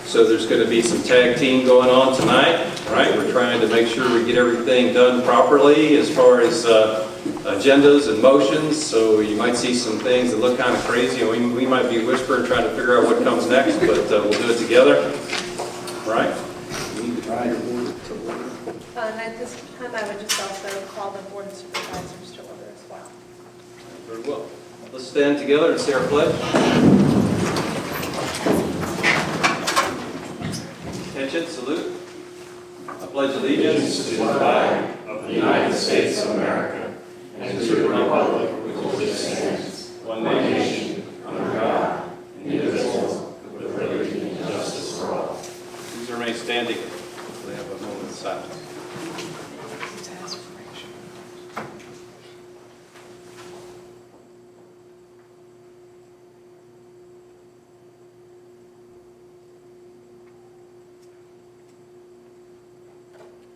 So there's going to be some tag team going on tonight, right? We're trying to make sure we get everything done properly as far as agendas and motions. So you might see some things that look kind of crazy, and we might be whispering trying to figure out what comes next, but we'll do it together, right? And at this time, I would just also call the Board of Supervisors to order as well. Very well. Let's stand together and say our pledge. Attention, salute. I pledge allegiance to the flag of the United States of America and to the republic for which it stands, one nation, under God, indivisible, with liberty and justice for all. Please remain standing. We have a moment of silence.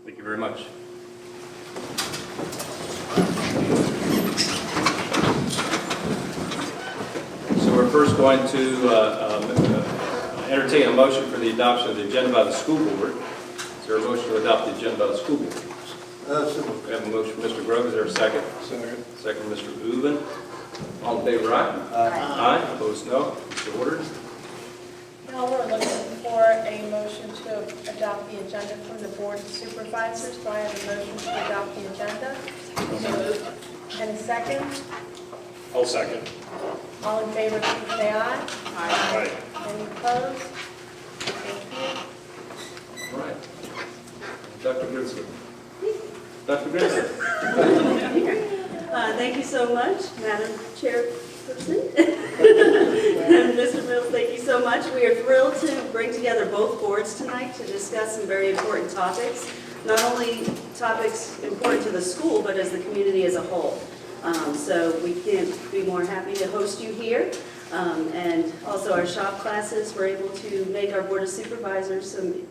Thank you very much. So we're first going to entertain a motion for the adoption of the agenda by the school board. Is there a motion to adopt the agenda by the school board? We have a motion from Mr. Grove. Is there a second? Second. Second, Mr. Uben. All in favor, aye? Aye. Opposed, no. It's ordered. Now we're looking for a motion to adopt the agenda from the Board of Supervisors. Do I have a motion to adopt the agenda? So moved. And a second? I'll second. All in favor, please say aye. Aye. Any opposed? Thank you. All right. Dr. Griswold. Dr. Griswold. Thank you so much, Madam Chairperson. And Mr. Mills, thank you so much. We are thrilled to bring together both boards tonight to discuss some very important topics, not only topics important to the school, but as the community as a whole. So we can't be more happy to host you here. And also our shop classes were able to make our Board of Supervisors some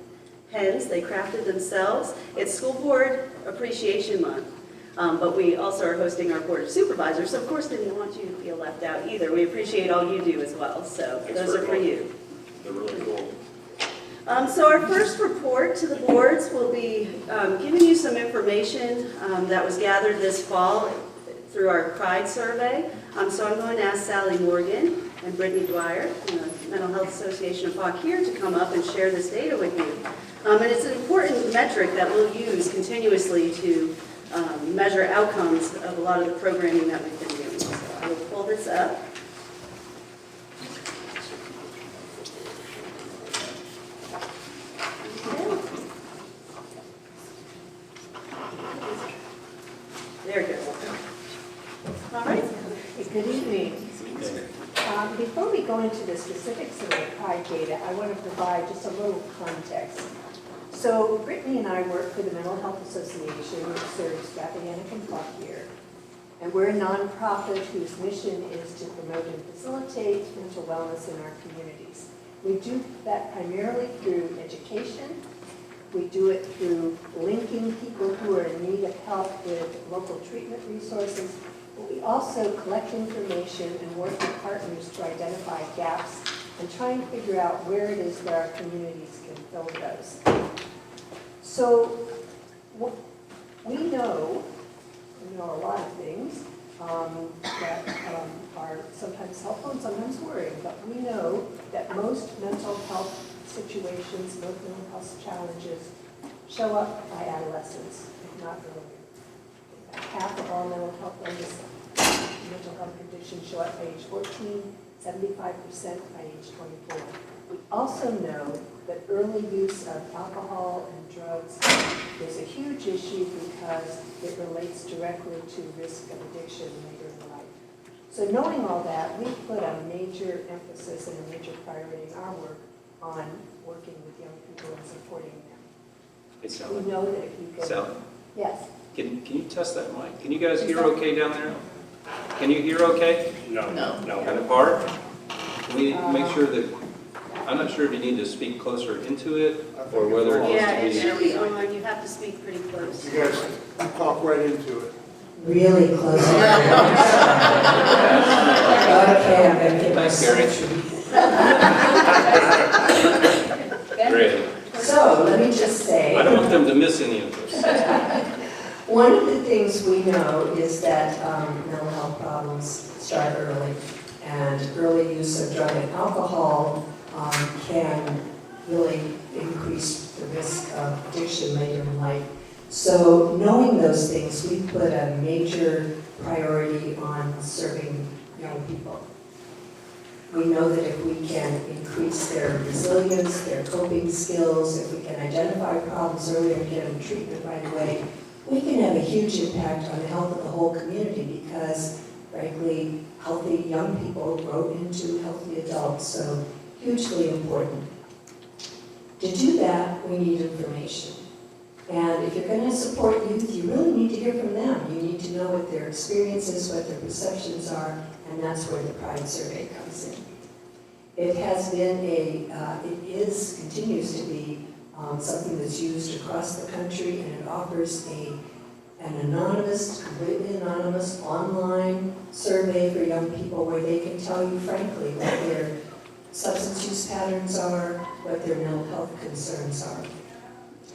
pens they crafted themselves. It's School Board Appreciation Month. But we also are hosting our Board of Supervisors, so of course didn't want you to feel left out either. We appreciate all you do as well, so those are for you. They're really cool. So our first report to the boards will be giving you some information that was gathered this fall through our Pride survey. So I'm going to ask Sally Morgan and Brittany Dwyer from the Mental Health Association of Fauquier to come up and share this data with you. And it's an important metric that we'll use continuously to measure outcomes of a lot of the programming that we've been doing. So I will pull this up. There it goes. All right. Good evening. Before we go into the specifics of the Pride data, I want to provide just a little context. So Brittany and I work for the Mental Health Association, which serves Rappahannock and Fauquier. And we're a nonprofit whose mission is to promote and facilitate mental wellness in our communities. We do that primarily through education. We do it through linking people who are in need of help with local treatment resources. But we also collect information and work with partners to identify gaps and try and figure out where it is that our communities can fill those. So we know a lot of things that are sometimes helpful and sometimes worrying, but we know that most mental health situations, most mental health challenges show up by adolescence, if not earlier. Half of all mental health conditions show up by age 14, 75% by age 24. We also know that early use of alcohol and drugs is a huge issue because it relates directly to risk of addiction later in life. So knowing all that, we put a major emphasis and a major priority in our work on working with young people and supporting them. Hey, Sally. We know that if you can... Sally, Yes. can you test that mic? Can you guys hear okay down there? Can you hear okay? No. Kind of hard? Can we make sure that, I'm not sure if you need to speak closer into it or whether it Yeah, needs it to should be... be on. You have to speak pretty close. You guys talk right into it. Really close. Okay, I'm going to get my Thanks, Gary. solution. Great. So let me just say. I don't want them to miss any of this. One of the things we know is that mental health problems start early, and early use of drug and alcohol can really increase the risk of addiction later in life. So knowing those things, we put a major priority on serving young people. We know that if we can increase their resilience, their coping skills, if we can identify problems earlier and get them treatment right away, we can have a huge impact on the health of the whole community because, frankly, healthy young people grow into healthy adults, so hugely important. To do that, we need information. And if you're going to support youth, you really need to hear from them. You need to know what their experiences, what their perceptions are, and that's where the Pride Survey comes in. It has been continues to be something that's used across the country, and it offers an anonymous, completely anonymous online survey for young people where they can tell you frankly what their substance use patterns are, what their mental health concerns are.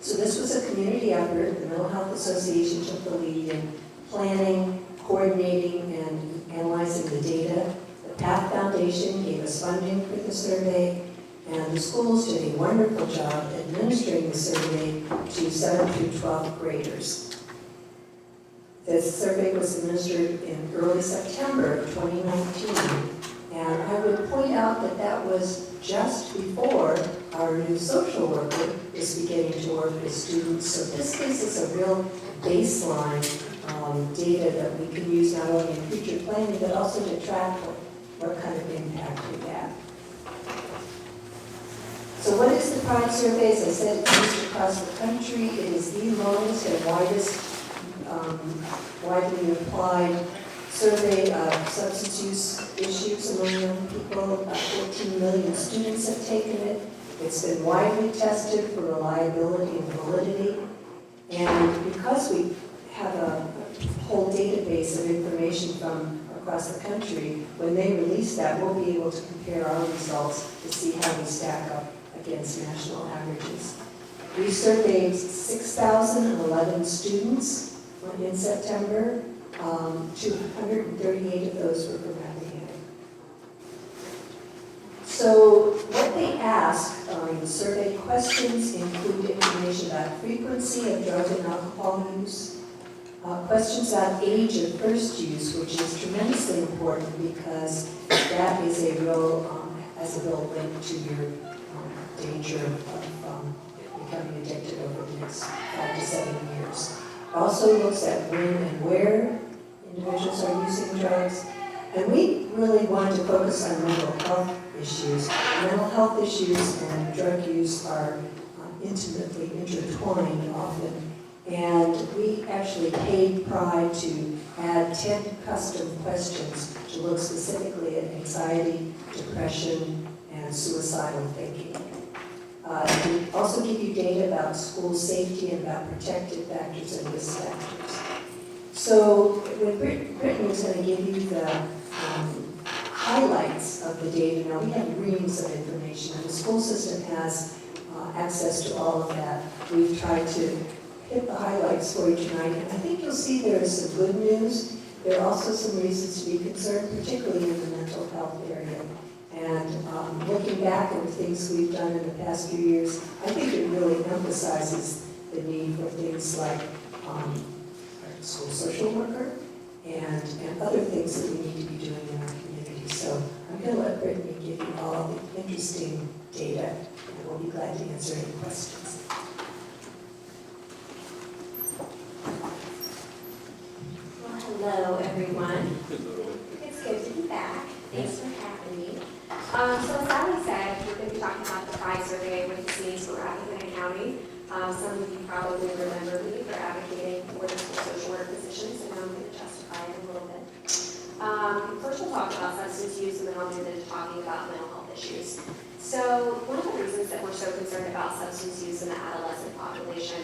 So this was a community effort. The Mental Health Association took the lead in planning, coordinating, and analyzing the data. The PATH Foundation gave us funding for the survey, and the schools did a wonderful job administering the survey to 7th through 12th graders. This survey was administered in early September of 2019, and I would point out that that was just before our new social worker is beginning to work with students. So this gives us a real baseline data that we can use not only in future planning, but also to track what kind of impact we have. So what is the Pride Survey? As I said, it's used across the country. It is the longest and widest, widely applied survey of substance use issues among young people. 14 million students have taken it. It's been widely tested for reliability and validity. And because we have a whole database of information from across the country, when they release that, we'll be able to compare our results to see how we stack up against national averages. We surveyed 6,011 students in September. 238 of those were from Rappahannock. So what they ask in the survey questions include information about frequency of drug and alcohol use, questions about age of first use, which is tremendously important because that is a real, has a real link to your danger of becoming addicted over the next 5 to 7 years. Also looks at when and where individuals are using drugs. And we really wanted to focus on mental health issues. Mental health issues and drug use are intimately intertwined often. And we actually paid Pride to add 10 custom questions to look specifically at anxiety, depression, and suicidal thinking. We also give you data about school safety and about protective factors and risk factors. So when Brittany is going to give you the highlights of the data, now we have reams of information, and the school system has access to all of that. We've tried to hit the highlights for you tonight, and I think you'll see there is some good news. There are also some reasons to be concerned, particularly in the mental health area. And looking back at the things we've done in the past few years, I think it really emphasizes the need for things like a school social worker and other things that we need to be doing in our community. So I'm going to let Brittany give you all the interesting data, and we'll be glad to answer any questions. Well, hello, everyone. It's good to be back. Thanks for having me. So as Sally said, we're going to be talking about the Pride Survey, which is means for Rappahannock County. Some of you probably remember me for advocating for the school social work positions, and I'm going to justify it a little bit. First we'll talk about substance use, and then I'll move into talking about mental health issues. So one of the reasons that we're so concerned about substance use in the adolescent population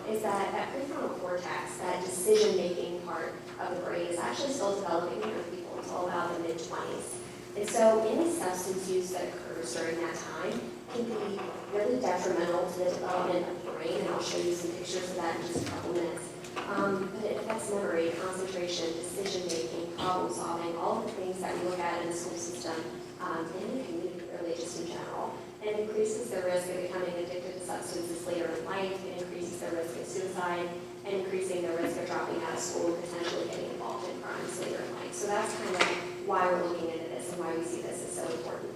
is that prefrontal cortex, that decision-making part of the brain, is actually still developing in young people until about the mid-20s. And so any substance use that occurs during that time can be really detrimental to the development of the brain, and I'll show you some pictures of that in just a couple minutes. But it affects memory, concentration, decision-making, problem-solving, all of the things that we look at in the school system, and in the community, really, just in general. And it increases the risk of becoming addicted to substances later in life. It increases the risk of suicide, and increasing the risk of dropping out of school and potentially getting involved in crimes later in life. So that's kind of why we're looking into this and why we see this as so important.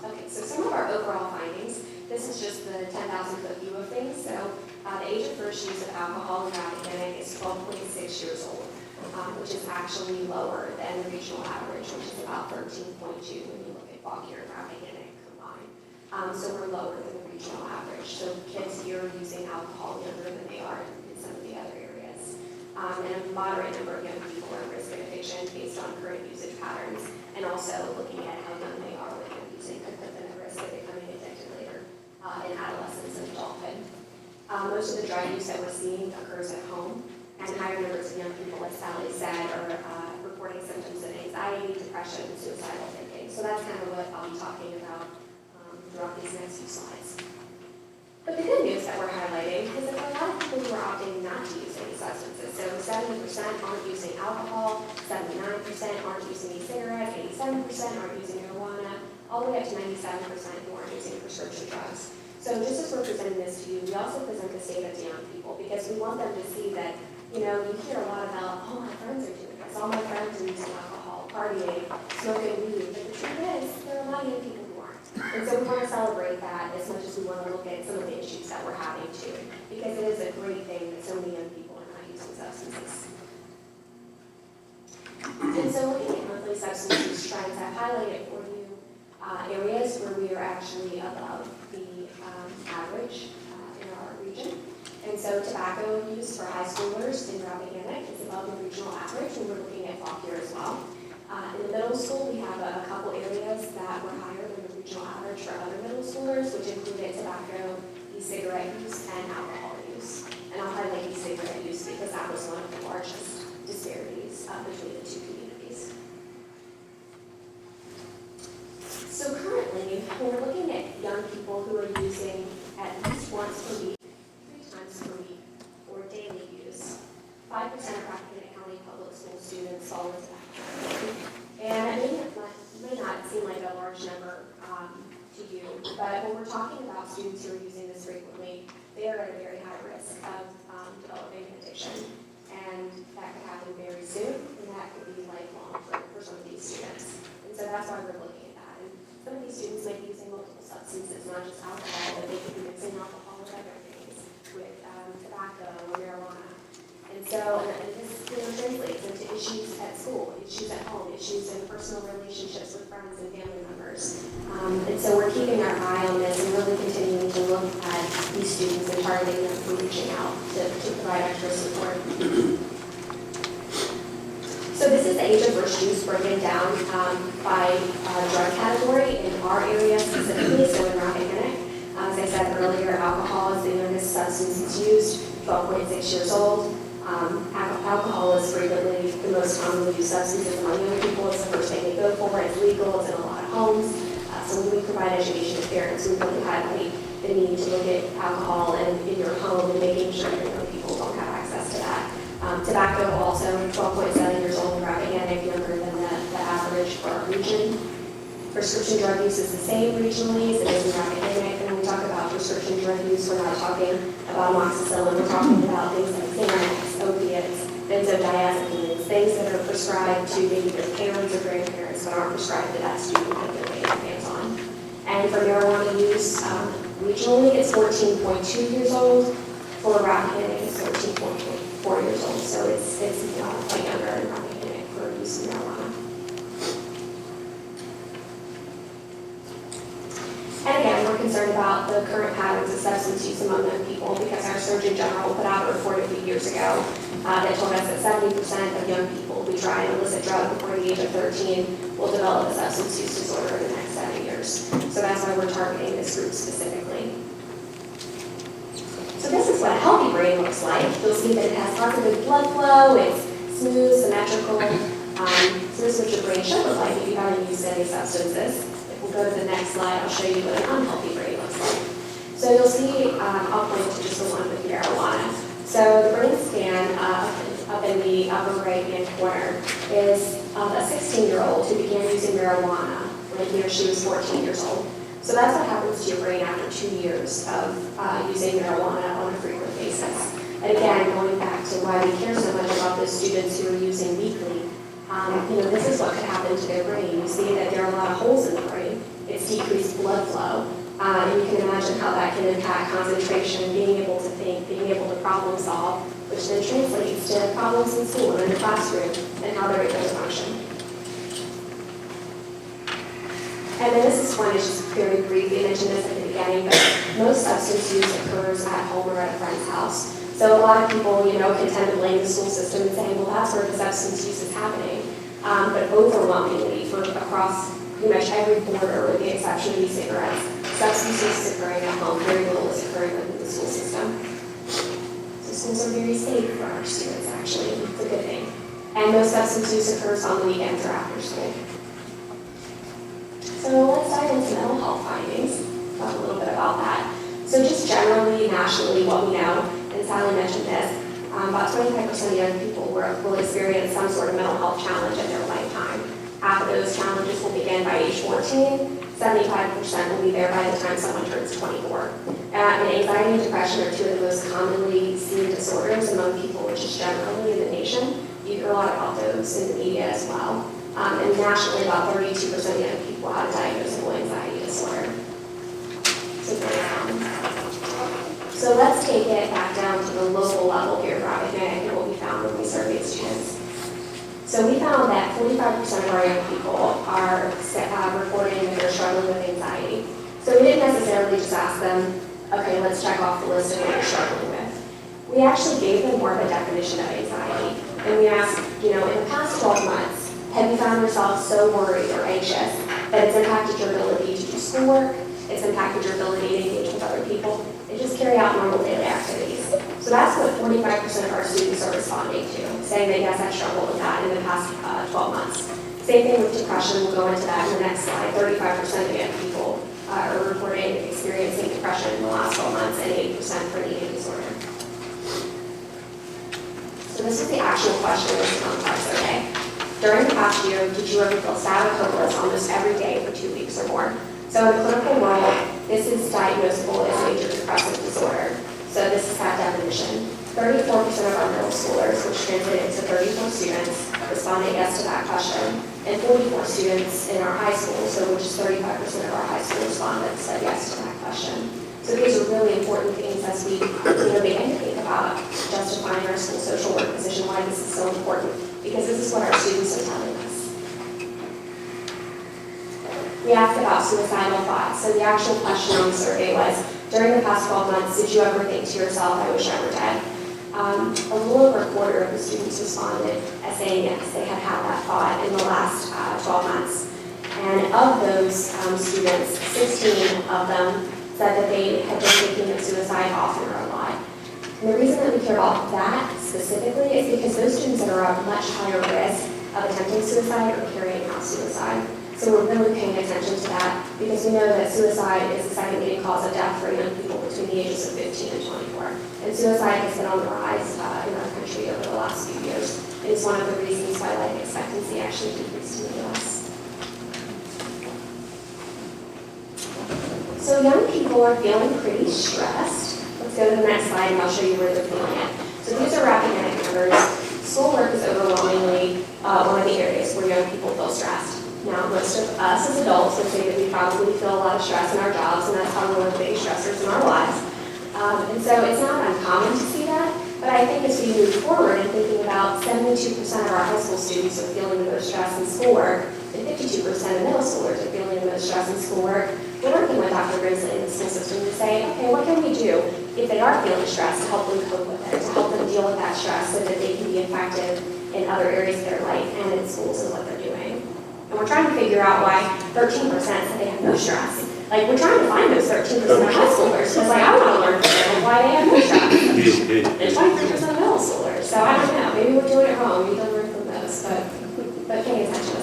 Okay, so some of our overall findings. This is just the 10,000-foot view of things. So the age of first use of alcohol in Rappahannock is 12.6 years old, which is actually lower than the regional average, which is about 13.2 when you look at Fauquier and Rappahannock combined. So we're lower than the regional average. So kids here are using alcohol younger than they are in some of the other areas. And a moderate number of young people are at risk of addiction based on current usage patterns, and also looking at how young they are when they're using could put them at risk of becoming addicted later in adolescence and adulthood. Most of the drug use that we're seeing occurs at home, and higher numbers of young people, as Sally said, are reporting symptoms of anxiety, depression, and suicidal thinking. So that's kind of what I'll be talking about throughout these next few slides. But the good news that we're highlighting is that there are a lot of people who are opting not to use any substances. So 70% aren't using alcohol, 79% aren't using e-cigarettes, 87% aren't using marijuana, all the way up to 97% who aren't using prescription drugs. So just as we're presenting this to you, we also present this data to young people because we want them to see that, you know, you hear a lot about, oh, my friends are doing this, all my friends are using alcohol, partying, smoking weed, but the truth is, there are a lot of young people who aren't. And so we want to celebrate that as much as we want to look at some of the issues that we're having too, because it is a great thing that so many young people are not using substances. And so looking at monthly substance use trends, I've highlighted for you areas where we are actually above the average in our region. And so tobacco use for high schoolers in Rappahannock is above the regional average, and we're looking at Fauquier as well. In the middle school, we have a couple areas that were higher than the regional average for other middle schoolers, which included tobacco, e-cigarette use, and alcohol use. And I'll highlight e-cigarette use because that was one of the largest disparities between the two communities. So currently, we're looking at young people who are using at least once per week, 3 times per week, or daily use. 5% of Rappahannock County public school students fall into that category. And it may not seem like a large number to you, but when we're talking about students who are using this frequently, they are at a very high risk of developing an addiction. And that could happen very soon, and that could be lifelong for some of these students. And so that's why we're looking at that. And some of these students may be using multiple substances, not just alcohol, but they could be mixing alcohol with other things, with tobacco or marijuana. And so this translates into issues at school, issues at home, issues in personal relationships with friends and family members. And so we're keeping our eye on this and really continuing to look at these students and targeting them for reaching out to provide extra support. So this is the age of first use broken down by drug category in our area specifically, so in Rappahannock. As I said earlier, alcohol is the youngest substance that's used, 12.6 years old. Alcohol is frequently the most commonly used substance among young people. It's the first thing they go for. It's legal. It's in a lot of homes. So when we provide education to parents, we really highlight the need to look at alcohol in your home and making sure your young people don't have access to that. Tobacco also, 12.7 years old in Rappahannock, younger than the average for our region. Prescription drug use is the same regionally as it is in Rappahannock. And when we talk about prescription drug use, we're not talking about amoxicillin. We're talking about things like Xanax, opiates, benzodiazepines, things that are prescribed to maybe their parents or grandparents but aren't prescribed to that student that they're laying hands on. And for marijuana use, regionally, it's 14.2 years old. For Rappahannock, it's 13.4 years old. So it's quite younger in Rappahannock for use of marijuana. And again, we're concerned about the current patterns of substance use among young people because our Surgeon General put out a report a few years ago that told us that 70% of young people who try an illicit drug before the age of 13 will develop a substance use disorder in the next 7 years. So that's why we're targeting this group specifically. So this is what a healthy brain looks like. You'll see that it has lots of good blood flow, it's smooth, symmetrical. So this is what your brain should look like if you haven't used any substances. If we'll go to the next slide, I'll show you what an unhealthy brain looks like. So you'll see, I'll point to just the one with marijuana. So the brain scan up in the upper right-hand corner is of a 16-year-old who began using marijuana when he or she was 14 years old. So that's what happens to your brain after 2 years of using marijuana on a frequent basis. And again, going back to why we care so much about those students who are using weekly, this is what could happen to their brain. You see that there are a lot of holes in the brain. It's decreased blood flow. And you can imagine how that can impact concentration, being able to think, being able to problem solve, which then translates to problems in school and in the classroom and how they're able to function. And then this is one that's just very brief. We mentioned this at the beginning, but most substance use occurs at home or at a friend's house. So a lot of people, can tend to blame the school system and say, well, that's where the substance use is happening. But overwhelmingly, across pretty much every border, with the exception of e-cigarettes, substance use is occurring at home. Very little is occurring within the school system. So schools are very safe for our students, actually. It's a good thing. And most substance use occurs on the weekends or after school. So let's dive into mental health findings. Talk a little bit about that. So just generally, nationally, what we know, and Sally mentioned this, about 25% of young people will experience some sort of mental health challenge in their lifetime. Half of those challenges will begin by age 14, 75% will be there by the time someone turns 24. And anxiety and depression are two of the most commonly seen disorders among people, which is generally in the nation. You hear a lot about those in the media as well. And nationally, about 32% of young people have a diagnosable anxiety disorder. So very common. So let's take it back down to the local level here, Rappahannock, and what we found when we surveyed students. So we found that 45% of our young people are reporting that they're struggling with anxiety. So we didn't necessarily just ask them, okay, let's check off the list of what you're struggling with. We actually gave them more of a definition of anxiety. And we asked, in the past 12 months, have you found yourself so worried or anxious that it's impacted your ability to do schoolwork, it's impacted your ability to engage with other people, and just carry out normal daily activities? So that's what 45% of our students are responding to, saying that yes, I've struggled with that in the past 12 months. Same thing with depression, we'll go into that in the next slide. 35% of young people are reporting experiencing depression in the last 12 months and 8% for an eating disorder. So this is the actual question listed on our survey. During the past year, did you ever feel sad or hopeless almost every day for 2 weeks or more? So in the clinical world, this is diagnosable as major depressive disorder. So this is that definition. 34% of our middle schoolers, which translated to 34 students, responded yes to that question, and 44 students in our high school, so which is 35% of our high school respondents, said yes to that question. So these are really important things as we begin to think about justifying our school social work position, why this is so important, because this is what our students are telling us. We asked about suicidal thoughts. So the actual question on the survey was, during the past 12 months, did you ever think to yourself, I wish I were dead? A little over a quarter of the students responded as saying yes, they had had that thought in the last 12 months. And of those students, 16 of them said that they had been thinking of suicide often or a lot. And the reason that we care about that specifically is because those students that are at much higher risk of attempting suicide or carrying out suicide. So we're really paying attention to that because we know that suicide is the second leading cause of death for young people between the ages of 15 and 24. And suicide has been on the rise in our country over the last few years. It is one of the reasons why life expectancy actually decreased in the U.S. So young people are feeling pretty stressed. Let's go to the next slide and I'll show you where they're feeling it. So these are Rappahannock numbers. Schoolwork is overwhelmingly one of the areas where young people feel stressed. Now, most of us as adults would say that we probably feel a lot of stress in our jobs, and that's probably one of the biggest stressors in our lives. And so it's not uncommon to see that, but I think as we move forward and thinking about 72% of our high school students are feeling the most stress in schoolwork, and 52% of middle schoolers are feeling the most stress in schoolwork, we're working with Dr. Grimsley in the school system to say, okay, what can we do if they are feeling stressed to help them cope with it, to help them deal with that stress so that they can be effective in other areas of their life and in schools and what they're doing. And we're trying to figure out why 13% said they have no stress. Like, we're trying to find those 13% of high schoolers. Because, I want to learn from them why they have no stress. And 23% of middle schoolers. So, I don't know. Maybe we're doing it wrong. We can learn from those. But paying attention to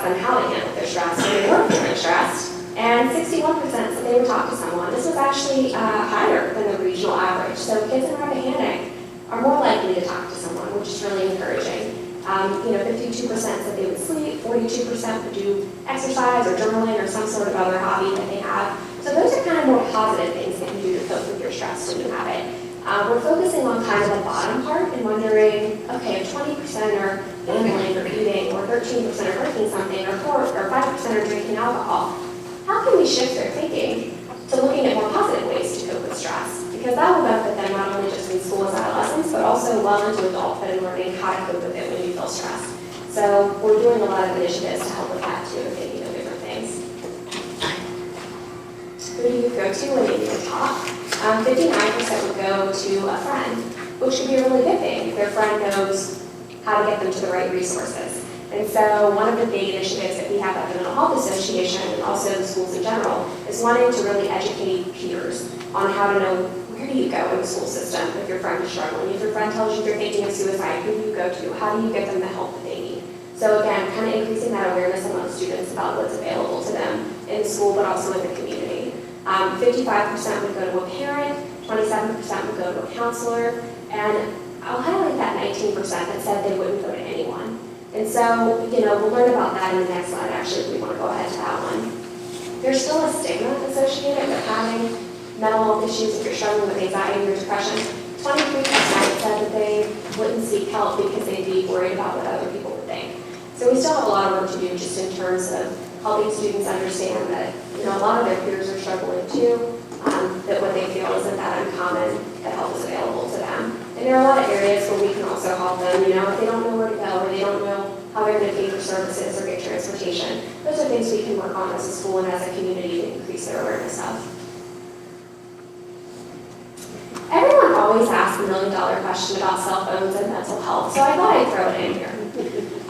asked them how they handled their stress when they were feeling stressed, and 61% said they would talk to someone. This was actually higher than the regional average. So kids in Rappahannock are more likely to talk to someone, which is really encouraging. 52% said they would sleep, 42% would do exercise or journaling or some sort of other hobby that they have. So those are kind of more positive things that you do to cope with your stress when you have it. We're focusing on kind of the bottom part and wondering, okay, if 20% are gambling or eating, or 13% are drinking something, or 5% are drinking alcohol, how can we shift their thinking to looking at more positive ways to cope with stress? Because that will benefit them not only just in school as adolescents, but also well into adulthood and learning how to cope with it when you feel stressed. So we're doing a lot of initiatives to help with that too, thinking of different things. Who do you go to when you need to talk? 59% would go to a friend, which could be a really good thing if their friend knows how to get them to the right resources. And so one of the big initiatives that we have at the Mental Health Association and also the schools in general is wanting to really educate peers on how to know where do you go in the school system if your friend is struggling. If your friend tells you they're thinking of suicide, who do you go to? How do you get them the help that they need? So again, kind of increasing that awareness among students about what's available to them in school, but also in the community. 55% would go to a parent, 27% would go to a counselor, and I'll highlight that 19% that said they wouldn't go to anyone. And so, we'll learn about that in the next slide, actually, if we want to go ahead to that one. There's still a stigma associated with having mental health issues if you're struggling with anxiety or depression. 23% said that they wouldn't seek help because they'd be worried about what other people would think. So we still have a lot of work to do just in terms of helping students understand that, a lot of their peers are struggling too, that what they feel isn't that uncommon, that help is available to them. And there are a lot of areas where we can also help them, if they don't know where to go or they don't know how they're going to pay for services or get transportation. Those are things we can work on as a school and as a community to increase their awareness of. Everyone always asks the million-dollar question about cell phones and mental health, so I thought I'd throw it in here.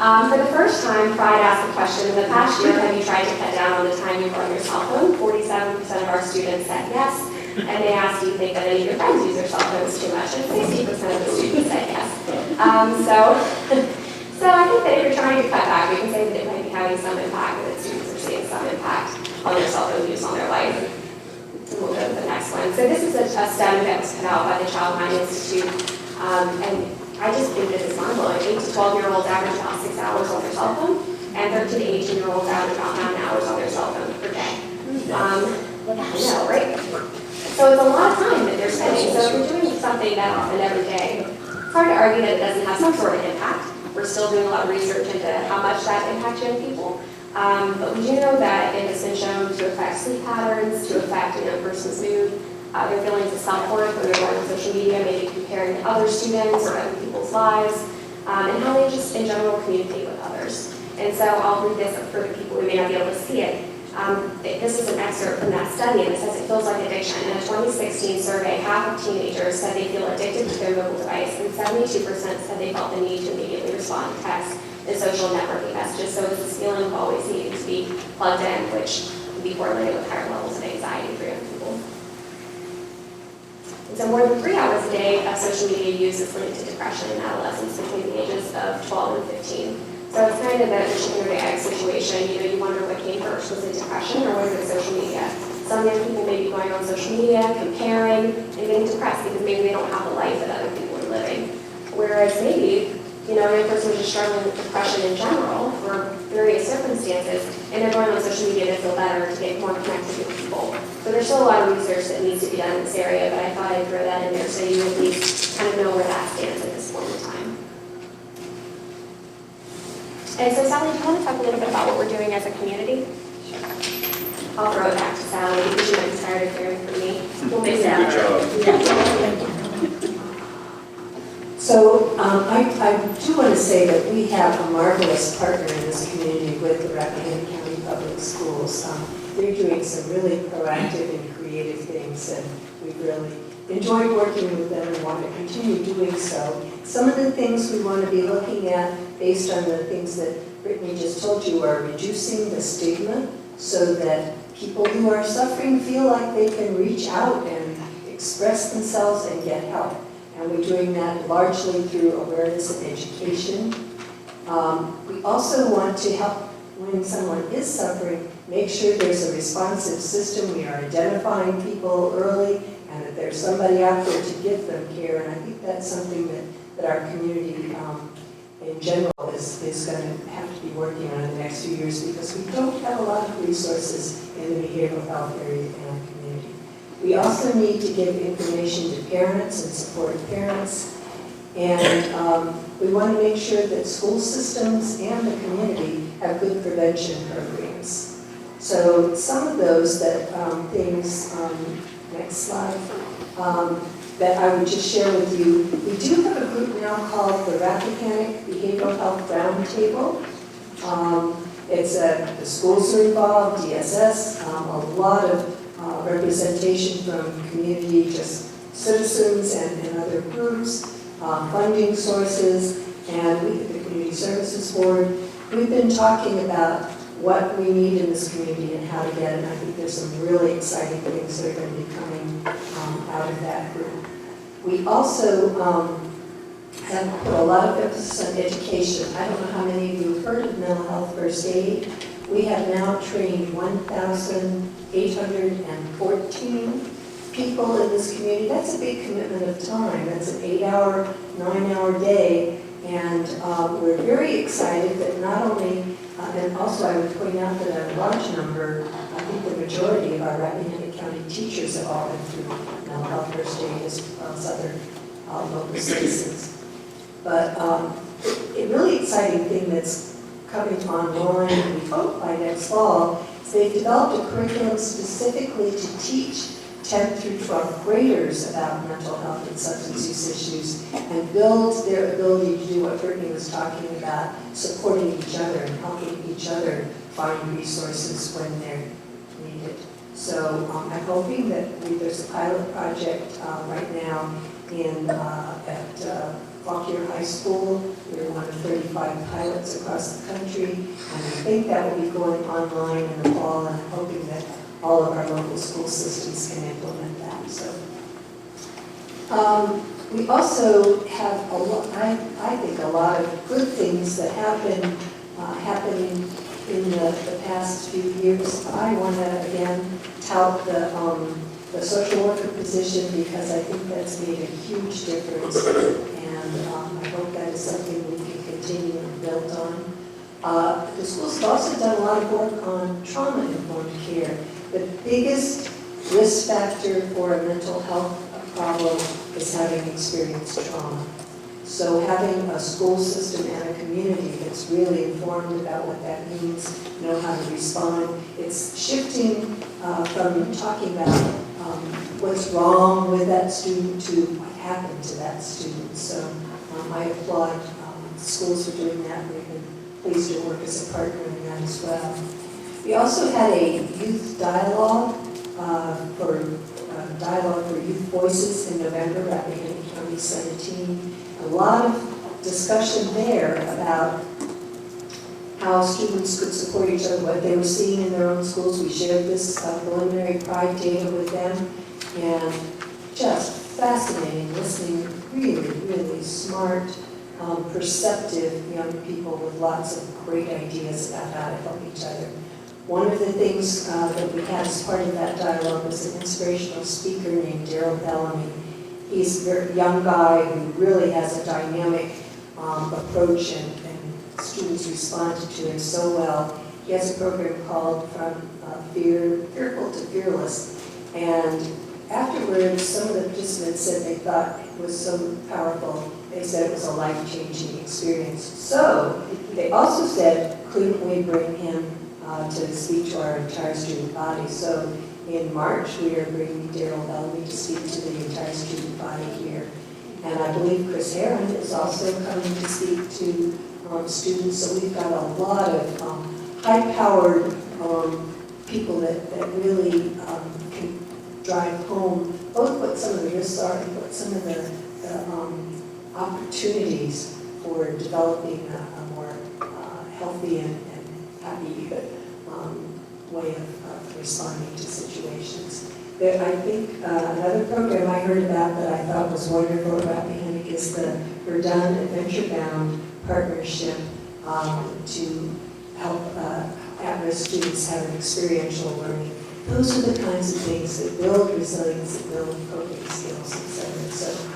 For the first time, Pride asked the question, in the past year, have you tried to cut down on the time you were on your cell phone? 47% of our students said yes. And they asked, do you think that any of your friends use their cell phones too much? And 60% of the students said yes. So I think that if you're trying to cut back, we can say that it might be having some impact, that students are seeing some impact on their cell phone use on their life. And we'll go to the next one. So this is a study that was put out by the Child Mind Institute. And I just think this is mind-blowing. 8 to 12-year-olds average about 6 hours on their cell phone, and 13 to 18-year-olds average about 9 hours on their cell phone per day. I know, right? So it's a lot of time that they're spending. So if we're doing something that often every day, it's hard to argue that it doesn't have some sort of impact. We're still doing a lot of research into how much that impacts young people. But we do know that it has been shown to affect sleep patterns, to affect a young person's mood, their feelings of self-worth when they're going on social media, maybe comparing to other students or other people's lives, and how they just in general communicate with others. And so I'll read this for the people who may not be able to see it. This is an excerpt from that study, and it says it feels like addiction. In a 2016 survey, half of teenagers said they feel addicted to their mobile device, and 72% said they felt the need to immediately respond to texts and social networking messages. So it's this feeling of always needing to be plugged in, which can be correlated with higher levels of anxiety for young people. And so more than 3 hours a day of social media use is linked to depression in adolescents between the ages of 12 and 15. So it's kind of a chicken or the egg situation. You wonder what came first. Was it depression or was it social media? Some young people may be going on social media, comparing, and getting depressed because maybe they don't have the life that other people are living. Whereas maybe, a young person is just struggling with depression in general for various circumstances, and they're going on social media to feel better, to get more connected with people. So there's still a lot of research that needs to be done in this area, but I thought I'd throw that in there so you at least kind of know where that stands at this point in time. And so Sally, do you want to talk a little bit about what we're doing as a community? I'll throw it back to Sally because she might be tired of hearing from me. We'll miss Good job. So I do want to say that we have a marvelous partner in this community with the Rappahannock County Public Schools. They're doing some really proactive and creative things, and we really enjoy working with them and want to continue doing so. Some of the things we want to be looking at, based on the things that Brittany just told you, are reducing the stigma so that people who are suffering feel like they can reach out and express themselves and get help. And we're doing that largely through awareness and education. We also want to help when someone is suffering, make sure there's a responsive system, we are identifying people early, and that there's somebody out there to give them care. And I think that's something that our community in general is going to have to be working on in the next few years, because we don't have a lot of resources in the behavioral health area in our community. We also need to give information to parents and support parents. And we want to make sure that school systems and the community have good prevention programs. So some of those things, next slide, that I would just share with you. We do have a group now called the Rappahannock Behavioral Health Roundtable. The schools are involved, DSS, a lot of representation from community, just citizens and other groups, funding sources, and we at the Community Services Board, we've been talking about what we need in this community and how to get it. And I think there's some really exciting things that are going to be coming out of that group. We also have put a lot of emphasis on education. I don't know how many of you have heard of mental health first aid. We have now trained 1,814 people in this community. That's a big commitment of time. That's an 8-hour, 9-hour day. And we're very excited that not only, and also I would point out that a large number, I think the majority of our Rappahannock County teachers have all been through mental health first aid as well as other local citizens. But a really exciting thing that's coming online, we hope by next fall, is they've developed a curriculum specifically to teach 10th through 12th graders about mental health and substance use issues and build their ability to do what Brittany was talking about, supporting each other and helping each other find resources when they're needed. So I'm hoping that there's a pilot project right now at Fauquier High School. We're one of 35 pilots across the country, and I think that will be going online in the fall, and I'm hoping that all of our local school systems can implement that. So we also have a lot, I think, a lot of good things that have been happening in the past few years. I want to again tout the social worker position, because I think that's made a huge difference, and I hope that is something we can continue and build on. The schools have also done a lot of work on trauma-informed care. The biggest risk factor for a mental health problem is having experienced trauma. So having a school system and a community that's really informed about what that means, know how to respond. It's shifting from talking about what's wrong with that student to what happened to that student. So I applaud schools for doing that. We've been pleased to work as a partner in that as well. We also had a youth dialogue for Youth Voices in November, Rappahannock County 17. A lot of discussion there about how students could support each other, what they were seeing in their own schools. We shared this preliminary Pride data with them, and just fascinating listening, really, really smart, perceptive young people with lots of great ideas about how to help each other. One of the things that we had as part of that dialogue was an inspirational speaker named Daryl Bellamy. He's a very young guy who really has a dynamic approach, and students responded to him so well. He has a program called From Fearful to Fearless, and afterwards some of the participants said they thought it was so powerful. They said it was a life-changing experience. So they also said, couldn't we bring him to speak to our entire student body? So in March, we are bringing Daryl Bellamy to speak to the entire student body here. And I believe Chris Heron is also coming to speak to students. So we've got a lot of high-powered people that really can drive home both what some of the risks are and what some of the opportunities for developing a more healthy and happy way of responding to situations. I think another program I heard about that I thought was wonderful at Rappahannock is the Verdun Adventure Bound partnership to help the students have an experiential learning. Those are the kinds of things that build resilience, that build coping skills, etc. So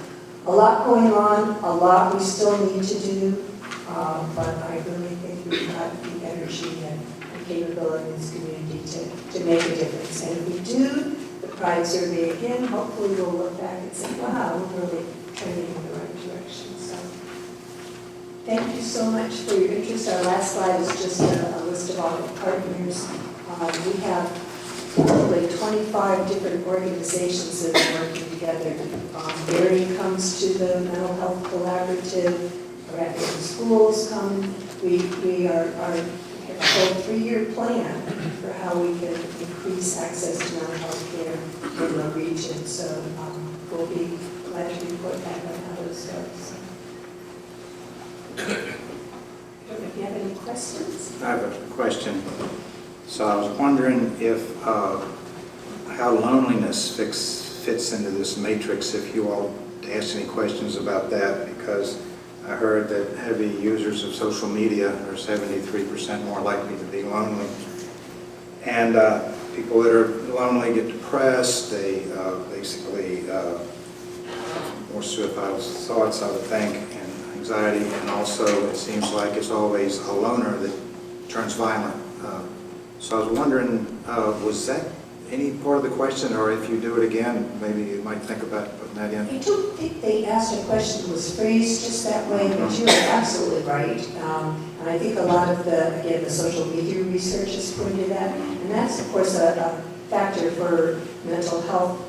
a lot going on, a lot we still need to do, but I really think we've got the energy and the capability in this community to make a difference. And if we do the Pride Survey again, hopefully we'll look back and say, wow, we're really trending in the right direction. So thank you so much for your interest. Our last slide is just a list of all the partners. We have probably 25 different organizations that are working together. Barry comes to the Mental Health Collaborative, Rappahannock Schools come. We are have a whole 3-year plan for how we can increase access to mental health care in the region. So we'll be glad to report back on how those go. So. I don't know if you have any questions. I have a question. So I was wondering if how loneliness fits into this matrix, if you all asked any questions about that, because I heard that heavy users of social media are 73% more likely to be lonely. And people that are lonely get depressed, they basically more suicidal thoughts, I would think, and anxiety, and also it seems like it's always a loner that turns violent. So I was wondering, was that any part of the question, or if you do it again, maybe you might think about putting that in? I don't think they asked a question that was phrased just that way, but you're absolutely right. And I think a lot of the social media research has pointed that, and that's of course a factor for mental health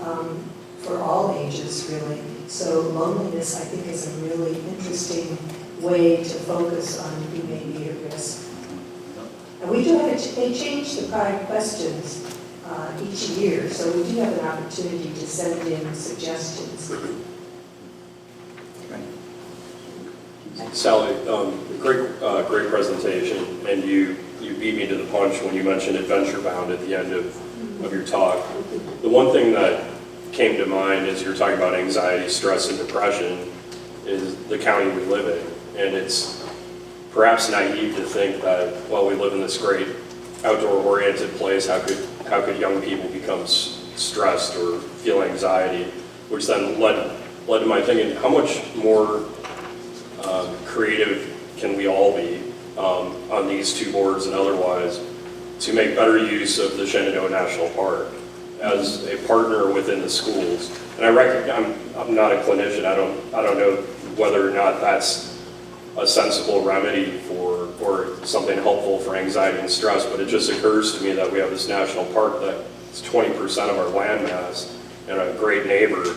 for all ages, really. So loneliness, I think, is a really interesting way to focus on who may be at risk. And we do have they change the Pride questions each year, so we do have an opportunity to send in suggestions. Sally, great presentation, and you beat me to the punch when you mentioned Adventure Bound at the end of your talk. The one thing that came to mind as you're talking about anxiety, stress, and depression is the county we live in, and it's perhaps naive to think that, well, we live in this great outdoor-oriented place, how could young people become stressed or feel anxiety, which then led to my thinking, how much more creative can we all be on these two boards and otherwise to make better use of the Shenandoah National Park as a partner within the schools. And I recognize, I'm not a clinician, I don't know whether or not that's a sensible remedy or something helpful for anxiety and stress, but it just occurs to me that we have this national park that's 20% of our land mass and a great neighbor,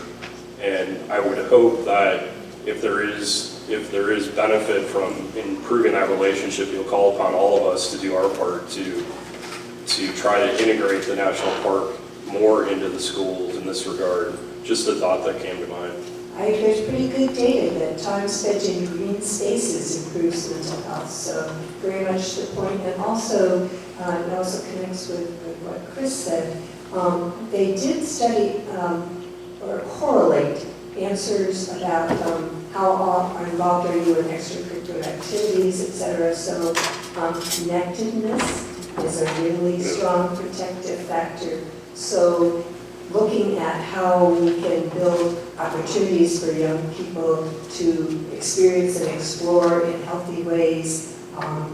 and I would hope that if there is benefit from improving that relationship, you'll call upon all of us to do our part to try to integrate the national park more into the schools in this regard. Just a thought that came to mind. There's pretty good data that time spent in green spaces improves mental health, so very much the point. And also, it also connects with what Chris said. They did study or correlate answers about how involved are you in extracurricular activities, etc. So connectedness is a really strong protective factor. So looking at how we can build opportunities for young people to experience and explore in healthy ways,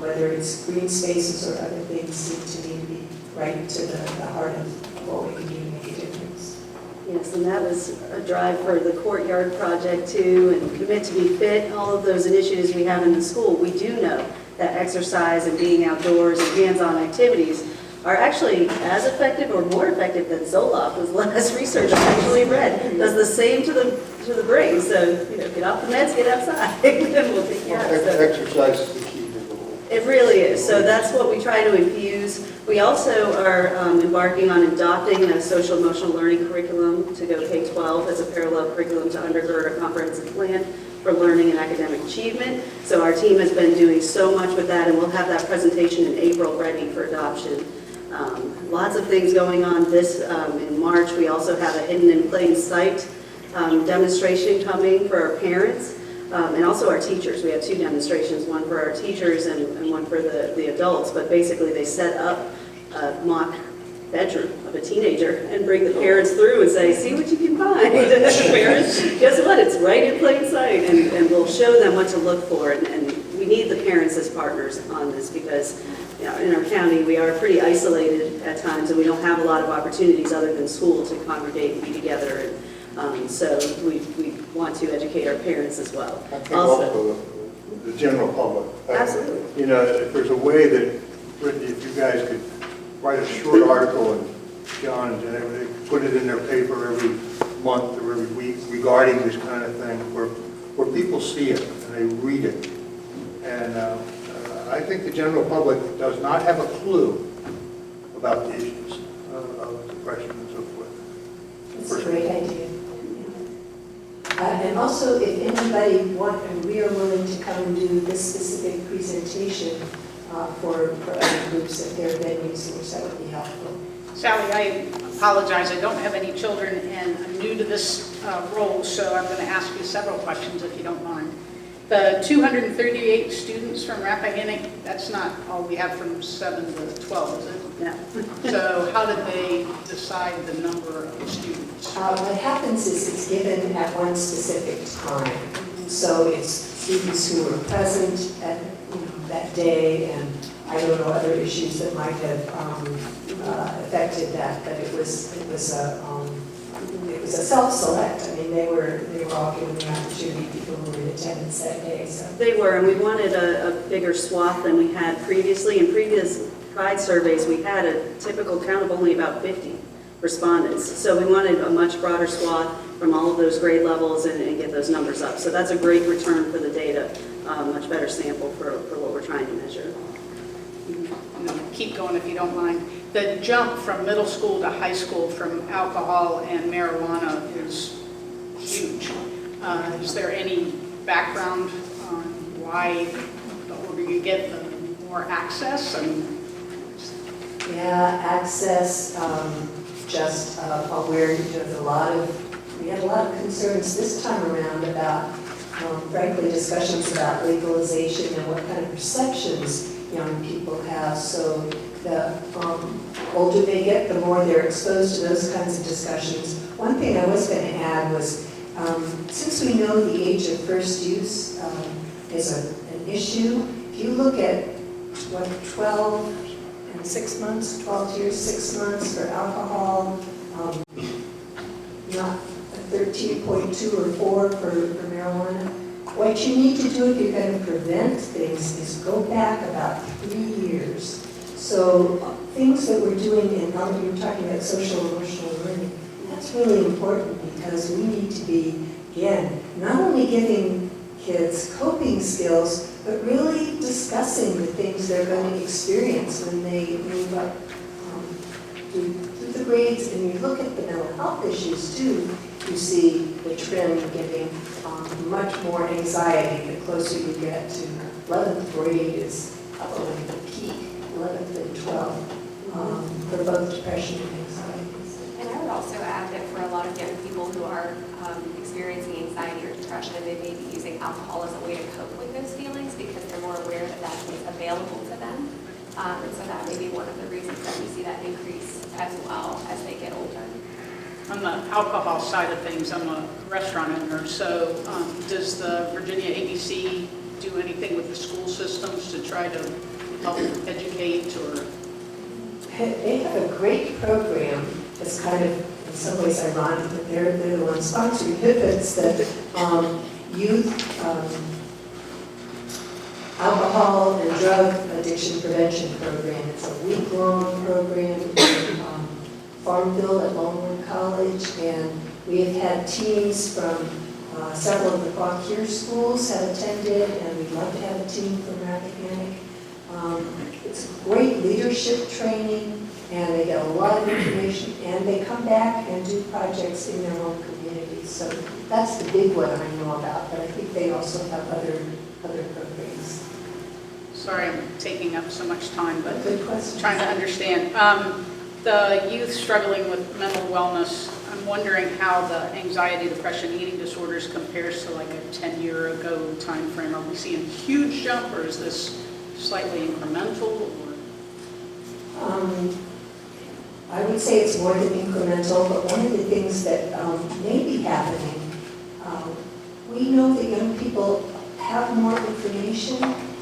whether it's green spaces or other things, seem to me to be right to the heart of what we can do to make a difference. Yes, and that was a drive for the Courtyard Project too, and Commit to be Fit, all of those initiatives we have in the school. We do know that exercise and being outdoors and hands-on activities are actually as effective or more effective than Zoloft, was last research I actually read. Does the same to the brain. So, get off the meds, get outside, and we'll take care of it. Exercise is the key to the whole. It really is. So that's what we try to infuse. We also are embarking on adopting a social emotional learning curriculum to go K-12 as a parallel curriculum to undergird a comprehensive plan for learning and academic achievement. So our team has been doing so much with that, and we'll have that presentation in April ready for adoption. Lots of things going on in March. We also have a hidden in plain sight demonstration coming for our parents and also our teachers. We have 2 demonstrations, one for our teachers and one for the adults, but basically they set up a mock bedroom of a teenager and bring the parents through and say, see what you can find. Parents, guess what? It's right in plain sight, and we'll show them what to look for. And we need the parents as partners on this because in our county we are pretty isolated at times, and we don't have a lot of opportunities other than school to congregate and be together. And so we want to educate our parents as well. I think also the general public. Absolutely. You know, if there's a way that, Brittany, if you guys could write a short article, and John and Janet, they put it in their paper every month or every week regarding this kind of thing, where people see it and they read it. And I think the general public does not have a clue about the issues of depression and so forth. That's a great idea. And also, if anybody and we are willing to come and do this specific presentation for other groups at their venues, which that would be helpful. Sally, I apologize, I don't have any children, and I'm new to this role, so I'm going to ask you several questions if you don't mind. The 238 students from Rappahannock, that's not all we have from 7 to 12, is it? No. So how did they decide the number of students? What happens is it's given at one specific time. So it's students who were present at that day, and I don't know other issues that might have affected that, but it was a self-select. I mean, they were all given the opportunity, people who were in attendance that day. So They were, and we wanted a bigger swath than we had previously. In previous Pride surveys, we had a typical count of only about 50 respondents. So we wanted a much broader swath from all of those grade levels and get those numbers up. So that's a great return for the data, much better sample for what we're trying to measure. I'm going to keep going if you don't mind. The jump from middle school to high school from alcohol and marijuana is huge. Is there any background on why the older you get, the more access? yeah, access, just awareness. We had a lot of concerns this time around about, frankly, discussions about legalization and what kind of perceptions young people have. So the older they get, the more they're exposed to those kinds of discussions. One thing I was going to add was, since we know the age of first use is an issue, if you look at 12 and 6 months, 12 years, 6 months for alcohol, not 13.2 or 4 for marijuana. What you need to do if you're going to prevent things is go back about 3 years. So things that we're doing in, you were talking about social emotional learning, that's really important because we need to be, again, not only giving kids coping skills, but really discussing the things they're going to experience when they move up through the grades. And you look at the mental health issues too, you see the trend getting much more anxiety the closer you get to 11th grade is probably the peak, 11th and 12th, for both depression and anxiety. And I would also add that for a lot of young people who are experiencing anxiety or depression, they may be using alcohol as a way to cope with those feelings because they're more aware that that is available to them. And so that may be one of the reasons that we see that increase as well as they get older. On the alcohol side of things, I'm a restaurant owner, so does the Virginia ABC do anything with the school systems to try to help educate or? They have a great program that's kind of, in some ways, ironic that they're the ones sponsoring it, but it's the youth alcohol and drug addiction prevention program. It's a week-long program in Farmville at Longwood College, and we have had teams from several of the Fauquier schools have attended, and we'd love to have a team from Rappahannock. It's great leadership training, and they get a lot of information, and they come back and do projects in their own communities. So that's the big one I know about, but I think they also have other programs. Sorry, I'm taking up so much time, but Good question. trying to understand. The youth struggling with mental wellness, I'm wondering how the anxiety, depression, eating disorders compares to like a 10-year ago time frame. Are we seeing a huge jump, or is this slightly incremental? Or? I would say it's more than incremental, but one of the things that may be happening, we know that young people have more information,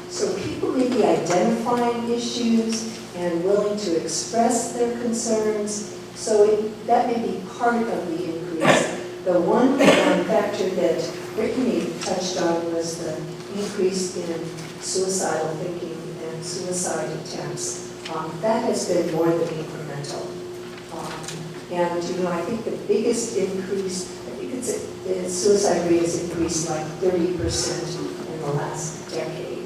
so people may be identifying issues and willing to express their concerns, so that may be part of the increase. The one factor that Brittany touched on was the increase in suicidal thinking and suicide attempts. That has been more than incremental. And, I think the biggest increase, I think the suicide rate has increased like 30% in the last decade.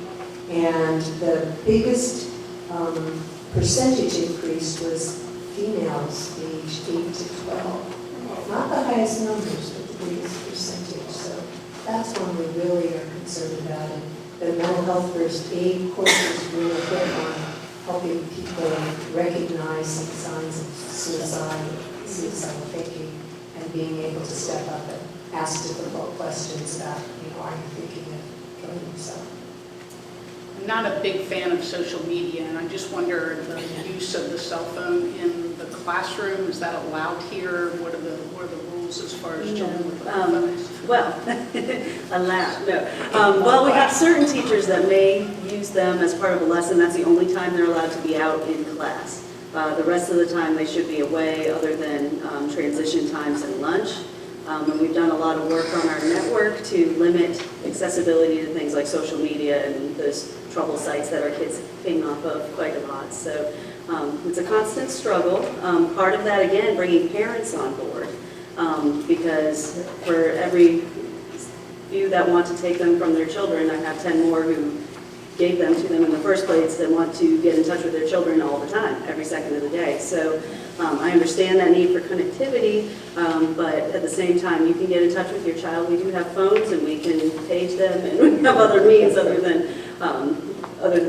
And the biggest percentage increase was females aged 8 to 12. Not the highest numbers, but the biggest percentage. So that's one we really are concerned about. And the mental health first aid courses really good on helping people recognize signs of suicidal thinking, and being able to step up and ask difficult questions about, are you thinking of killing yourself? I'm not a big fan of social media, and I just wonder the use of the cell phone in the classroom. Is that allowed here? What are the rules as far as children with phones? Well, allowed, no. Well, we have certain teachers that may use them as part of a lesson. That's the only time they're allowed to be out in class. The rest of the time they should be away, other than transition times and lunch. And we've done a lot of work on our network to limit accessibility to things like social media and those trouble sites that our kids ping off of quite a lot. So it's a constant struggle. Part of that, again, bringing parents on board, because for every few that want to take them from their children, I have 10 more who gave them to them in the first place that want to get in touch with their children all the time, every second of the day. So I understand that need for connectivity, but at the same time, you can get in touch with your child. We do have phones, and we can page them, and we have other means other than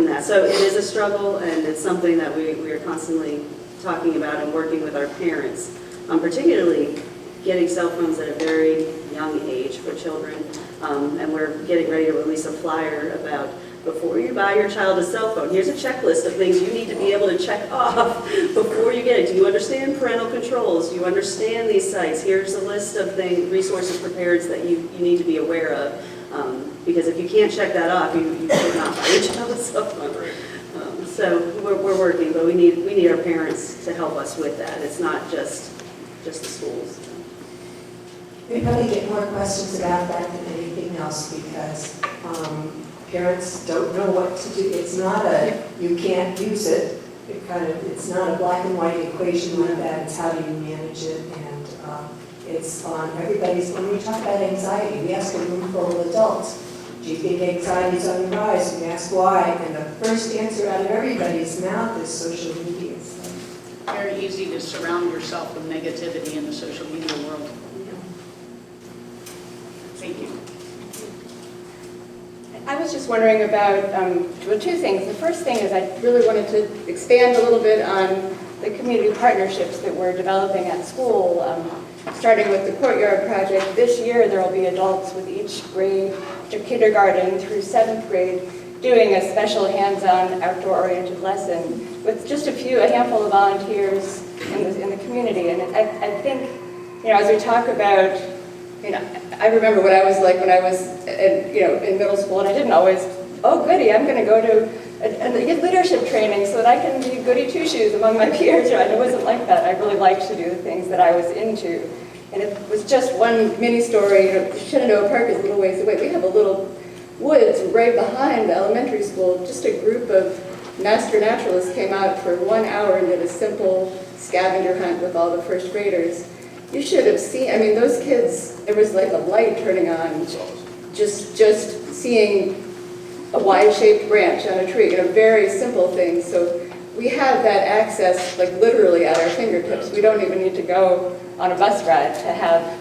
that. So it is a struggle, and it's something that we are constantly talking about and working with our parents, particularly getting cell phones at a very young age for children. And we're getting ready to release a flyer about, before you buy your child a cell phone, here's a checklist of things you need to be able to check off before you get it. Do you understand parental controls? Do you understand these sites? Here's a list of resources for parents that you need to be aware of. Because if you can't check that off, you should not buy your child a cell phone. So we're working, but we need our parents to help us with that. It's not just the schools. We probably get more questions about that than anything else, because parents don't know what to do. It's not you can't use it. It's not a black and white equation like that. It's how do you manage it, and it's on everybody's. When we talk about anxiety, we ask a room full of adults, do you think anxiety is on the rise? We ask why, and the first answer out of everybody's mouth is social media. So. Very easy to surround yourself with negativity in the social media world. Thank you. I was just wondering about two things. The first thing is I really wanted to expand a little bit on the community partnerships that we're developing at school. Starting with the Courtyard Project, this year there will be adults with each grade, kindergarten through 7th grade, doing a special hands-on outdoor-oriented lesson with just a handful of volunteers in the community. And I think, as we talk about, I remember what I was like when I was, in middle school, and I didn't always, oh goody, I'm going to go to get leadership training so that I can be goody two-shoes among my peers. It wasn't like that. I really liked to do the things that I was into. And it was just one mini story. Shenandoah Park is a little ways away. We have a little woods right behind the elementary school. Just a group of master naturalists came out for 1 hour and did a simple scavenger hunt with all the first graders. You should have seen, those kids, there was like a light turning on, just seeing a Y-shaped branch on a tree, very simple things. So we have that access, like literally at our fingertips. We don't even need to go on a bus ride to have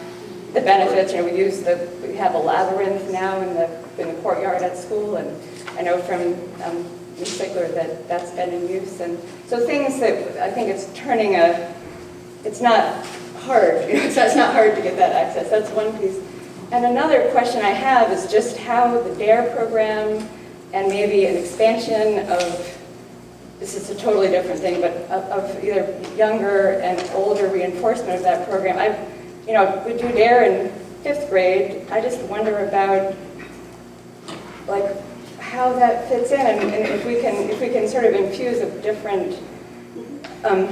the benefits. We have a labyrinth now in the courtyard at school, and I know from Ms. Sigler that's been in use. And so things that I think it's turning it's not hard, it's not hard to get that access. That's one piece. And another question I have is just how the DARE program and maybe an expansion of this is a totally different thing, but of either younger and older reinforcement of that program. We do DARE in 5th grade. I just wonder about like how that fits in, and if we can sort of infuse a different,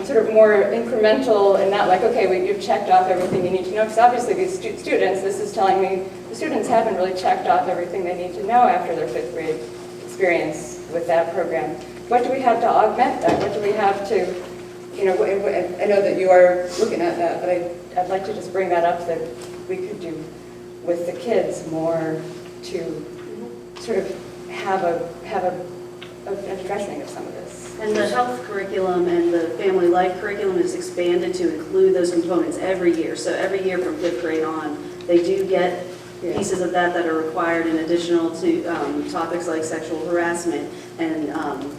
sort of more incremental, and not like, okay, you've checked off everything you need to know, because obviously these students, this is telling me, the students haven't really checked off everything they need to know after their 5th grade experience with that program. What do we have to augment that? What do we have to, I know that you are looking at that, but I'd like to just bring that up, that we could do with the kids more to sort of have an addressing of some of this. And the health curriculum and the family life curriculum is expanded to include those components every year. So every year from 5th grade on, they do get pieces of that are required in additional to topics like sexual harassment and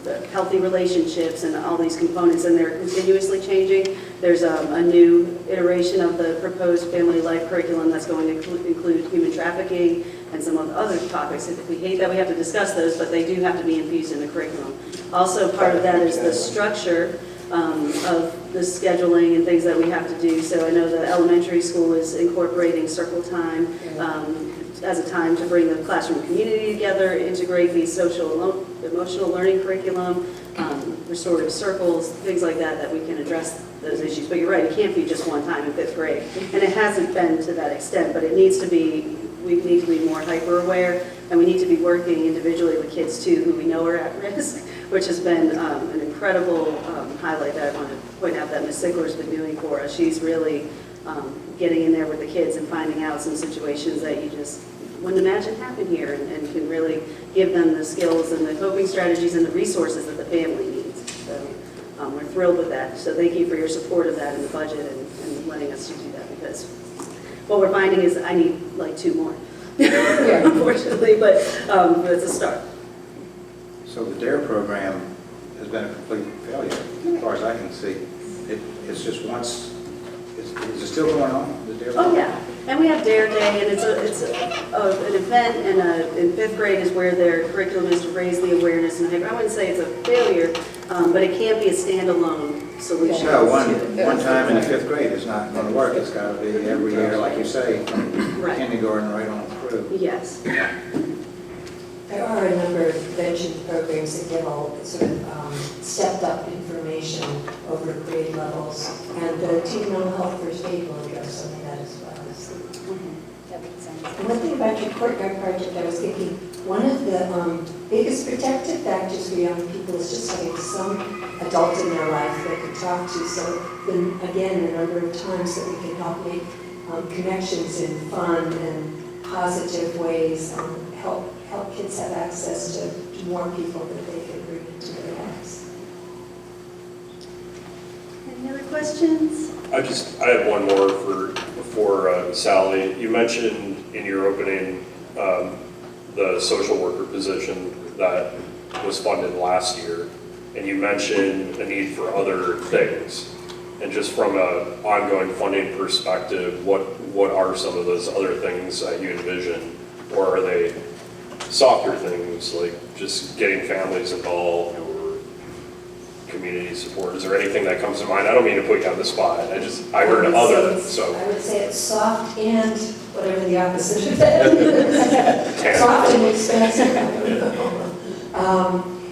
the healthy relationships and all these components, and they're continuously changing. There's a new iteration of the proposed family life curriculum that's going to include human trafficking and some of the other topics. If we hate that we have to discuss those, but they do have to be infused in the curriculum. Also, part of that is the structure of the scheduling and things that we have to do. So I know the elementary school is incorporating circle time as a time to bring the classroom community together, integrate these social emotional learning curriculum, restorative circles, things like that, that we can address those issues. But you're right, it can't be just one time in 5th grade. And it hasn't been to that extent, but it needs to be, we need to be more hyper aware, and we need to be working individually with kids too who we know are at risk, which has been an incredible highlight that I want to point out that Ms. Sigler's been doing for us. She's really getting in there with the kids and finding out some situations that you just wouldn't imagine happen here, and can really give them the skills and the coping strategies and the resources that the family needs. So we're thrilled with that. So thank you for your support of that in the budget and letting us do that, because what we're finding is I need like 2 more, unfortunately, but it's a start. So the DARE program has been a complete failure, as far as I can see. It's just once, is it still going on, the DARE program? Oh, yeah. And we have DARE Day, and it's an event, and in 5th grade is where their curriculum is to raise the awareness. And I wouldn't say it's a failure, but it can't be a standalone solution. No, one time in the 5th grade is not going to work. It's got to be every year, like you say, from Right. kindergarten right on through. Yes. There are a number of prevention programs that give all sort of stepped up information over grade levels, and the teen mental health first aid will address some of that as well. That makes sense. And one thing about your courtyard project, I was thinking, one of the biggest protective factors for young people is just having some adult in their life they can talk to. So then again, a number of times that we can help make connections in fun and positive ways, help kids have access to more people that they can bring into their lives. Any other questions? I have one more for Sally. You mentioned in your opening the social worker position that was funded last year, and you mentioned a need for other things. And just from an ongoing funding perspective, what are some of those other things that you envision, or are they softer things like just getting families involved or community support? Is there anything that comes to mind? I don't mean to put you on the spot. I heard other, so. I would say it's soft and whatever the opposite of that is. Soft and expensive.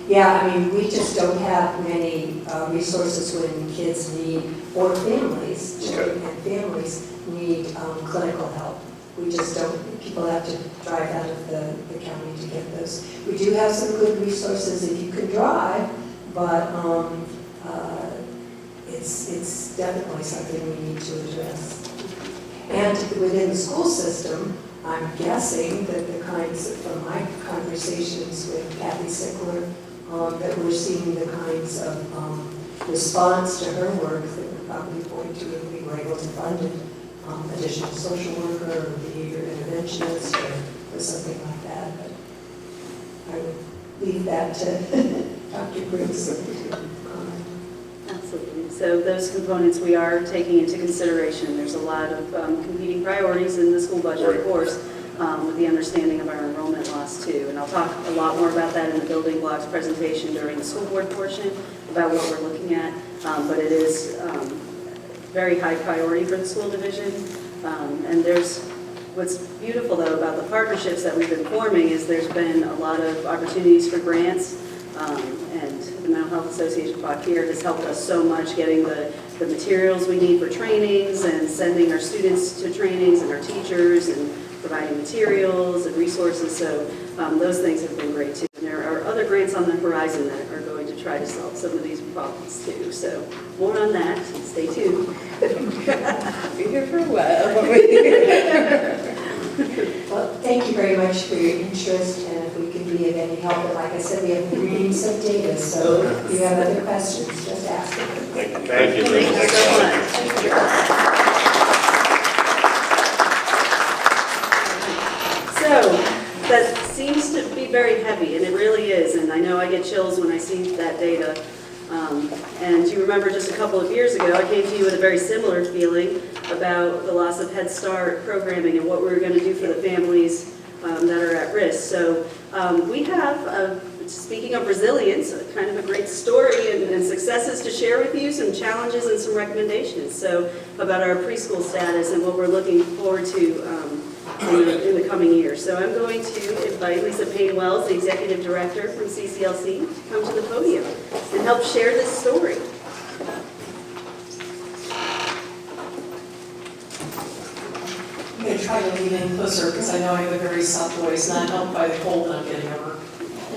Yeah, I mean, we just don't have many resources when kids need, or families, children and families need clinical help. We just don't, people have to drive out of the county to get those. We do have some good resources if you can drive, but it's definitely something we need to address. And within the school system, I'm guessing that the kinds, from my conversations with Kathy Sickler, that we're seeing the kinds of response to her work that we're probably going to, if we were able to fund it, additional social worker or behavior interventionist or something like that. But I would leave that to Dr. Briggs. Absolutely. So those components we are taking into consideration. There's a lot of competing priorities in the school budget, of course, with the understanding of our enrollment loss too. And I'll talk a lot more about that in the building blocks presentation during the school board portion about what we're looking at. But it is very high priority for the school division. And what's beautiful though about the partnerships that we've been forming is there's been a lot of opportunities for grants. And the Mental Health Association of here has helped us so much getting the materials we need for trainings and sending our students to trainings and our teachers and providing materials and resources. So those things have been great too. And there are other grants on the horizon that are going to try to solve some of these problems too. So more on that. Stay tuned. Be here for a while. Well, thank you very much for your interest, and if we can be of any help, and like I said, we have been reading some data, so if you have other questions, just ask them. Thank you. Thank you so much. So that seems to be very heavy, and it really is, and I know I get chills when I see that data. And you remember just a couple of years ago, I came to you with a very similar feeling about the loss of Head Start programming and what we were going to do for the families that are at risk. So we have, speaking of resilience, kind of a great story and successes to share with you, some challenges and some recommendations. So about our preschool status and what we're looking forward to in the coming year. So I'm going to invite Lisa Payne-Wells, the Executive Director from CCLC, to come to the podium and help share this story. I'm going to try to lean in closer because I know I have a very soft voice, not helped by the cold that I'm getting over.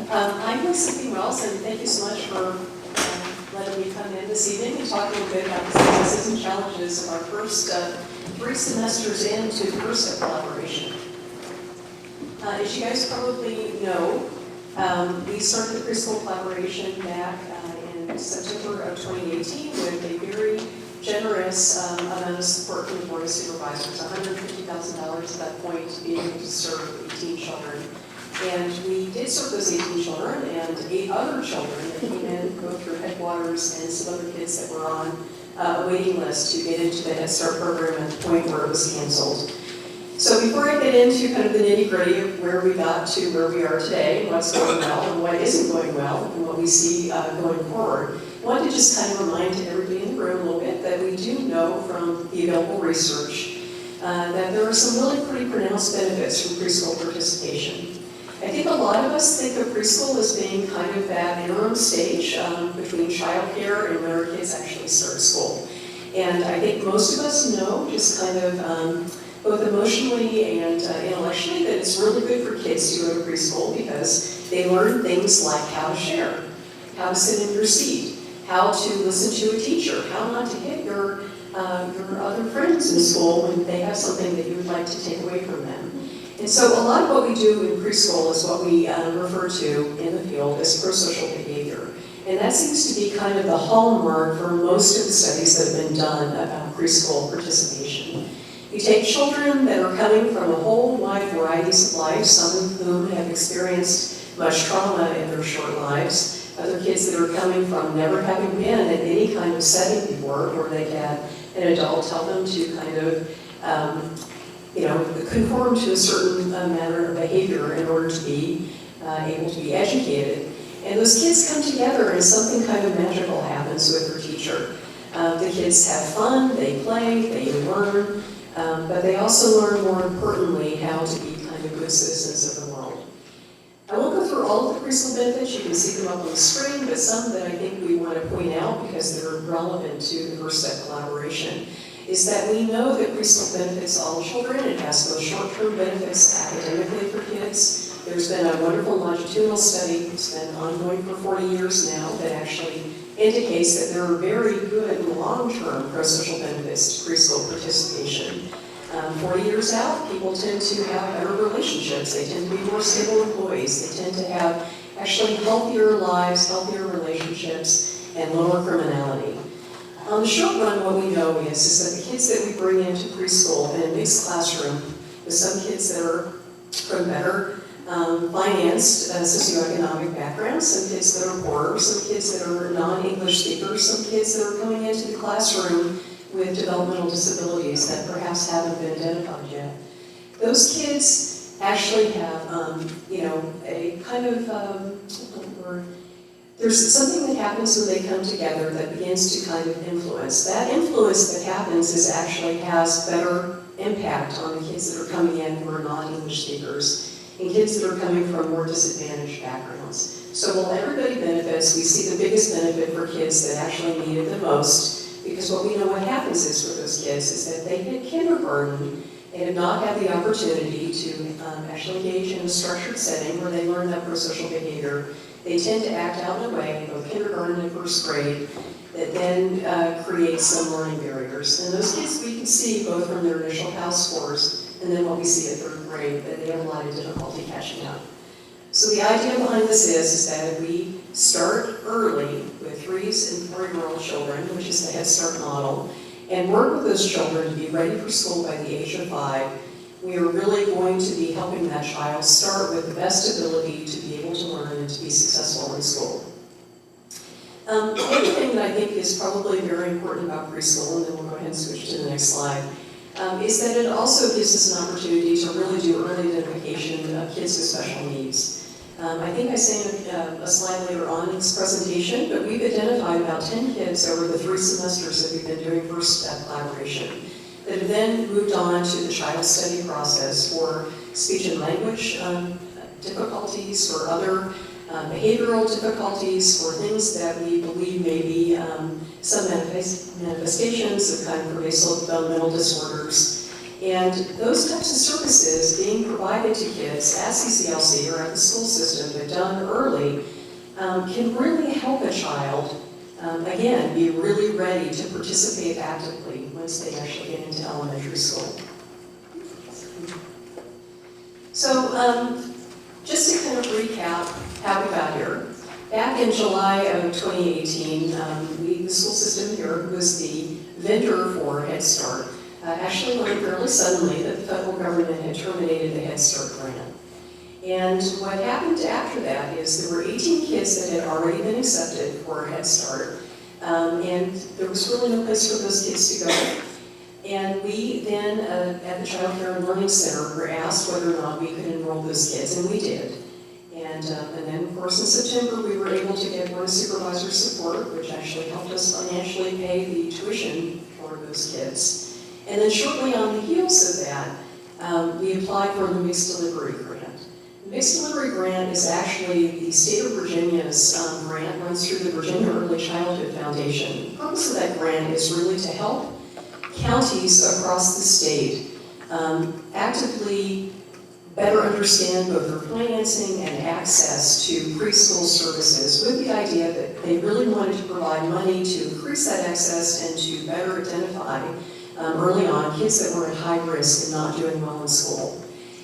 I'm Lisa Payne-Wells, and thank you so much for letting me come in this evening and talk a little bit about the successes and challenges of our first 3 semesters into the FIRST collaboration. As you guys probably know, we started the preschool collaboration back in September of 2018 with a very generous amount of support from the Board of Supervisors, $150,000 at that point to be able to serve 18 children. And we did serve those 18 children and 8 other children that came in, go through Headwaters and some other kids that were on a waiting list to get into the Head Start program at the point where it was canceled. So before I get into kind of the nitty-gritty of where we got to where we are today, what's going well and what isn't going well, and what we see going forward, I want to just kind of remind everybody in the room a little bit that we do know from the available research that there are some really pretty pronounced benefits from preschool participation. I think a lot of us think of preschool as being kind of that interim stage between childcare and when our kids actually start school. And I think most of us know just kind of both emotionally and intellectually that it's really good for kids to go to preschool because they learn things like how to share, how to sit in your seat, how to listen to a teacher, how not to hit your other friends in school when they have something that you would like to take away from them. And so a lot of what we do in preschool is what we refer to in the field as prosocial behavior. And that seems to be kind of the hallmark for most of the studies that have been done about preschool participation. You take children that are coming from a whole wide varieties of life, some of whom have experienced much trauma in their short lives, other kids that are coming from never having been in any kind of setting before where they had an adult tell them to kind of conform to a certain manner of behavior in order to be able to be educated. And those kids come together and something kind of magical happens with their teacher. The kids have fun, they play, they learn, but they also learn, more importantly, how to be kind of good citizens of the world. I won't go through all of the preschool benefits, you can see them up on the screen, but some that I think we want to point out because they're relevant to the First Step collaboration is that we know that preschool benefits all children. It has both short-term benefits academically for kids. There's been a wonderful longitudinal study that's been ongoing for 40 years now that actually indicates that there are very good long-term prosocial benefits to preschool participation. 40 years out, people tend to have better relationships. They tend to be more stable employees. They tend to have actually healthier lives, healthier relationships, and lower criminality. On the short run, what we know is that the kids that we bring into preschool in a mixed classroom, with some kids that are from better financed socioeconomic backgrounds, some kids that are poorer, some kids that are non-English speakers, some kids that are coming into the classroom with developmental disabilities that perhaps haven't been identified yet. Those kids actually have, a kind of, there's something that happens when they come together that begins to kind of influence. That influence that happens has better impact on the kids that are coming in who are non-English speakers and kids that are coming from more disadvantaged backgrounds. So while everybody benefits, we see the biggest benefit for kids that actually need it the most, because what we know what happens is for those kids is that they hit kindergarten and have not had the opportunity to actually engage in a structured setting where they learn that prosocial behavior. They tend to act out in a way, in both kindergarten and first grade, that then creates some learning barriers. And those kids we can see both from their initial house scores and then what we see at third grade, that they have a lot of difficulty catching up. So the idea behind this is that if we start early with 3s and 4-year-old children, which is the Head Start model, and work with those children to be ready for school by the age of 5, we are really going to be helping that child start with the best ability to be able to learn and to be successful in school. The other thing that I think is probably very important about preschool, and then we'll go ahead and switch to the next slide, is that it also gives us an opportunity to really do early identification of kids with special needs. I think I say a slide later on in this presentation, but we've identified about 10 kids over the 3 semesters that we've been doing First Step collaboration that have then moved on to the child study process for speech and language difficulties, for other behavioral difficulties, for things that we believe may be some manifestations of kind of pervasive developmental disorders. And those types of services being provided to kids at CCLC or at the school system, but done early, can really help a child, again, be really ready to participate actively once they actually get into elementary school. So just to kind of recap how we got here. Back in July of 2018, the school system here, who was the vendor for Head Start, actually learned fairly suddenly that the federal government had terminated the Head Start grant. And what happened after that is there were 18 kids that had already been accepted for Head Start, and there was really no place for those kids to go. And we then, at the Child Care and Learning Center, were asked whether or not we could enroll those kids, and we did. And then, of course, in September, we were able to get Board of Supervisors support, which actually helped us financially pay the tuition for those kids. And then shortly on the heels of that, we applied for the Mixed Delivery Grant. The Mixed Delivery Grant is actually the state of Virginia's grant, runs through the Virginia Early Childhood Foundation. The purpose of that grant is really to help counties across the state actively better understand both their financing and access to preschool services, with the idea that they really wanted to provide money to increase that access and to better identify early on kids that were at high risk and not doing well in school.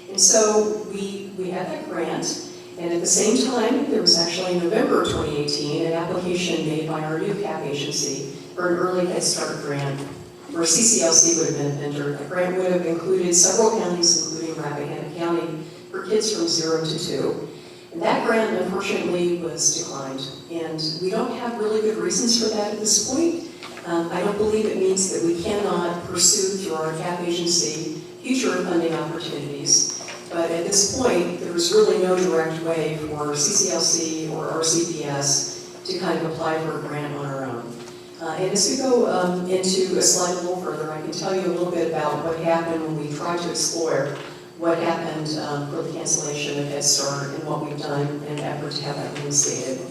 And so we had that grant, and at the same time, there was actually in November of 2018 an application made by our new CAP agency for an early Head Start grant, where CCLC would have been a vendor. The grant would have included several counties, including Rappahannock County, for kids from 0 to 2. And that grant, unfortunately, was declined. And we don't have really good reasons for that at this point. I don't believe it means that we cannot pursue through our CAP agency future funding opportunities. But at this point, there was really no direct way for CCLC or RCPS to kind of apply for a grant on our own. And as we go into a slide a little further, I can tell you a little bit about what happened when we tried to explore what happened for the cancellation of Head Start and what we've done in an effort to have that reinstated.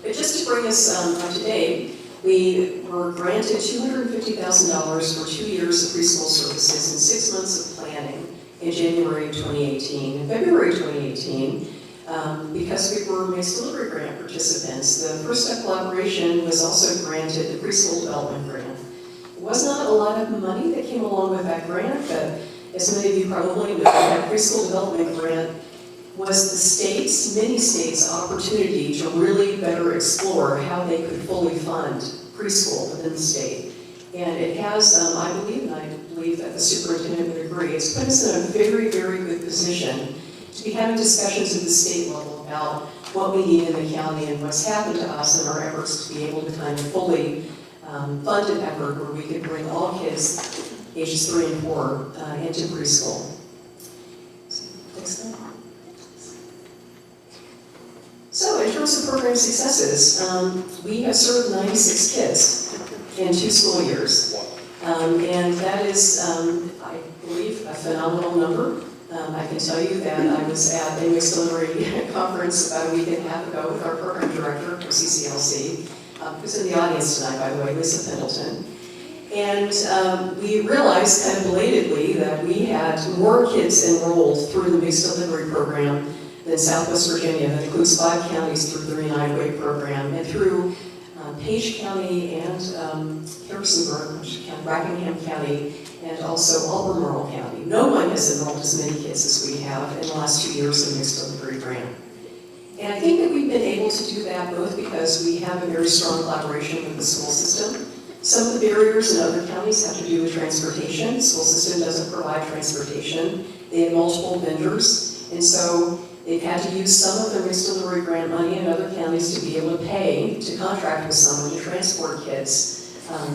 But just to bring us up to date, we were granted $250,000 for 2 years of preschool services and 6 months of planning in January 2018. In February 2018, because we were Mixed Delivery Grant participants, the First Step collaboration was also granted the Preschool Development Grant. It was not a lot of money that came along with that grant, but as many of you probably know, that Preschool Development Grant was the state's, many states' opportunity to really better explore how they could fully fund preschool within the state. And it has, I believe, and I believe that the superintendent would agree, it's put us in a very, very good position to be having discussions at the state level about what we need in the county and what's happened to us in our efforts to be able to kind of fully fund an effort where we could bring all kids ages 3 and 4 into preschool. successes. We have served 96 kids in 2 school years. And that is, I believe, a phenomenal number. I can tell you that I was at a mixed delivery conference about a week and a half ago with our program director of CCLC, who's in the audience tonight, by the way, Lisa Pendleton. And we realized kind of belatedly that we had more kids enrolled through the mixed delivery program than Southwest Virginia, that includes 5 counties through the Unedited program, and through Page County and Harrisonburg, Rappahannock County, and also Albemarle County. No one has enrolled as many kids as we have in the last 2 years in the mixed delivery grant. And I think that we've been able to do that both because we have a very strong collaboration with the school system. Some of the barriers in other counties have to do with transportation. The school system doesn't provide transportation. They have multiple vendors, and so they've had to use some of their mixed delivery grant money in other counties to be able to pay to contract with someone to transport kids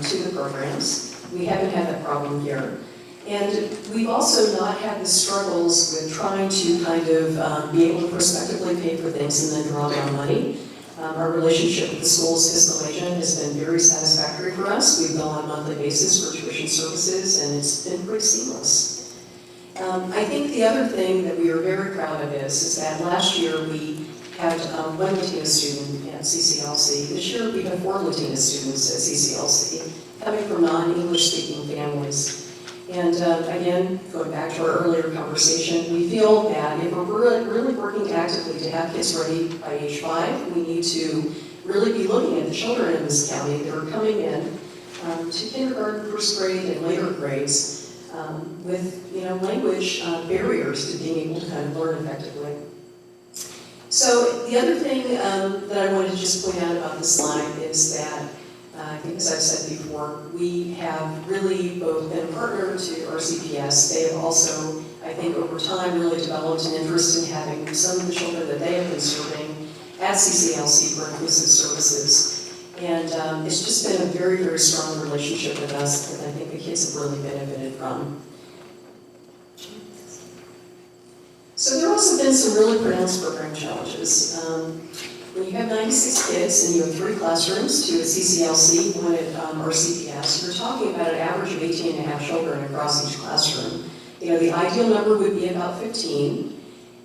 to the programs. We haven't had that problem here. And we've also not had the struggles with trying to kind of be able to prospectively pay for things and then draw down money. Our relationship with the school's fiscal agent has been very satisfactory for us. We bill on a monthly basis for tuition services, and it's been pretty seamless. I think the other thing that we are very proud of is that last year we had 1 Latina student at CCLC. This year we have 4 Latina students at CCLC, coming from non-English speaking families. And again, going back to our earlier conversation, we feel that if we're really working actively to have kids ready by age 5, we need to really be looking at the children in this county that are coming in to kindergarten, first grade, and later grades with language barriers to being able to kind of learn effectively. So the other thing that I wanted to just point out about this slide is that I think, as I've said before, we have really both been a partner to our CPS. They have also, I think, over time really developed an interest in having some of the children that they have been serving at CCLC for inclusive services. And it's just been a very, very strong relationship with us that I think the kids have really benefited from. So there have also been some really pronounced program challenges. When you have 96 kids and you have 3 classrooms, 2 at CCLC, 1 at our CPS, you're talking about an average of 18 and a half children across each classroom. The ideal number would be about 15.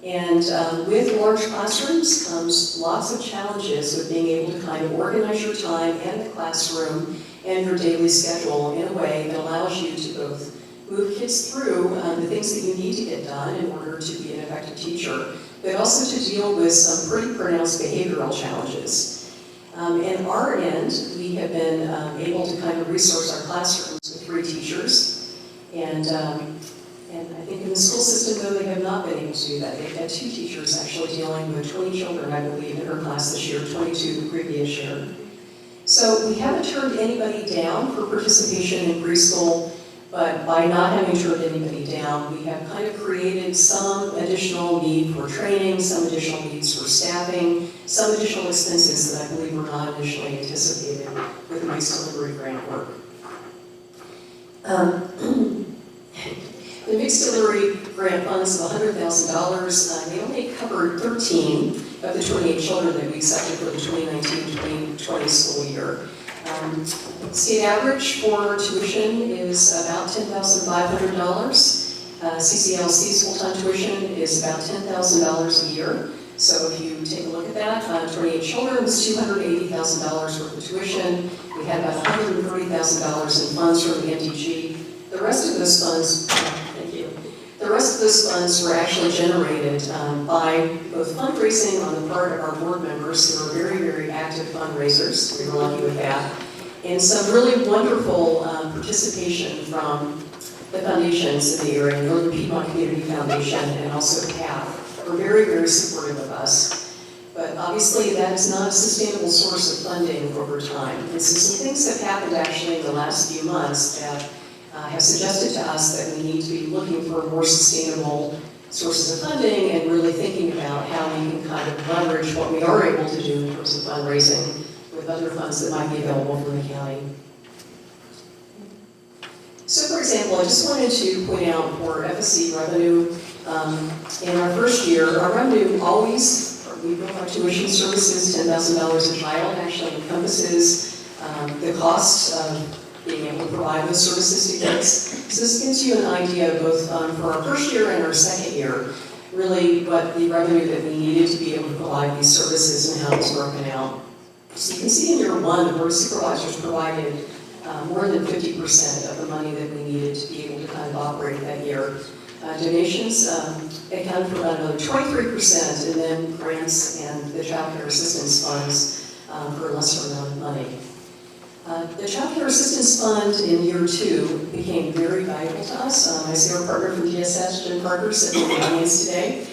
And with large classrooms comes lots of challenges with being able to kind of organize your time and the classroom and your daily schedule in a way that allows you to both move kids through the things that you need to get done in order to be an effective teacher, but also to deal with some pretty pronounced behavioral challenges. In our end, we have been able to kind of resource our classrooms with 3 teachers, and I think in the school system, though, they have not been able to do that. They've had 2 teachers actually dealing with 20 children, I believe, in her class this year, 22 the previous year. So we haven't turned anybody down for participation in preschool, but by not having turned anybody down, we have kind of created some additional need for training, some additional needs for staffing, some additional expenses that I believe were not initially anticipated with mixed delivery grant work. The mixed delivery grant funds of $100,000, they only covered 13 of the 28 children that we accepted for the 2019-2020 school year. State average for tuition is about $10,500. CCLC's full-time tuition is about $10,000 a year. So if you take a look at that, 28 children was $280,000 worth of tuition. We had about $130,000 in funds from the MDG. The rest of those funds, thank you. The rest of those funds were actually generated by both fundraising on the part of our board members who are very, very active fundraisers. We were lucky with that. And some really wonderful participation from the foundations in the area, Northern Piedmont Community Foundation and also CAF, were very, very supportive of us. But obviously that is not a sustainable source of funding over time. And so some things have happened actually in the last few months that have suggested to us that we need to be looking for more sustainable sources of funding and really thinking about how we can kind of leverage what we are able to do in terms of fundraising with other funds that might be available from the county. So for example, I just wanted to point out for FSC revenue, in our first year, our revenue always We built our tuition services, $10,000 a child, actually encompasses the cost of being able to provide those services to kids. So this gives you an idea both for our first year and our second year, really what the revenue that we needed to be able to provide these services and how it's broken out. So you can see in year one, the Board of Supervisors provided more than 50% of the money that we needed to be able to kind of operate that year. Donations accounted for about another 23%, and then grants and the child care assistance funds for a lesser amount of money. The Child Care Assistance Fund in year two became very valuable to us. I see our partner from DSS, Jim Parker, sitting in the audience today.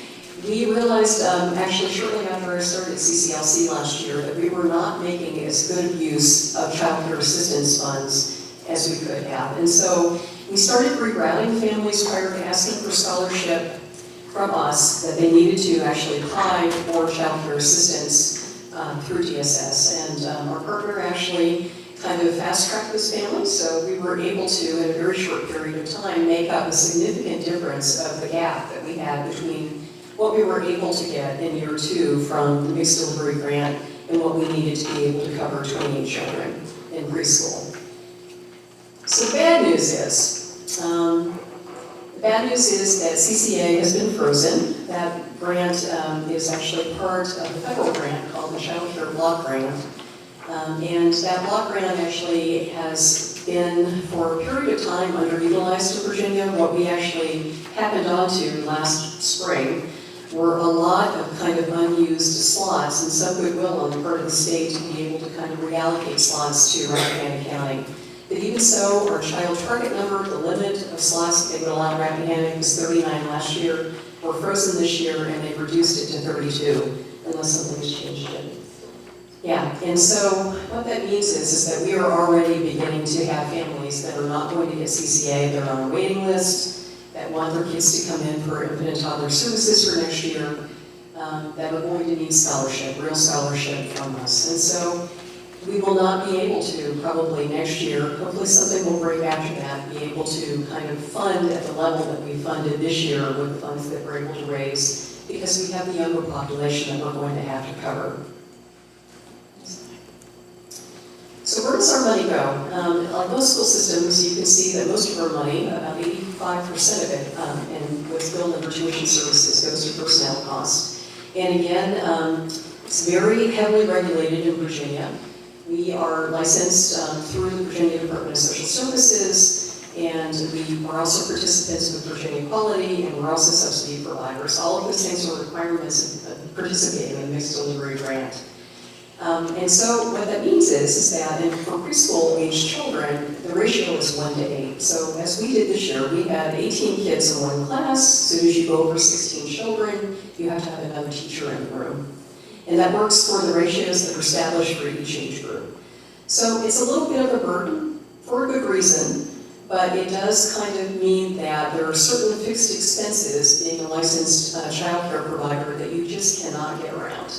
We realized actually shortly after I started at CCLC last year that we were not making as good of use of child care assistance funds as we could have. And so we started rerouting families prior to asking for scholarship from us that they needed to actually apply for child care assistance through DSS. And our partner actually kind of fast-tracked those families, so we were able to, in a very short period of time, make up a significant difference of the gap that we had between what we were able to get in year two from the mixed delivery grant and what we needed to be able to cover 28 children in preschool. So the bad news is that CCA has been frozen. That grant is actually part of a federal grant called the Child Care Block Grant. And that block grant actually has been, for a period of time, underutilized in Virginia. What we actually happened onto last spring were a lot of kind of unused slots and some goodwill on the part of the state to be able to kind of reallocate slots to Rappahannock County. But even so, our child target number, the limit of slots that they would allow Rappahannock was 39 last year, were frozen this year, and they've reduced it to 32, unless something has changed it. Yeah, and so what that means is that we are already beginning to have families that are not going to get CCA, they're on a waiting list, that want their kids to come in for infant and toddler services for next year, that are going to need scholarship, real scholarship from us. And so we will not be able to, probably next year, hopefully something will break after that, be able to kind of fund at the level that we funded this year with the funds that we're able to raise, because we have the younger population that we're going to have to cover. So where does our money go? Like most school systems, you can see that most of our money, about 85% of it, and what's billed under tuition services, goes to personnel costs. And again, it's very heavily regulated in Virginia. We are licensed through the Virginia Department of Social Services, and we are also participants with Virginia Quality, and we're also subsidy providers. All of those things are requirements of participating in the mixed delivery grant. And so what that means is that for preschool age children, the ratio is 1 to 8. So as we did this year, we had 18 kids in one class. As soon as you go over 16 children, you have to have another teacher in the room. And that works for the ratios that are established for each age group. So it's a little bit of a burden for a good reason, but it does kind of mean that there are certain fixed expenses being a licensed child care provider that you just cannot get around.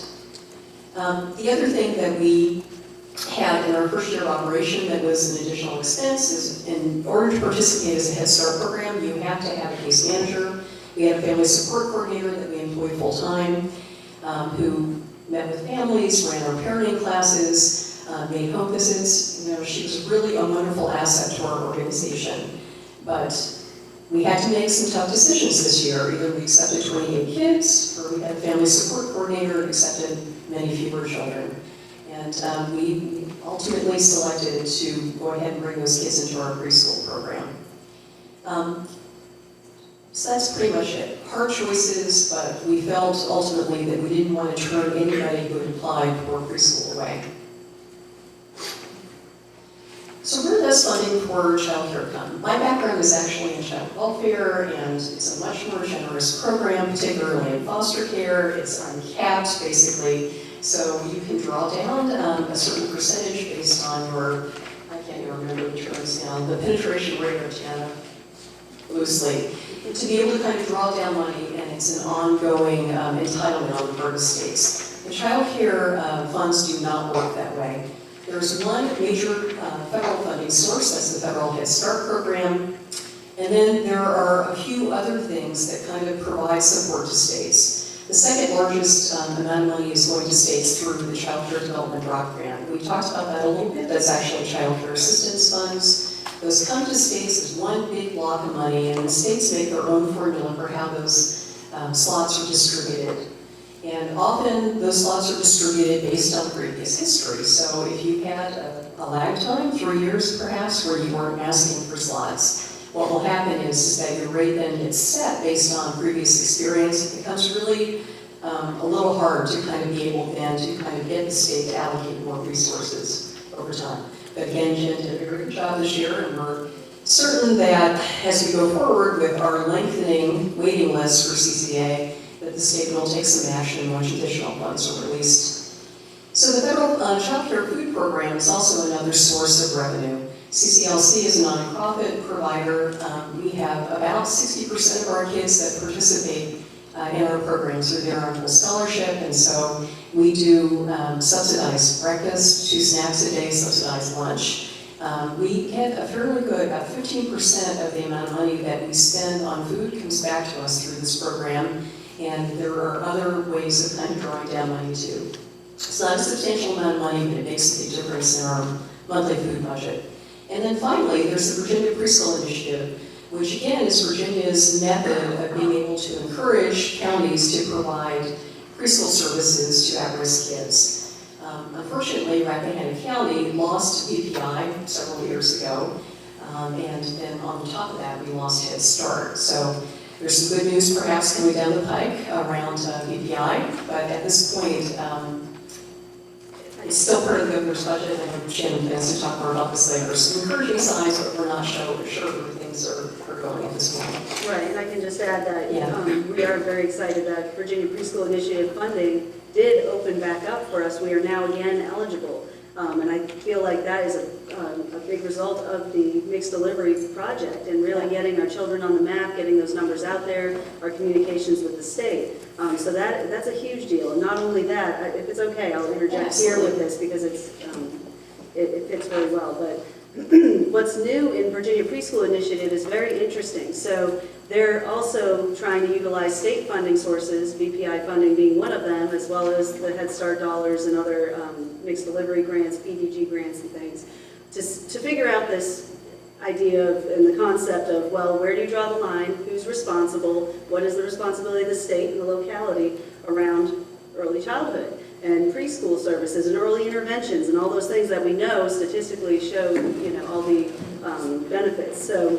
The other thing that we had in our first year of operation that was an additional expense is in order to participate as a Head Start program, you have to have a case manager. We had a family support coordinator that we employed full-time who met with families, ran our parenting classes, made home visits. You know, she was really a wonderful asset to our organization. But we had to make some tough decisions this year. Either we accepted 28 kids, or we had a family support coordinator and accepted many fewer children. And we ultimately selected to go ahead and bring those kids into our preschool program. So that's pretty much it. Hard choices, but we felt ultimately that we didn't want to turn anybody who had applied for preschool away. So where does funding for child care come? My background is actually in child welfare, and it's a much more generous program, particularly in foster care. It's uncapped, basically, so you can draw down a certain percentage based on your, I can't even remember the terms now, the penetration rate of TANF, loosely, to be able to kind of draw down money, and it's an ongoing entitlement on the part of states. The child care funds do not work that way. There's one major federal funding source, that's the federal Head Start program, and then there are a few other things that kind of provide support to states. The second largest amount of money is going to states through the Child Care Development Block Grant. We talked about that a little bit. That's actually child care assistance funds. Those come to states as one big block of money, and the states make their own formula for how those slots are distributed. And often those slots are distributed based on previous history. So if you had a lag time, 3 years perhaps, where you weren't asking for slots, what will happen is that your rate then gets set based on previous experience. It becomes really a little hard to kind of be able then to kind of get the state to allocate more resources over time. But again, Jen did a great job this year, and we're certain that as we go forward with our lengthening waiting list for CCA, that the state will take some action once additional funds are released. So the federal child care food program is also another source of revenue. CCLC is a nonprofit provider. We have about 60% of our kids that participate in our programs are there on full scholarship, and so we do subsidized breakfast, 2 snacks a day, subsidized lunch. We get a fairly good, about 15% of the amount of money that we spend on food comes back to us through this program, and there are other ways of kind of drawing down money too. It's not a substantial amount of money, but it makes a big difference in our monthly food budget. And then finally, there's the Virginia Preschool Initiative, which again is Virginia's method of being able to encourage counties to provide preschool services to at-risk kids. Unfortunately, Rappahannock County lost BPI several years ago, and then on top of that, we lost Head Start. So there's some good news perhaps coming down the pike around BPI, but at this point, it's still part of the governor's budget, and I'm Shannon plans to talk more about this later. Some encouraging signs, but we're not sure where things are going at this point. Right, and I can just add that Yeah. we are very excited that Virginia Preschool Initiative funding did open back up for us. We are now again eligible. And I feel like that is a big result of the mixed delivery project and really getting our children on the map, getting those numbers out there, our communications with the state. So that's a huge deal. And not only that, if it's okay, I'll interject here with this because it fits very well. But what's new in Virginia Preschool Initiative is very interesting. So they're also trying to utilize state funding sources, BPI funding being one of them, as well as the Head Start dollars and other mixed delivery grants, PDG grants and things, to figure out this idea of, and the concept of, well, where do you draw the line? Who's responsible? What is the responsibility of the state and the locality around early childhood and preschool services and early interventions and all those things that we know statistically show, all the benefits. So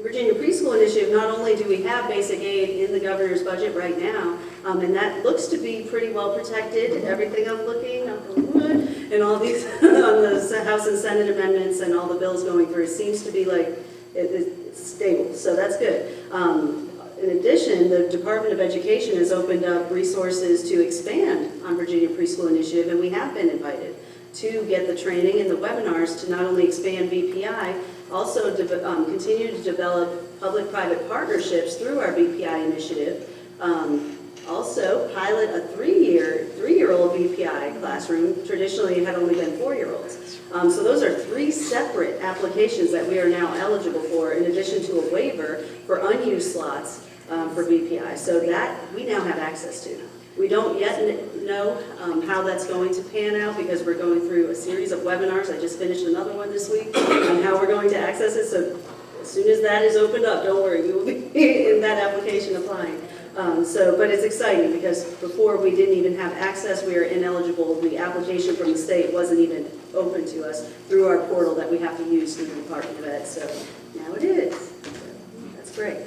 Virginia Preschool Initiative, not only do we have basic aid in the governor's budget right now, and that looks to be pretty well protected, everything I'm looking, and all these, on the House and Senate amendments and all the bills going through, it seems to be like it's stable, so that's good. In addition, the Department of Education has opened up resources to expand on Virginia Preschool Initiative, and we have been invited to get the training and the webinars to not only expand BPI, also continue to develop public-private partnerships through our BPI initiative. Also pilot a three-year-old BPI classroom. Traditionally, it had only been 4-year-olds. So those are 3 separate applications that we are now eligible for, in addition to a waiver for unused slots for BPI. So that we now have access to. We don't yet know how that's going to pan out because we're going through a series of webinars. I just finished another one this week on how we're going to access it. So as soon as that is opened up, don't worry, we will be in that application applying. But it's exciting because before we didn't even have access, we were ineligible. The application from the state wasn't even open to us through our portal that we have to use through the Department of Ed. So now it is. That's great.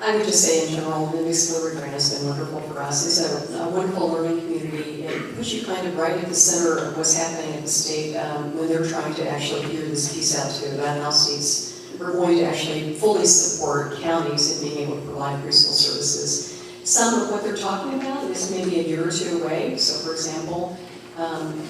I would just say in general, the Mixed Delivery Grant has been wonderful for us. It's a wonderful learning community. It puts you kind of right at the center of what's happening at the state when they're trying to actually figure this piece out too, about how states are going to actually fully support counties in being able to provide preschool services. Some of what they're talking about is maybe a year or 2 away. So for example,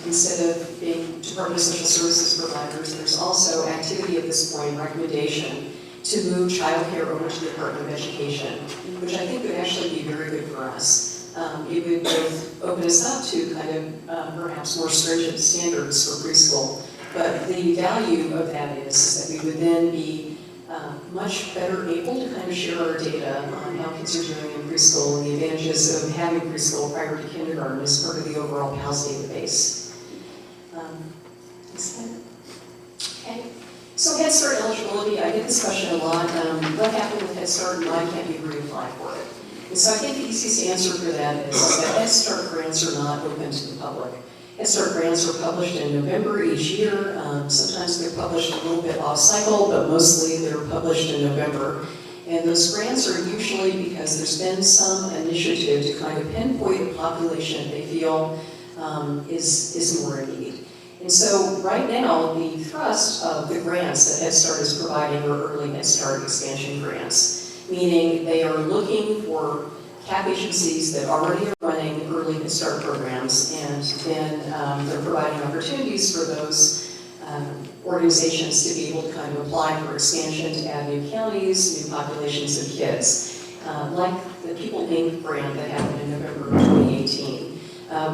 instead of being Department of Social Services providers, there's also activity at this point, recommendation, to move childcare over to the Department of Education, which I think would actually be very good for us. It would both open us up to kind of perhaps more stringent standards for preschool, but the value of that is that we would then be much better able to kind of share our data on how kids are doing in preschool and the advantages of having preschool prior to kindergarten as part of the overall PALS database. Next slide. Okay. So Head Start eligibility, I get this question a lot. What happened with Head Start and why can't you reapply for it? And so I think the easiest answer for that is that Head Start grants are not open to the public. Head Start grants are published in November each year. Sometimes they're published a little bit off cycle, but mostly they're published in November. And those grants are usually because there's been some initiative to kind of pinpoint a population they feel is more in need. And so right now, the thrust of the grants that Head Start is providing are early Head Start expansion grants, meaning they are looking for CAP agencies that already are running early Head Start programs, and then they're providing opportunities for those organizations to be able to kind of apply for expansion to add new counties, new populations of kids, like the People Inc. grant that happened in November of 2018.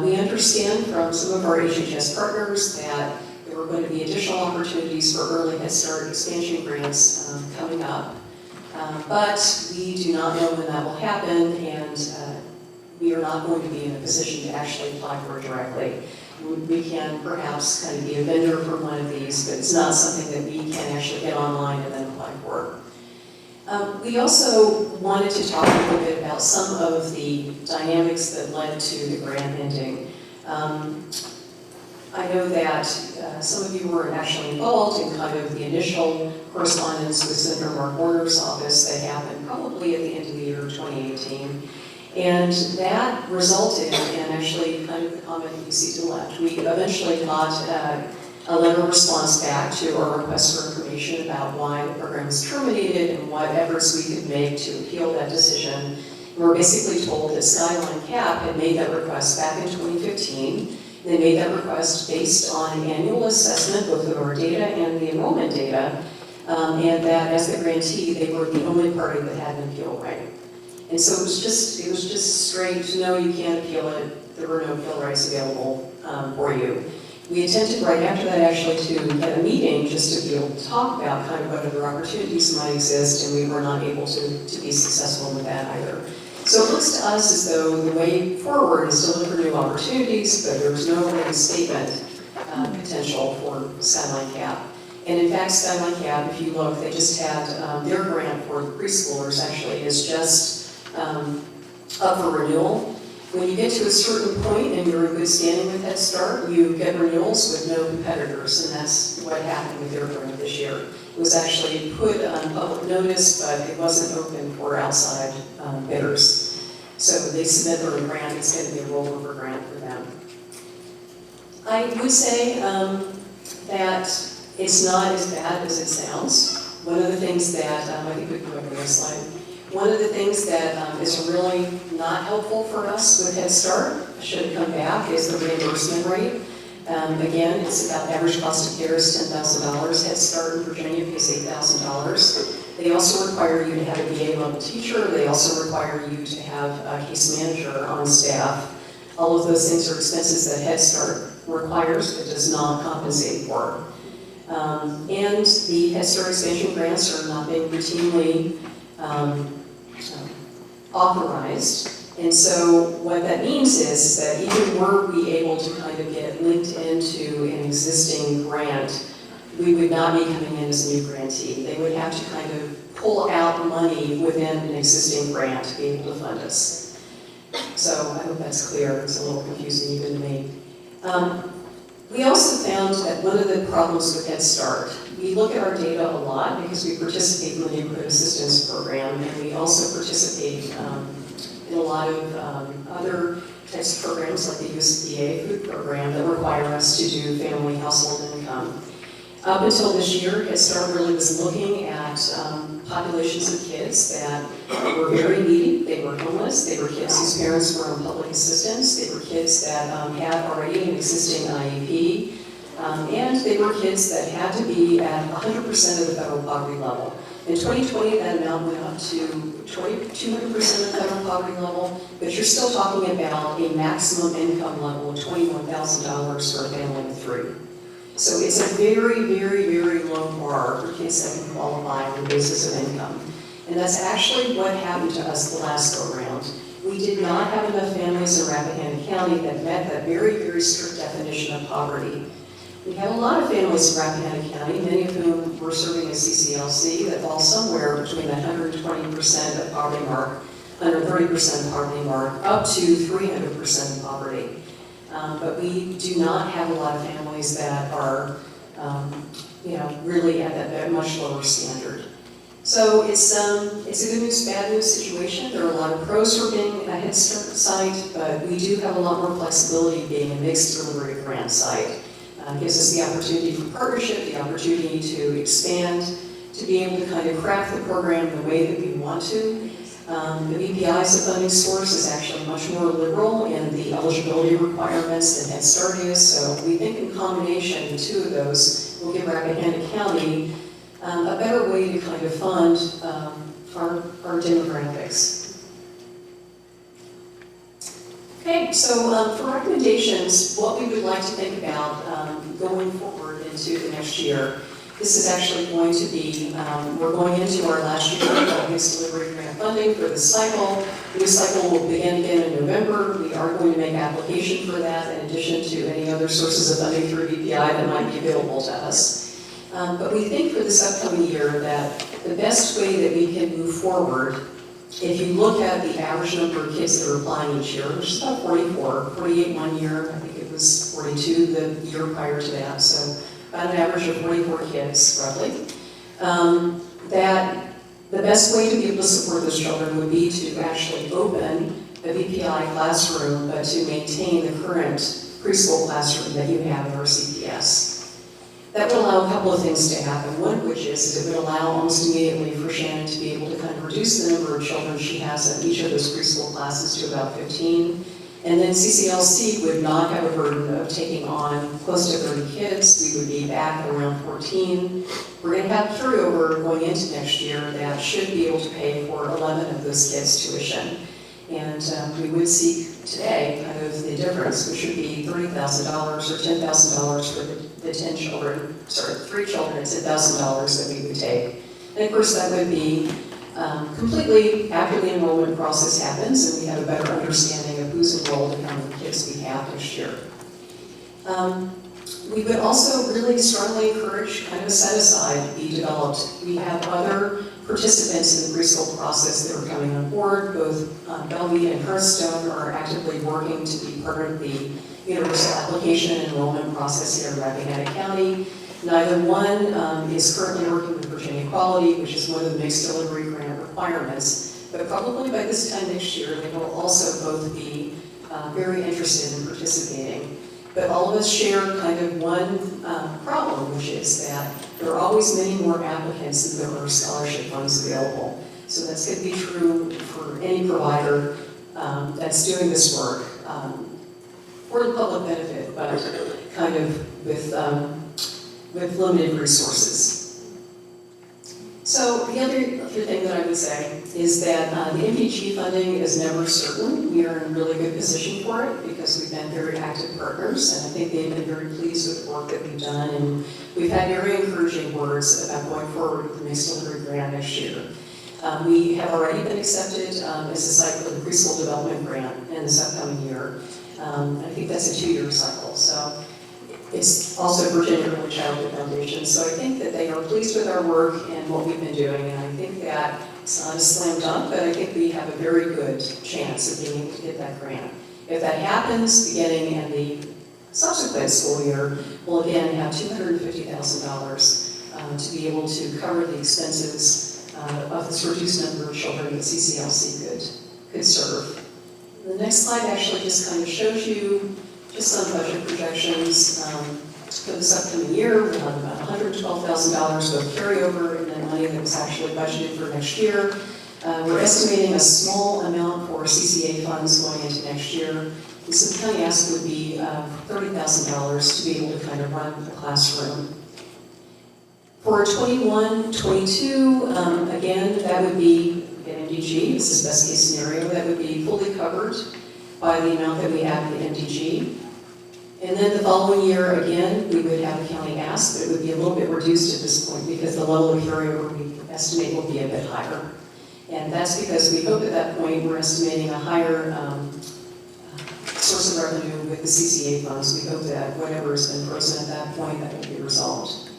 We understand from some of our HHS partners that there were going to be additional opportunities for early Head Start expansion grants coming up. But we do not know when that will happen, and we are not going to be in a position to actually apply for it directly. We can perhaps kind of be a vendor for one of these, but it's not something that we can actually get online and then apply for. We also wanted to talk a little bit about some of the dynamics that led to the grant ending. I know that some of you were actually involved in kind of the initial correspondence with Senator Mark Warner's office that happened probably at the end of the year 2018. And that resulted in actually kind of the comment you see to the left. We eventually got a letter of response back to our request for information about why the program was terminated and what efforts we could make to appeal that decision. We were basically told that Skyline CAP had made that request back in 2015. They made that request based on an annual assessment, both of our data and the enrollment data, and that as the grantee, they were the only party that had an appeal right. And so it was just straight, no, you can't appeal it. There were no appeal rights available for you. We attempted right after that actually to get a meeting just to be able to talk about kind of what other opportunities might exist, and we were not able to be successful with that either. So it looks to us as though the way forward is to look for new opportunities, but there's no reinstatement potential for Skyline CAP. And in fact, Skyline CAP, if you look, they just had their grant for the preschoolers actually is just up for renewal. When you get to a certain point and you're in good standing with Head Start, you get renewals with no competitors, and that's what happened with their grant this year. It was actually put on public notice, but it wasn't open for outside bidders. So they submit their grant, it's going to be a rollover grant for them. I would say that it's not as bad as it sounds. One of the things that, I think we can go to the next slide. One of the things that is really not helpful for us with Head Start, should it come back, is the reimbursement rate. Again, it's about average cost of care is $10,000. Head Start in Virginia pays $8,000. They also require you to have a BA level teacher. They also require you to have a case manager on staff. All of those things are expenses that Head Start requires but does not compensate for. And the Head Start expansion grants are not being routinely authorized. And so what that means is that even were we able to kind of get linked into an existing grant, we would not be coming in as a new grantee. They would have to kind of pull out money within an existing grant to be able to fund us. So I hope that's clear. It's a little confusing even to me. We also found that one of the problems with Head Start, we look at our data a lot because we participate in the Neighborhood Assistance Program, and we also participate in a lot of other types of programs like the USDA food program that require us to do family household income. Up until this year, Head Start really was looking at populations of kids that were very needy. They were homeless. They were kids whose parents were on public assistance. They were kids that had already an existing IEP. And they were kids that had to be at 100% of the federal poverty level. In 2020, that amount went up to 200% of the federal poverty level, but you're still talking about a maximum income level of $21,000 for a family of 3. So it's a very, very, very low bar for kids that can qualify on the basis of income. And that's actually what happened to us the last go-around. We did not have enough families in Rappahannock County that met that very, very strict definition of poverty. We have a lot of families in Rappahannock County, many of whom were serving as CCLC, that fall somewhere between the 120% of poverty mark, under 30% of poverty mark, up to 300% of poverty. But we do not have a lot of families that are, really at that much lower standard. So it's a good news, bad news situation. There are a lot of pros for being a Head Start site, but we do have a lot more flexibility being a mixed delivery grant site. It gives us the opportunity for partnership, the opportunity to expand, to be able to kind of craft the program the way that we want to. The BPI as a funding source is actually much more liberal in the eligibility requirements than Head Start is, so we think in combination, the two of those will give Rappahannock County a better way to kind of fund our demographics. Okay, so for recommendations, what we would like to think about going forward into the next year, this is actually going to be, we're going into our last year of mixed delivery grant funding for this cycle. The new cycle will begin again in November. We are going to make application for that in addition to any other sources of funding through BPI that might be available to us. But we think for this upcoming year that the best way that we can move forward, if you look at the average number of kids that are applying each year, which is about 48 one year, I think it was 42 the year prior to that, so about an average of 44 kids, roughly, that the best way to be able to support those children would be to actually open a BPI classroom, but to maintain the current preschool classroom that you have in our CPS. That would allow a couple of things to happen. One of which is it would allow almost immediately for Shannon to be able to kind of reduce the number of children she has in each of those preschool classes to about 15. And then CCLC would not have a burden of taking on close to 30 kids. We would be back at around 14. We're going to have carryover going into next year that should be able to pay for 11 of those kids' tuition. And we would seek today kind of the difference, which would be $30,000 or $10,000 for the 3 children at $10,000 that we would take. And of course that would be completely after the enrollment process happens and we have a better understanding of who's enrolled and how many kids we have next year. We would also really strongly encourage kind of a set-aside be developed. We have other participants in the preschool process that are coming on board. Both Bellevue and Hearthstone are actively working to be part of the universal application and enrollment process here in Rappahannock County. Neither one is currently working with Virginia Quality, which is one of the mixed delivery grant requirements. But probably by this time next year, they will also both be very interested in participating. But all of us share kind of one problem, which is that there are always many more applicants than there are scholarship funds available. So that's going to be true for any provider that's doing this work for the public benefit, but kind of with limited resources. So the other thing that I would say is that the MPG funding is never certain. We are in a really good position for it because we've been very active partners, and I think they've been very pleased with the work that we've done, and we've had very encouraging words about going forward with the mixed delivery grant next year. We have already been accepted as a site for the preschool development grant in this upcoming year. I think that's a 2-year cycle, so it's also Virginia Early Childhood Foundation. So I think that they are pleased with our work and what we've been doing, and I think that it's not a slam dunk, but I think we have a very good chance of being able to get that grant. If that happens, beginning in the subsequent school year, we'll again have $250,000 to be able to cover the expenses of this reduced number of children that CCLC could serve. The next slide actually just kind of shows you just some budget projections for this upcoming year. We'll have about $112,000 of carryover and then money that was actually budgeted for next year. We're estimating a small amount for CCA funds going into next year. And so the county ask would be $30,000 to be able to kind of run the classroom. For 21-22, again, that would be MDG. This is best case scenario. That would be fully covered by the amount that we have in the MDG. And then the following year, again, we would have a county ask, but it would be a little bit reduced at this point because the level of carryover we estimate will be a bit higher. And that's because we hope at that point we're estimating a higher source of revenue with the CCA funds. We hope that whatever has been frozen at that point, that will be resolved.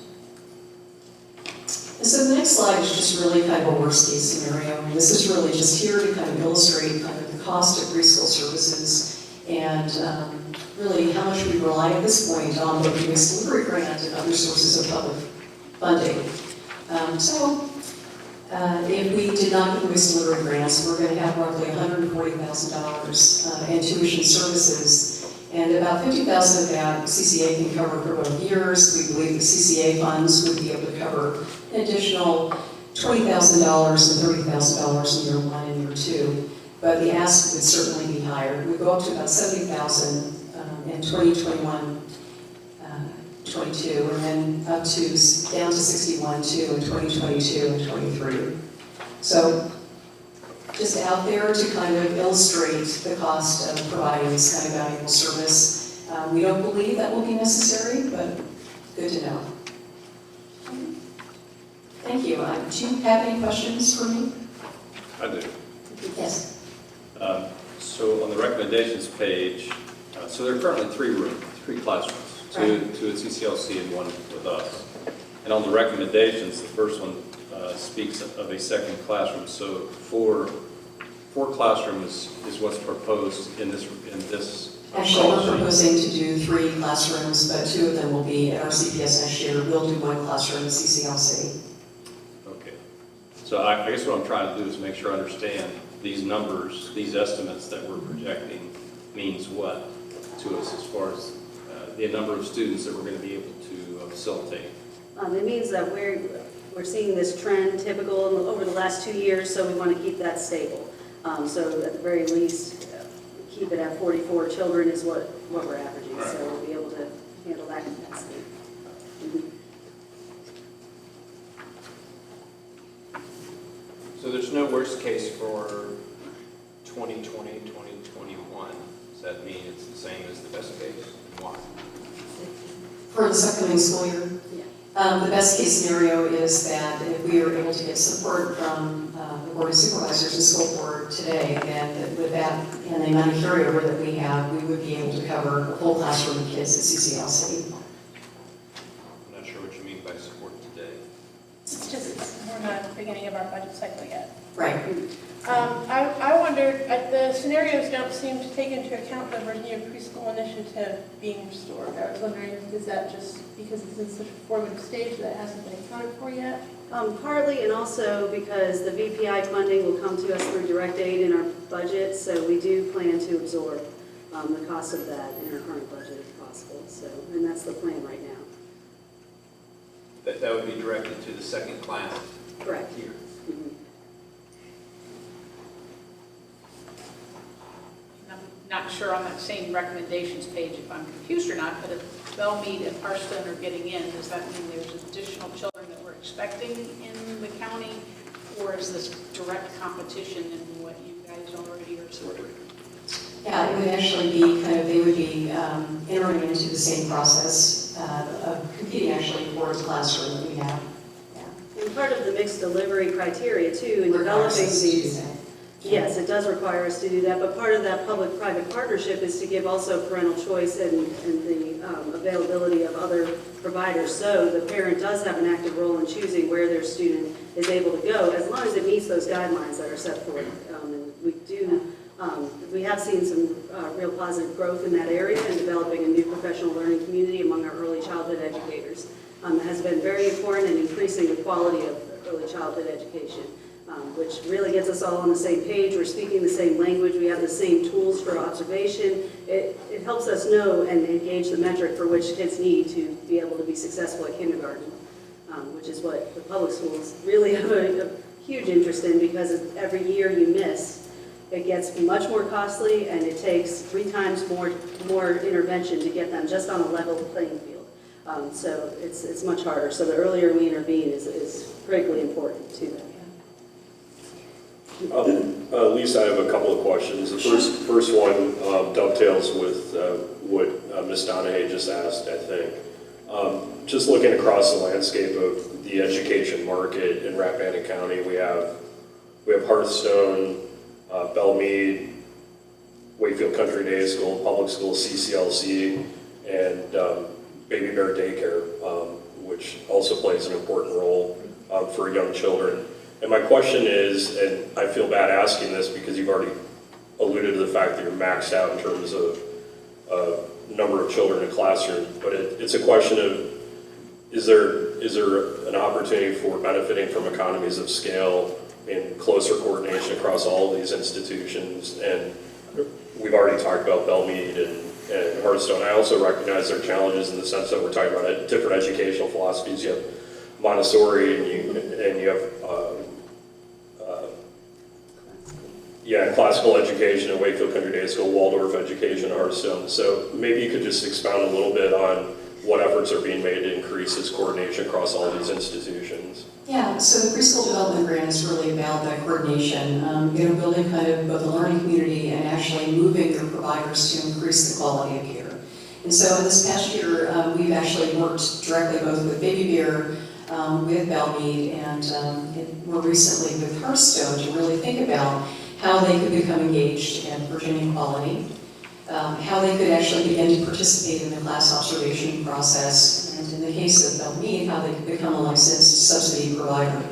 And so the next slide is just really kind of a worst case scenario. And this is really just here to kind of illustrate kind of the cost of preschool services and really how much we rely at this point on the mixed delivery grant and other sources of public funding. If we did not get the mixed delivery grants, we're going to have roughly $140,000 in tuition services, and about $50,000 of that CCA can cover for both years. We believe the CCA funds would be able to cover an additional $20,000 and $30,000 in year 1 and year 2, but the ask would certainly be higher. We go up to about $70,000 in 2021. 22, and then up to down to 61.2 in 2022 and 23. So just out there to kind of illustrate the cost of providing this kind of valuable service. We don't believe that will be necessary, but good to know. Thank you. Do you have any questions for me? I do. Yes. So on the recommendations page, so there are currently 3 classrooms. Two at CCLC and one with us. And on the recommendations, the first one speaks of a second classroom. So four classrooms is what's proposed in this. Actually, we're proposing to do 3 classrooms, but 2 of them will be at our CPS next year. We'll do 1 classroom at CCLC. Okay. So I guess what I'm trying to do is make sure I understand these numbers, these estimates that we're projecting means what to us as far as the number of students that we're going to be able to facilitate. It means that we're seeing this trend typical over the last 2 years, so we want to keep that stable. So at the very least, keep it at 44 children is what we're averaging. Right. So we'll be able to handle that capacity. So there's no worst case for 2020, 2021. Does that mean it's the same as the best case? Why? For this upcoming school year? Yeah. The best case scenario is that if we are able to get support from the Board of Supervisors and School Board today, then with that and the amount of carryover that we have, we would be able to cover a full classroom of kids at CCLC. I'm not sure what you mean by support today. It's just, we're not at the beginning of our budget cycle yet. Right. I wondered, the scenarios don't seem to take into account the Virginia Preschool Initiative being restored. I was wondering, is that just because it's in such a formative stage that it hasn't been accounted for yet? Partly, and also because the VPI funding will come to us through direct aid in our budget, so we do plan to absorb the cost of that in our current budget if possible. So, and that's the plan right now. That would be directed to the second class. Correct. Here. Mm-hmm. Not sure on that same recommendations page if I'm confused or not, but if Bellmead and Harston are getting in, does that mean there's additional children that we're expecting in the county? Or is this direct competition in what you guys already are supporting? Yeah, it would actually be kind of, they would be entering into the same process of competing actually for the classroom that we have. Yeah. And part of the mixed delivery criteria too, in developing these. Yes, it does require us to do that, but part of that public-private partnership is to give also parental choice and the availability of other providers. So the parent does have an active role in choosing where their student is able to go, as long as it meets those guidelines that are set forth. And we have seen some real positive growth in that area and developing a new professional learning community among our early childhood educators. It has been very important in increasing the quality of early childhood education. Which really gets us all on the same page. We're speaking the same language. We have the same tools for observation. It helps us know and engage the metric for which kids need to be able to be successful at kindergarten, which is what the public schools really have a huge interest in, because every year you miss, it gets much more costly, and it takes 3 times more intervention to get them just on a level playing field. So it's much harder. So the earlier we intervene is critically important to them. Lisa, I have a couple of questions. The first one dovetails with what Ms. Donahue just asked, I think. Just looking across the landscape of the education market in Rappahannock County, we have Hearthstone, Belmead, Wakefield Country Day School, Public School, CCLC, and Baby Bear Daycare, which also plays an important role for young children. And my question is, and I feel bad asking this because you've already alluded to the fact that you're maxed out in terms of number of children in a classroom, but it's a question of, is there an opportunity for benefiting from economies of scale and closer coordination across all of these institutions? And we've already talked about Belmead and Hearthstone. I also recognize their challenges in the sense that we're talking about different educational philosophies. You have Montessori and you have classical education at Wakefield Country Day School, Waldorf education at Hearthstone. So maybe you could just expound a little bit on what efforts are being made to increase this coordination across all these institutions. Yeah, so the preschool development grant is really about that coordination, building kind of both a learning community and actually moving your providers to increase the quality of care. And so in this past year, we've actually worked directly both with Baby Bear, with Belmead, and more recently with Hearthstone to really think about how they could become engaged in Virginia quality, how they could actually begin to participate in the class observation process, and in the case of Belmead, how they could become a licensed subsidy provider.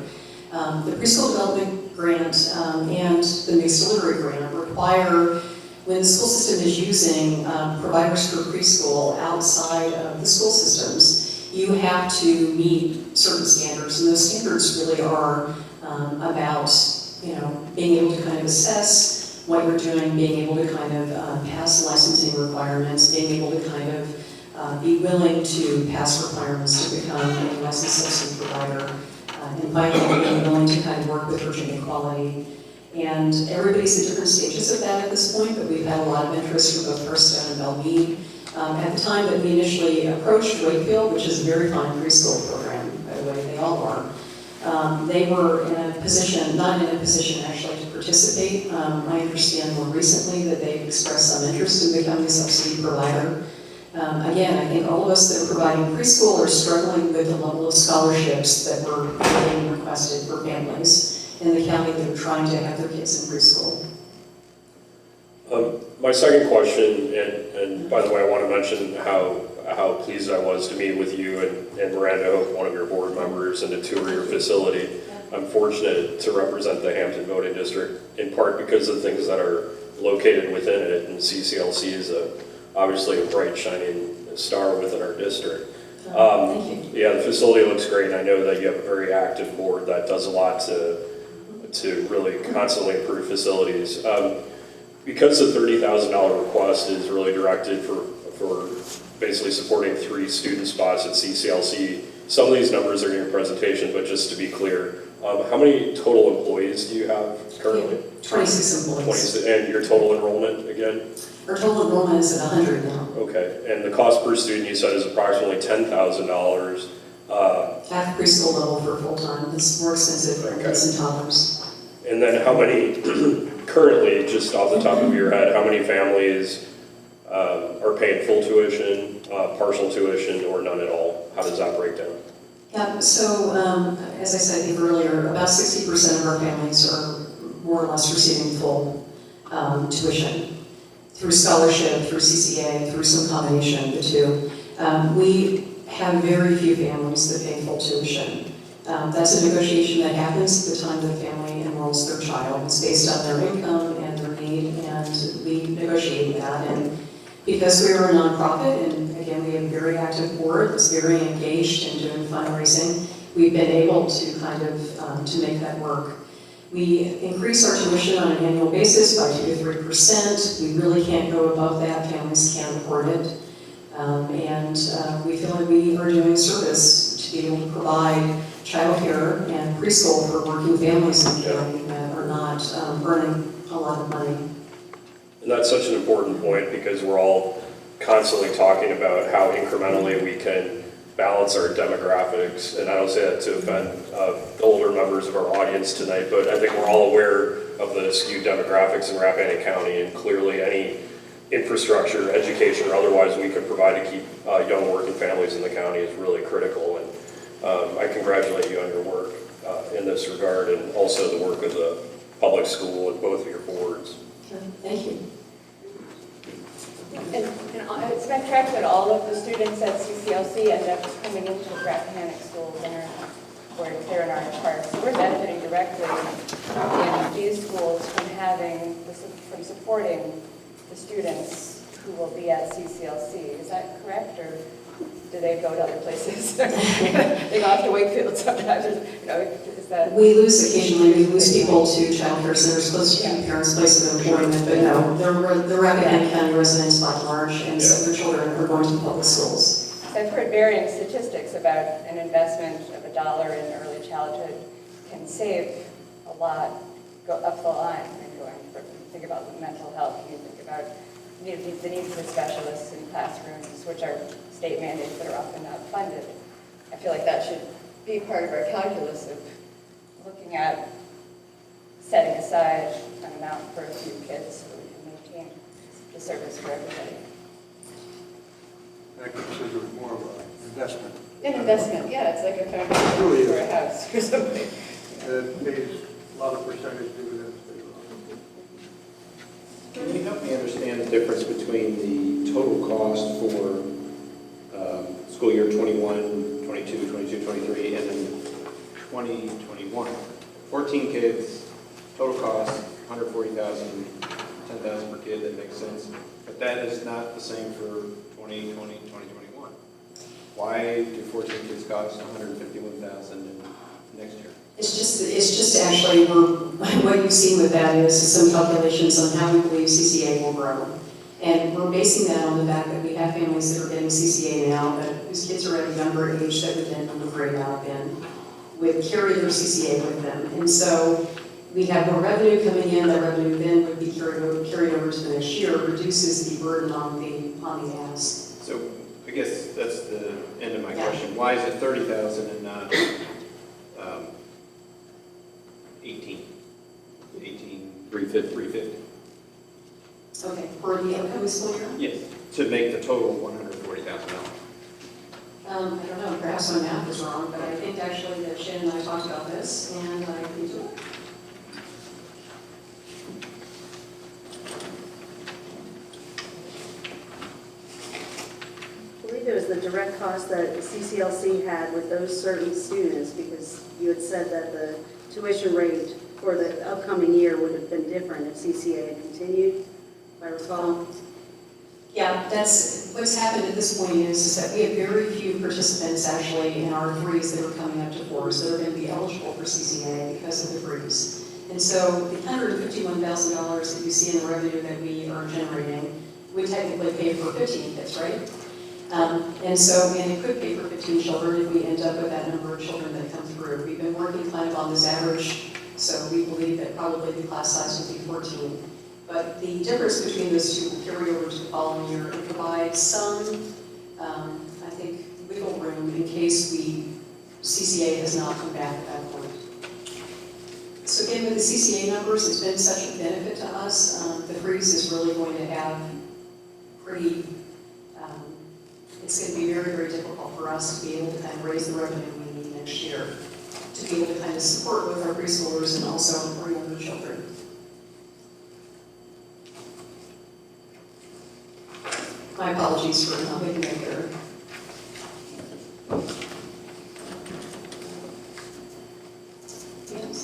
The preschool development grant and the mixed delivery grant require, when the school system is using providers for preschool outside of the school systems, you have to meet certain standards, and those standards really are about being able to kind of assess what you're doing, being able to kind of pass licensing requirements, being able to kind of be willing to pass requirements to become a licensed subsidy provider, and finally being willing to kind of work with Virginia quality. And everybody's at different stages of that at this point, but we've had a lot of interest from both Hearthstone and Belmead. At the time that we initially approached Wakefield, which is a very fine preschool program, by the way, they all are, they were in a position, not in a position actually to participate. I understand more recently that they've expressed some interest in becoming a subsidy provider. Again, I think all of us that are providing preschool are struggling with the level of scholarships that were being requested for families in the county that are trying to have their kids in preschool. My second question, and by the way, I want to mention how pleased I was to meet with you and Miranda Hope, one of your board members, and to tour your facility. I'm fortunate to represent the Hampton voting district, in part because of the things that are located within it, and CCLC is obviously a bright, shining star within our district. Thank you. Yeah, the facility looks great, and I know that you have a very active board that does a lot to really constantly improve facilities. Because the $30,000 request is really directed for basically supporting 3 student spots at CCLC, some of these numbers are in your presentation, but just to be clear, how many total employees do you have currently? 26 employees. And your total enrollment again? Our total enrollment is at 100 now. Okay, and the cost per student you said is approximately $10,000. At the preschool level for full-time. It's more expensive for infants and toddlers. And then how many, currently, just off the top of your head, how many families are paying full tuition, partial tuition, or none at all? How does that break down? Yeah, so as I said I think earlier, about 60% of our families are more or less receiving full tuition through scholarship, through CCA, through some combination of the two. We have very few families that pay full tuition. That's a negotiation that happens at the time the family enrolls their child. It's based on their income and their need, and we negotiate that. And because we are a nonprofit, and again, we have a very active board that's very engaged in doing fundraising, we've been able to kind of to make that work. We increase our tuition on an annual basis by 2 to 3%. We really can't go above that. Families can't afford it. And we feel like we are doing service to be able to provide childcare and preschool for working families in the county that are not earning a lot of money. And that's such an important point because we're all constantly talking about how incrementally we can balance our demographics, and I don't say that to offend the older members of our audience tonight, but I think we're all aware of the skewed demographics in Rappahannock County, and clearly any infrastructure, education, or otherwise we could provide to keep young working families in the county is really critical. And I congratulate you on your work in this regard, and also the work of the public school and both of your boards. Thank you. And it's been tracked that all of the students at CCLC end up coming into Rappahannock schools and or they're in our parks. So we're benefiting directly in these schools from supporting the students who will be at CCLC. Is that correct, or do they go to other places? They go off to Wakefield sometimes, is that? We lose occasionally, we lose people to child care centers close to parents' places of employment, but no, the Rappahannock County residents by and large, and so their children are going to the public schools. I've heard varying statistics about an investment of $1 in early childhood can save a lot, go up the line, and think about mental health, you think about the need for specialists in classrooms, which are state mandates that are often not funded. I feel like that should be part of our calculus of looking at setting aside an amount for a few kids so we can maintain the service for everybody. I consider it more of an investment. An investment, yeah, it's like a foundation Really for is. a house or something. It pays a lot of percentage dividends. Can you help me understand the difference between the total cost for school year 21, 22, 22, 23, and then 2021? 14 kids, total cost, $140,000, $10,000 per kid, that makes sense. But that is not the same for 2020, 2021. Why do 14 kids cost $151,000 next year? It's just actually, what you've seen with that is some calculations on how we believe CCA will grow. And we're basing that on the fact that we have families that are getting CCA now, but whose kids are at a younger age that would then move right out in, would carry their CCA with them. And so we have more revenue coming in, that revenue then would be carried over to the next year, reduces the burden on the ask. So I guess that's the end of my question. Why is it 30,000 and not 350? Okay, for the upcoming school year? Yes. To make the total $140,000. I don't know, perhaps my math is wrong, but I think actually that Shannon and I talked about this, and I think I believe it was the direct cost that CCLC had with those certain students, because you had said that the tuition rate for the upcoming year would have been different if CCA had continued, if I recall. yeah, that's what's happened at this point is that we have very few participants actually in our threes that are coming up to fours that are going to be eligible for CCA because of the threes. And so the $151,000 that you see in the revenue that we are generating, we technically pay for 15 kids, right? And it could pay for 15 children if we end up with that number of children that come through. We've been working kind of on this average, so we believe that probably the class size would be 14. But the difference between those two will carry over to the following year and provide some, I think, wiggle room in case CCA has not come back at that point. So again, with the CCA numbers, it's been such a benefit to us. The freeze is really going to have it's going to be very, very difficult for us to be able to kind of raise the revenue we need next year to be able to kind of support both our preschoolers and also our younger children. My apologies for not making that clear. Yes.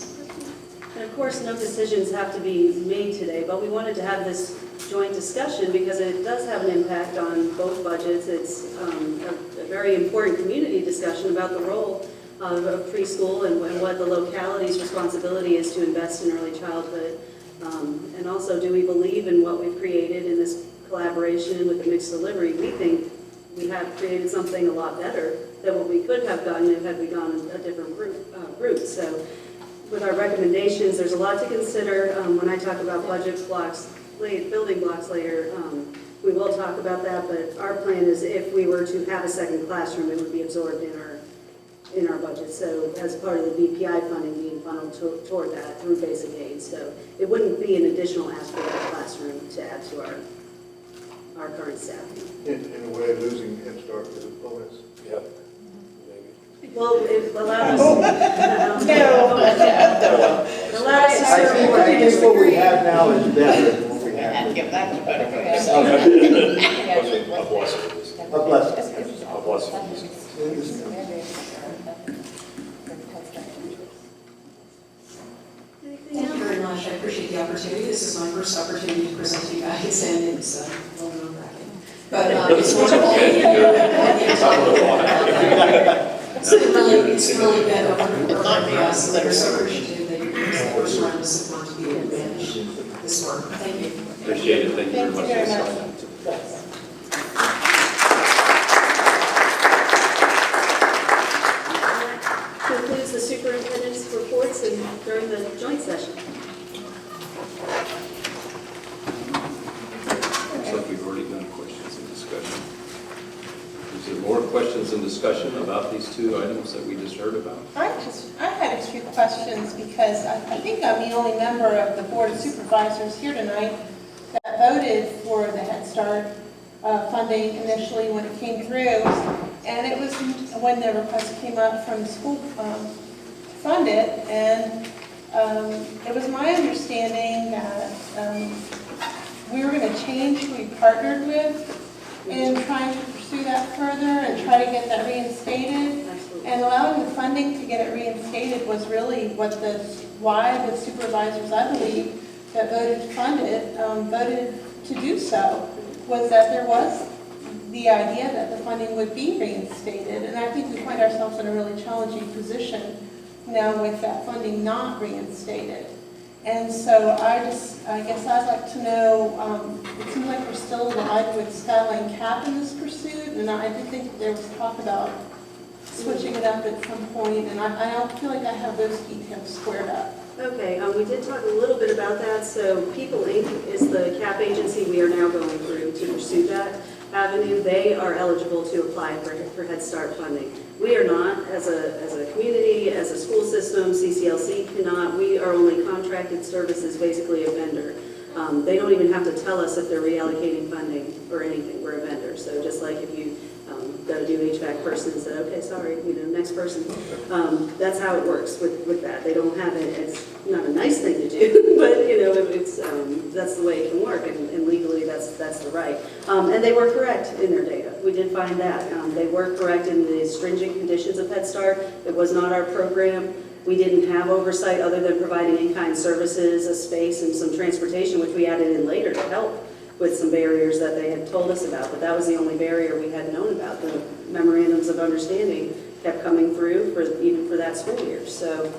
And of course, no decisions have to be made today, but we wanted to have this joint discussion because it does have an impact on both budgets. It's a very important community discussion about the role of preschool and what the locality's responsibility is to invest in early childhood. And also, do we believe in what we've created in this collaboration with the mixed delivery? We think we have created something a lot better than what we could have done had we gone a different route. So with our recommendations, there's a lot to consider. When I talk about budget blocks, building blocks later, we will talk about that, but our plan is if we were to have a second classroom, it would be absorbed in our budget. So as part of the BPI funding being funneled toward that through basic aid. So it wouldn't be an additional ask for that classroom to add to our current staffing. In a way, losing Head Start is a bonus. Yep. Well, it allowed us. It allowed us to I serve more. think what we have now is better than what we had. A blessing. A blessing. A blessing. Thank you very much. I appreciate the opportunity. This is my first opportunity to present to you guys, and it's a well-known bracket. But it's wonderful. It's really been a wonderful work for us. We're so appreciative that you're doing the first round of support to be able to manage this work. Thank you. Appreciate it. Thank you very much. Concludes the superintendent's reports and during the joint session. Looks like we've already done questions and discussion. Is there more questions and discussion about these two items that we just heard about? I had a few questions because I think I'm the only member of the Board of Supervisors here tonight that voted for the Head Start funding initially when it came through. And it was when the request came up from the school to fund it. And it was my understanding that we were going to change who we partnered with in trying to pursue that further and try to get that reinstated. Absolutely. And allowing the funding to get it reinstated was really why the supervisors, I believe, that voted to fund it, voted to do so, was that there was the idea that the funding would be reinstated. And I think we find ourselves in a really challenging position now with that funding not reinstated. And so I guess I'd like to know, it seems like we're still alive with Skyline Cap in this pursuit, and I did think there was talk about switching it up at some point, and I don't feel like I have those details squared up. Okay, we did talk a little bit about that. So People Inc. is the CAP agency we are now going through to pursue that avenue. They are eligible to apply for Head Start funding. We are not, as a community, as a school system. CCLC cannot. We are only contracted services, basically a vendor. They don't even have to tell us if they're reallocating funding or anything. We're a vendor. So just like if you got a new HVAC person and said, okay, sorry, next person. That's how it works with that. They don't have it. It's not a nice thing to do, but it's that's the way it can work, and legally that's the right. And they were correct in their data. We did find that they were correct in the stringent conditions of Head Start. It was not our program. We didn't have oversight other than providing in-kind services, a space, and some transportation, which we added in later to help with some barriers that they had told us about, but that was the only barrier we had known about. The memorandums of understanding kept coming through even for that school year. So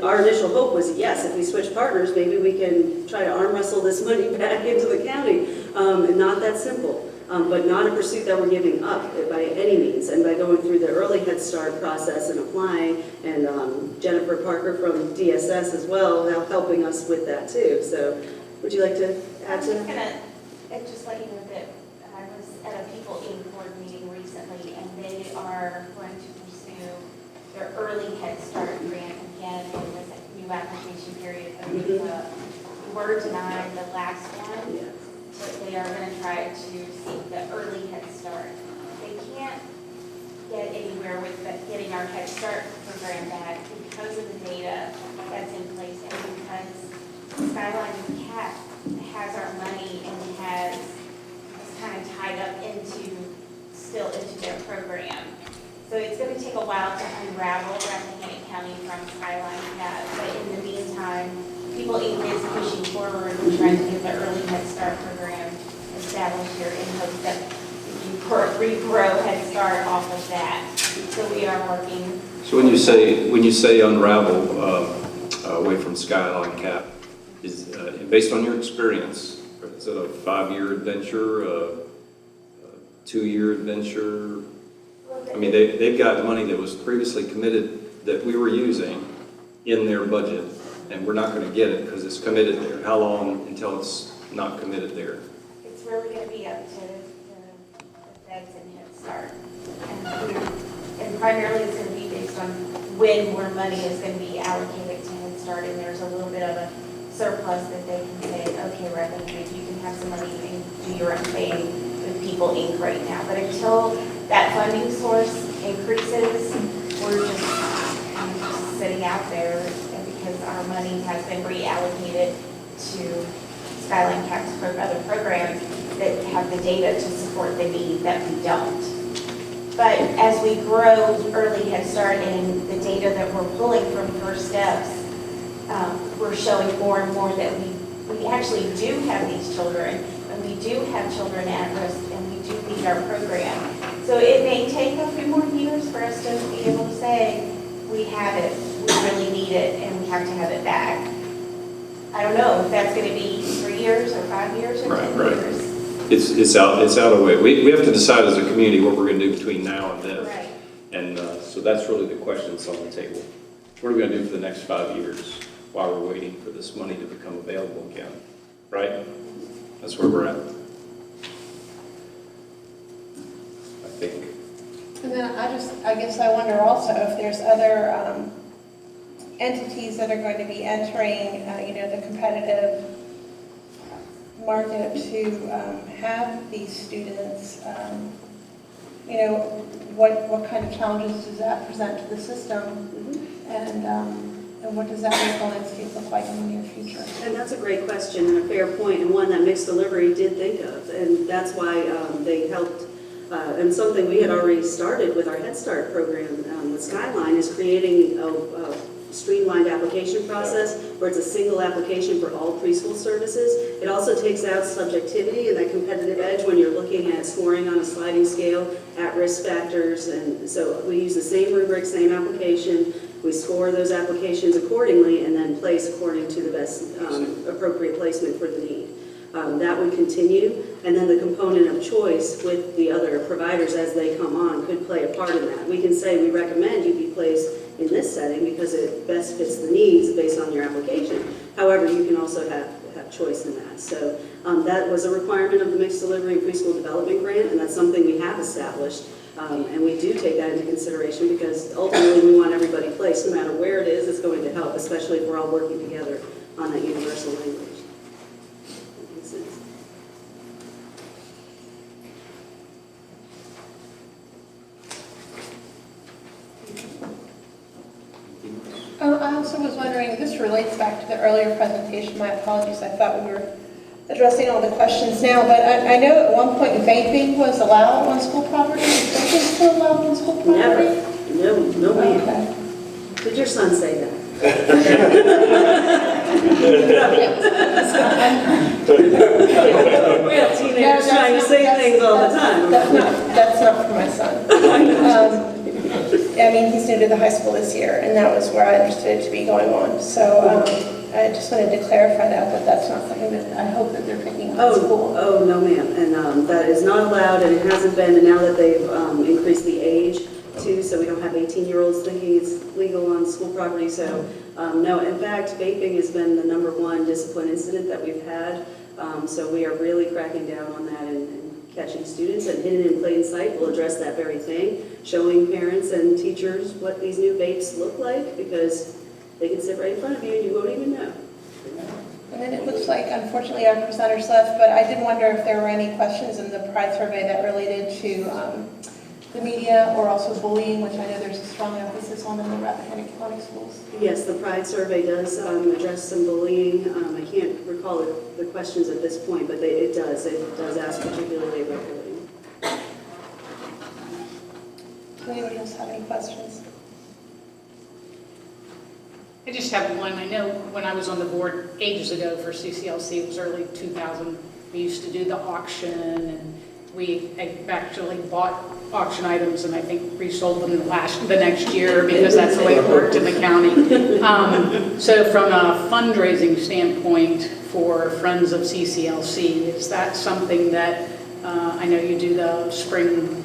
our initial hope was, yes, if we switch partners, maybe we can try to arm wrestle this money back into the county. And not that simple, but not a pursuit that we're giving up by any means. And by going through the early Head Start process and applying, and Jennifer Parker from DSS as well, helping us with that too. So would you like to add to that? I'm just going to just let you know that I was at a People Inc. board meeting recently, and they are going to pursue their early Head Start grant again. It was a new application period. We were denied the last one, Yes. but they are going to try to seek the early Head Start. They can't get anywhere with getting our Head Start program back because of the data that's in place and because Skyline Cap has our money and is kind of tied up into their program. So it's going to take a while to unravel Rappahannock County from Skyline Cap, but in the meantime, People Inc. is pushing forward and trying to get the early Head Start program established here in hopes that you regrow Head Start off of that. So we are working. So when you say unravel away from Skyline Cap, is based on your experience, is it a 5-year adventure, a 2-year adventure? I mean, they've got money that was previously committed that we were using in their budget, and we're not going to get it because it's committed there. How long until it's not committed there? It's really going to be up to the feds and Head Start. And primarily it's going to be based on when more money is going to be allocated to Head Start, and there's a little bit of a surplus that they can say, okay, Rappahannock, you can have some money and do your own thing with People Inc. right now. But until that funding source increases, we're just kind of just sitting out there, and because our money has been reallocated to Skyline Cap's other programs that have the data to support the need that we don't. But as we grow early Head Start and the data that we're pulling from First Steps, we're showing more and more that we actually do have these children, and we do have children at risk, and we do need our program. So it may take a few more years for us to be able to say, we have it, we really need it, and we have to have it back. I don't know if that's going to be 3 years or 5 years or 10 years. It's out of the way. We have to decide as a community what we're going to do between now and then. Right. And so that's really the question that's on the table. What are we going to do for the next 5 years while we're waiting for this money to become available again? Right? That's where we're at. I think. And then I guess I wonder also if there's other entities that are going to be entering, the competitive market to have these students. What kind of challenges does that present to the system? And what does that local landscape look like in the near future? And that's a great question and a fair point, and one that Mixed Delivery did think of, and that's why they helped. And something we had already started with our Head Start program with Skyline is creating a streamlined application process where it's a single application for all preschool services. It also takes out subjectivity and that competitive edge when you're looking at scoring on a sliding scale at risk factors. And so we use the same rubric, same application. We score those applications accordingly and then place according to the best appropriate placement for the need. That would continue, and then the component of choice with the other providers as they come on could play a part in that. We can say we recommend you be placed in this setting because it best fits the needs based on your application. However, you can also have choice in that. So that was a requirement of the Mixed Delivery and Preschool Development Grant, and that's something we have established. And we do take that into consideration because ultimately we want everybody placed, no matter where it is, it's going to help, especially if we're all working together on that universal language. That makes sense. I also was wondering, this relates back to the earlier presentation, my apologies, I thought we were addressing all the questions now, but I know at one point vaping was allowed on school property. Is vaping still allowed on school property? Never. No ma'am. Okay. Did your son say that? We have teenagers trying to say things all the time. That's not for my son. I mean, he's new to the high school this year, and that was where I understood it to be going on. So I just wanted to clarify that that's not something that I hope that they're picking up at school. Oh, no ma'am, and that is not allowed, and it hasn't been, and now that they've increased the age too, so we don't have 18-year-olds thinking it's legal on school property, so no, in fact, vaping has been the #1 discipline incident that we've had, so we are really cracking down on that and catching students, and Hidden in Plain Sight will address that very thing, showing parents and teachers what these new vapes look like, because they can sit right in front of you and you won't even know. And then it looks like, unfortunately, our presenters left, but I did wonder if there were any questions in the Pride survey that related to the media or also bullying, which I know there's a strong emphasis on in the Rappahannock County schools. Yes, the Pride survey does address some bullying. I can't recall the questions at this point, but it does ask particularly about bullying. Does anybody else have any questions? I just have one. I know when I was on the board ages ago for CCLC, it was early 2000, we used to do the auction, and we actually bought auction items and I think resold them the next year because that's the way it worked in the county. So from a fundraising standpoint for Friends of CCLC, is that something that, I know you do the spring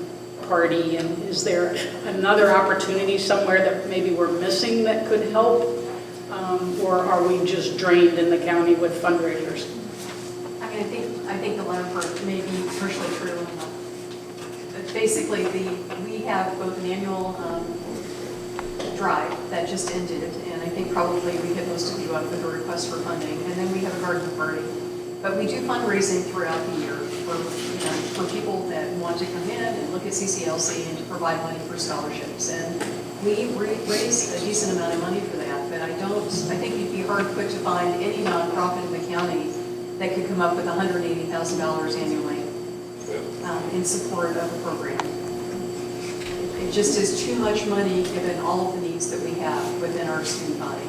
party, and is there another opportunity somewhere that maybe we're missing that could help? Or are we just drained in the county with fundraisers? I mean, I think the latter part may be partially true. But basically, we have both an annual drive that just ended, and I think probably we hit most of you up with a request for funding, and then we have a garden party. But we do fundraising throughout the year for people that want to come in and look at CCLC and to provide money for scholarships. And we raise a decent amount of money for that, but I think you'd be hard put to find any nonprofit in the county that could come up with $180,000 annually in support of a program. It just is too much money given all of the needs that we have within our student body.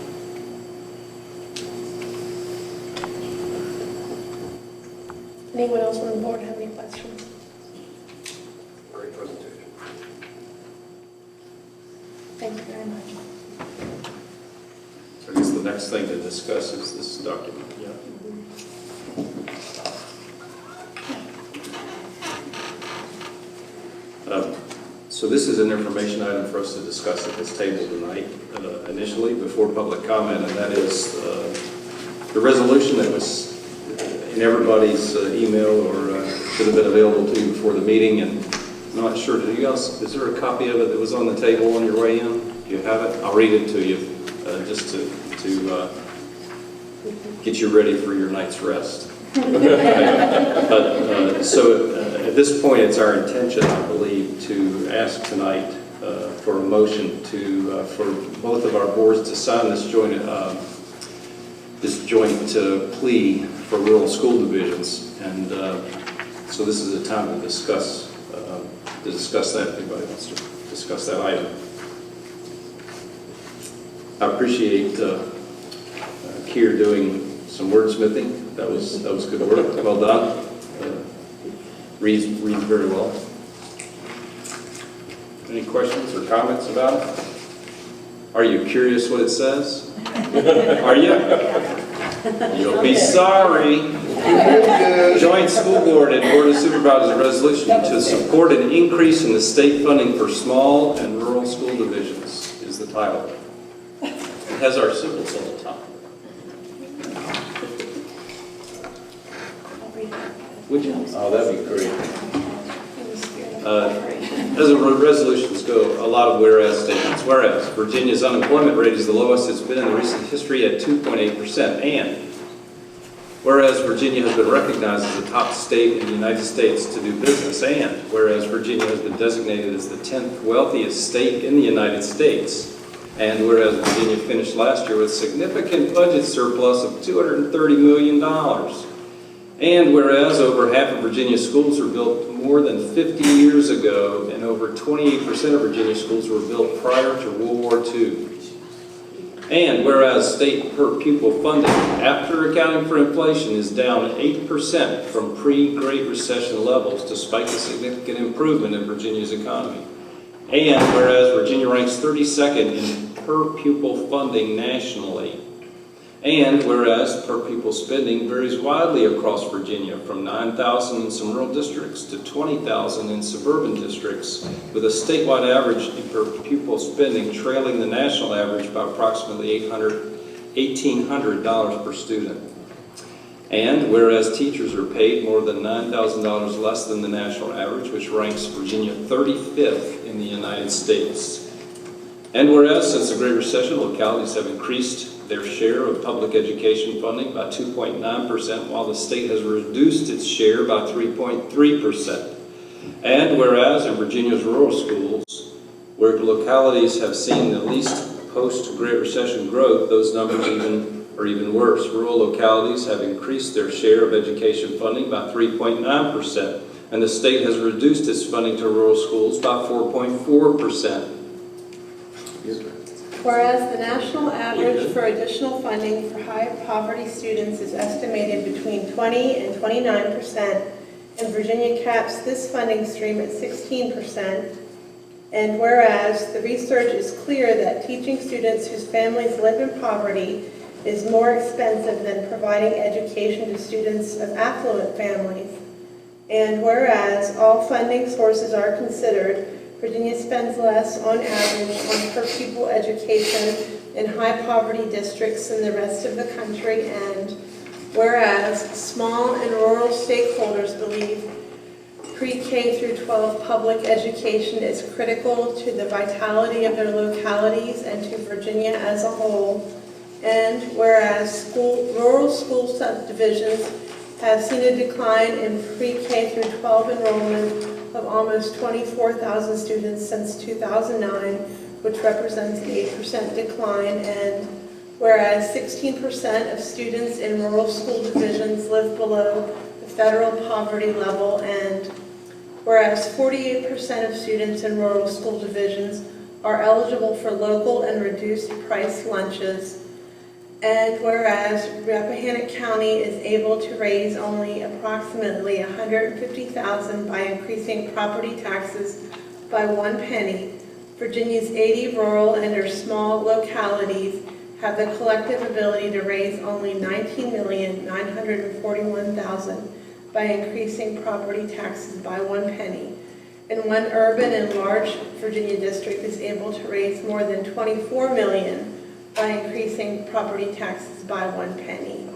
Anyone else on the board have any questions? Great presentation. Thank you very much. So I guess the next thing to discuss is this document. Yeah. So this is an information item for us to discuss at this table tonight, initially, before public comment, and that is the resolution that was in everybody's email or should have been available to you before the meeting. And I'm not sure, did you guys, is there a copy of it that was on the table on your way in? Do you have it? I'll read it to you just to get you ready for your night's rest. So at this point, it's our intention, I believe, to ask tonight for a motion for both of our boards to sign this joint plea for rural school divisions. And so this is a time to discuss that, if anybody wants to discuss that item. I appreciate Keir doing some wordsmithing. That was good work. Well done. Reads very well. Any questions or comments about it? Are you curious what it says? Are you? You'll be sorry. Joint School Board and Board of Supervisors resolution to support an increase in the state funding for small and rural school divisions is the title. It has our symbols on the top. Would you? Oh, that'd be great. As the resolutions go, a lot of whereas statements. Whereas Virginia's unemployment rate is the lowest it's been in the recent history at 2.8%. And whereas Virginia has been recognized as the top state in the United States to do business. And whereas Virginia has been designated as the 10th wealthiest state in the United States. And whereas Virginia finished last year with significant budget surplus of $230 million. And whereas over half of Virginia's schools were built more than 50 years ago, and over 28% of Virginia schools were built prior to World War II. And whereas state per pupil funding, after accounting for inflation, is down 8% from pre-Great Recession levels, despite the significant improvement in Virginia's economy. And whereas Virginia ranks 32nd in per pupil funding nationally. And whereas per pupil spending varies widely across Virginia, from 9,000 in some rural districts to 20,000 in suburban districts, with a statewide average in per pupil spending trailing the national average by approximately $1,800 per student. And whereas teachers are paid more than $9,000 less than the national average, which ranks Virginia 35th in the United States. And whereas since the Great Recession, localities have increased their share of public education funding by 2.9%, while the state has reduced its share by 3.3%. And whereas in Virginia's rural schools, where localities have seen the least post-Great Recession growth, those numbers are even worse. Rural localities have increased their share of education funding by 3.9%, and the state has reduced its funding to rural schools by 4.4%. Whereas the national average for additional funding for high poverty students is estimated between 20 and 29%, and Virginia caps this funding stream at 16%. And whereas the research is clear that teaching students whose families live in poverty is more expensive than providing education to students of affluent families. And whereas all funding sources are considered, Virginia spends less on average on per pupil education in high poverty districts than the rest of the country. And whereas small and rural stakeholders believe pre-K through 12 public education is critical to the vitality of their localities and to Virginia as a whole, and whereas rural school subdivisions have seen a decline in pre-K through 12 enrollment of almost 24,000 students since 2009, which represents an 8% decline, and whereas 16% of students in rural school divisions live below the federal poverty level, and whereas 48% of students in rural school divisions are eligible for local and reduced price lunches, and whereas Rappahannock County is able to raise only approximately $150,000 by increasing property taxes by 1 penny, Virginia's 80 rural and or small localities have the collective ability to raise only $19,941,000 by increasing property taxes by 1 penny. And one urban and large Virginia district is able to raise more than $24 million by increasing property taxes by 1 penny.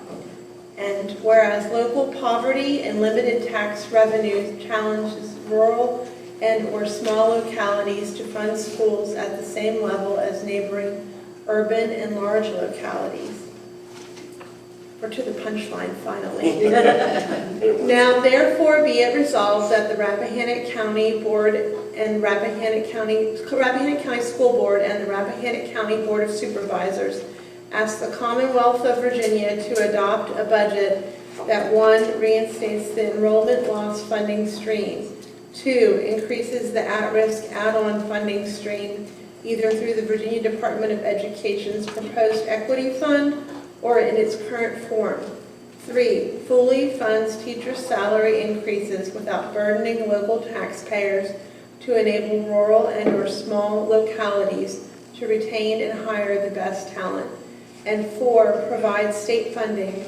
And whereas local poverty and limited tax revenues challenges rural and or small localities to fund schools at the same level as neighboring urban and large localities. We're to the punchline finally. Now therefore be it resolved that the Rappahannock County Board and Rappahannock County School Board and the Rappahannock County Board of Supervisors ask the Commonwealth of Virginia to adopt a budget that 1, reinstates the enrollment loss funding stream, 2, increases the at-risk add-on funding stream either through the Virginia Department of Education's proposed equity fund or in its current form. 3, fully funds teachers' salary increases without burdening local taxpayers to enable rural and or small localities to retain and hire the best talent. And 4, provide state funding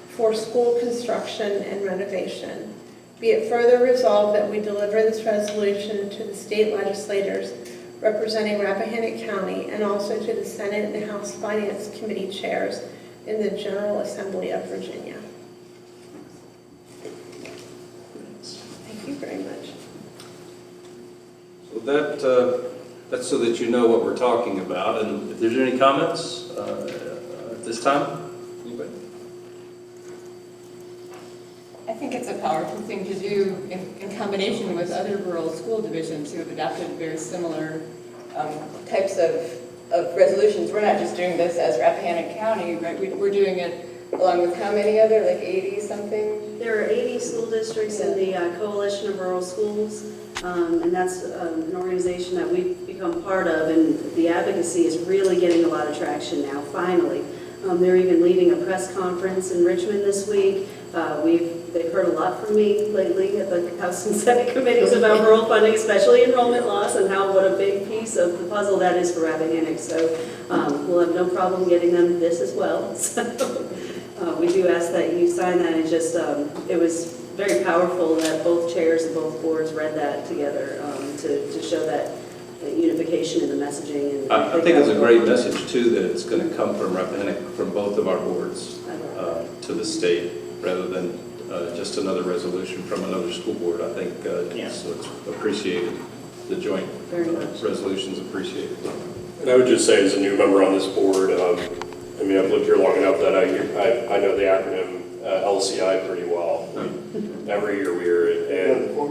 for school construction and renovation. Be it further resolved that we deliver this resolution to the state legislators representing Rappahannock County and also to the Senate and House Finance Committee chairs in the General Assembly of Virginia. Thank you very much. So that's so that you know what we're talking about. And if there's any comments at this time, anybody? I think it's a powerful thing to do in combination with other rural school divisions who have adopted very similar types of resolutions. We're not just doing this as Rappahannock County, right? We're doing it along with how many other, like 80 something? There are 80 school districts in the Coalition of Rural Schools, and that's an organization that we've become part of, and the advocacy is really getting a lot of traction now, finally. They're even leading a press conference in Richmond this week. They've heard a lot from me lately at the House and Senate committees about rural funding, especially enrollment loss, and what a big piece of the puzzle that is for Rappahannock. So we'll have no problem getting them this as well. So we do ask that you sign that. It just it was very powerful that both chairs of both boards read that together to show that unification in the messaging. And I think it's a great message too that it's going to come from Rappahannock, from both of our boards to the state, rather than just another resolution from another school board. I think it's appreciated. The joint resolution's appreciated. And I would just say, as a new member on this board, I mean, I've lived here long enough that I know the acronym LCI pretty well. Every year we hear it, and more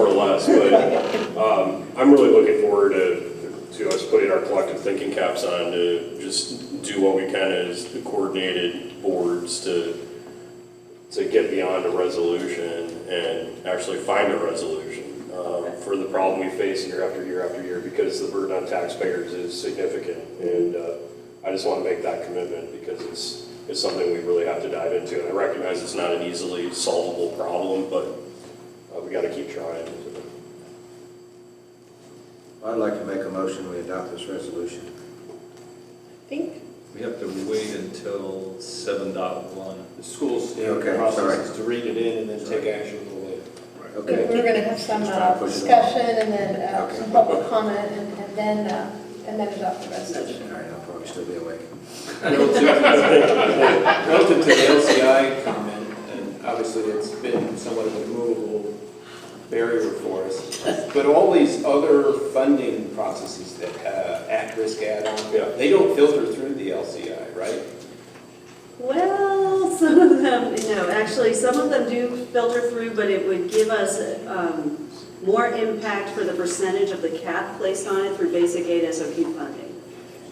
or less. But I'm really looking forward to us putting our collective thinking caps on to just do what we can as the coordinated boards to get beyond a resolution and actually find a resolution for the problem we face year after year after year, because the burden on taxpayers is significant. And I just want to make that commitment because it's something we really have to dive into. And I recognize it's not an easily solvable problem, but we got to keep trying. I'd like to make a motion we adopt this resolution. I think We have to wait until 7.1. The school's Okay, process sorry. is to read it in and then take action a little later. Okay. we're going to have some Just trying to push it discussion and then Okay. some public comment, and then and then adopt the resolution. All right, I'll probably still be awake. Relative to the LCI comment, and obviously it's been somewhat of a movable barrier for us, but all these other funding processes that at-risk add-on, they don't filter through the LCI, right? Well, some of them, actually, some of them do filter through, but it would give us more impact for the percentage of the cap placed on it through basic aid SOP funding,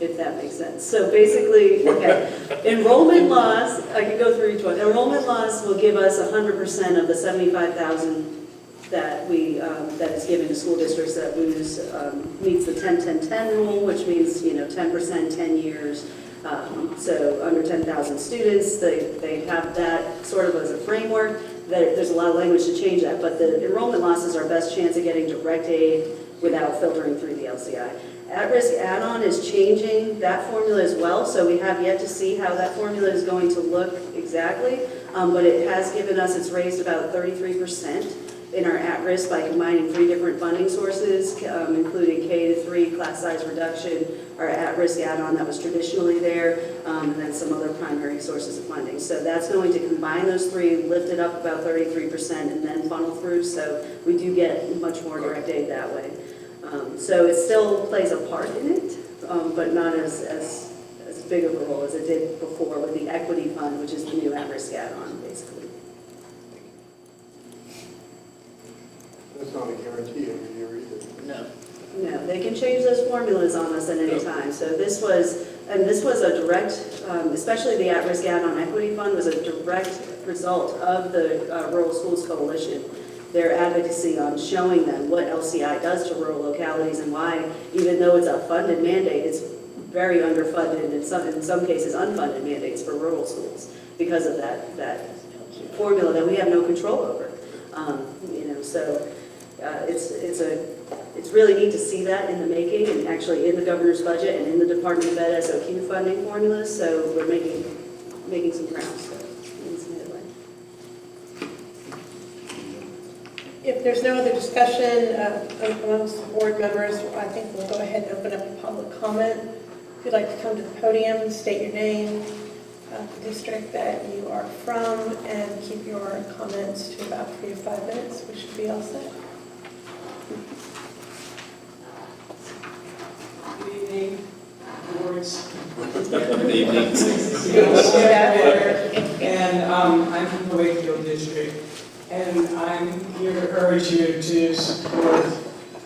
if that makes sense. So basically, okay, enrollment laws, I could go through each one. Enrollment laws will give us 100% of the 75,000 that that is given to school districts that lose, meets the 10-10-10 rule, which means, 10%, 10 years. So under 10,000 students, they have that sort of as a framework. There's a lot of language to change that, but the enrollment loss is our best chance of getting direct aid without filtering through the LCI. At-risk add-on is changing that formula as well, so we have yet to see how that formula is going to look exactly, but it has given us, it's raised about 33% in our at-risk by combining 3 different funding sources, including K-3 class size reduction, our at-risk add-on that was traditionally there, and then some other primary sources of funding. So that's going to combine those 3, lift it up about 33%, and then funnel through, so we do get much more direct aid that way. So it still plays a part in it, but not as big of a role as it did before with the equity fund, which is the new at-risk add-on, basically. That's not a guarantee every year either. No. No, they can change those formulas on us at any time. So this was a direct, especially the at-risk add-on equity fund was a direct result of the Rural Schools Coalition. Their advocacy on showing them what LCI does to rural localities and why, even though it's a funded mandate, it's very underfunded, and in some cases unfunded mandates for rural schools because of that formula that we have no control over. So it's really neat to see that in the making and actually in the governor's budget and in the Department of Ed SOQ funding formulas. So we're making some ground in some way. If there's no other discussion amongst the board members, I think we'll go ahead and open up a public comment. If you'd like to come to the podium, state your name, the district that you are from, and keep your comments to about 3 to 5 minutes, we should be all set. Good evening, boards. Good evening. And I'm from the Wakefield District, and I'm here to urge you to support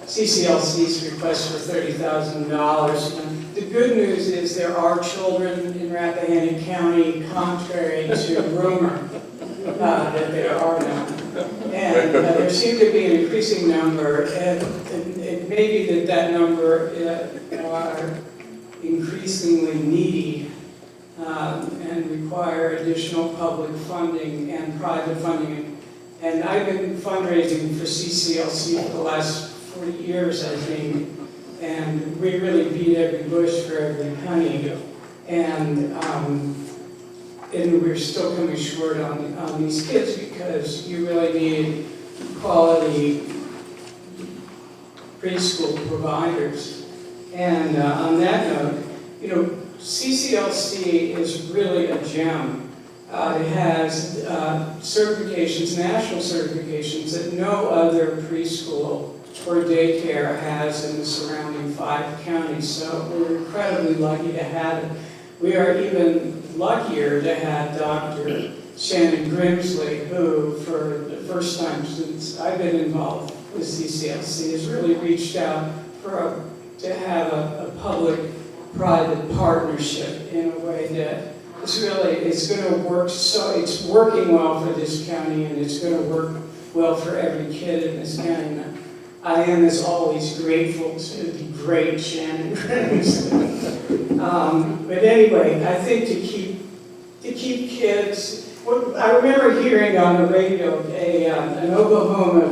CCLC's request for $30,000. The good news is there are children in Rappahannock County, contrary to rumor that there are none. And there seem to be an increasing number, and it may be that number are increasingly needy and require additional public funding and private funding. And I've been fundraising for CCLC for the last 40 years, I think, and we really beat every bush for every penny. And we're still coming short on these kids because you really need quality preschool providers. And on that note, CCLC is really a gem. It has certifications, national certifications that no other preschool or daycare has in the surrounding 5 counties. So we're incredibly lucky to have it. We are even luckier to have Dr. Shannon Grimsley, who for the first time since I've been involved with CCLC has really reached out to have a public-private partnership in a way that it's going to work. So it's working well for this county, and it's going to work well for every kid in this county. I am, as always, grateful to the great Shannon Grimsley. But anyway, I think to keep kids. I remember hearing on the radio an Oklahoma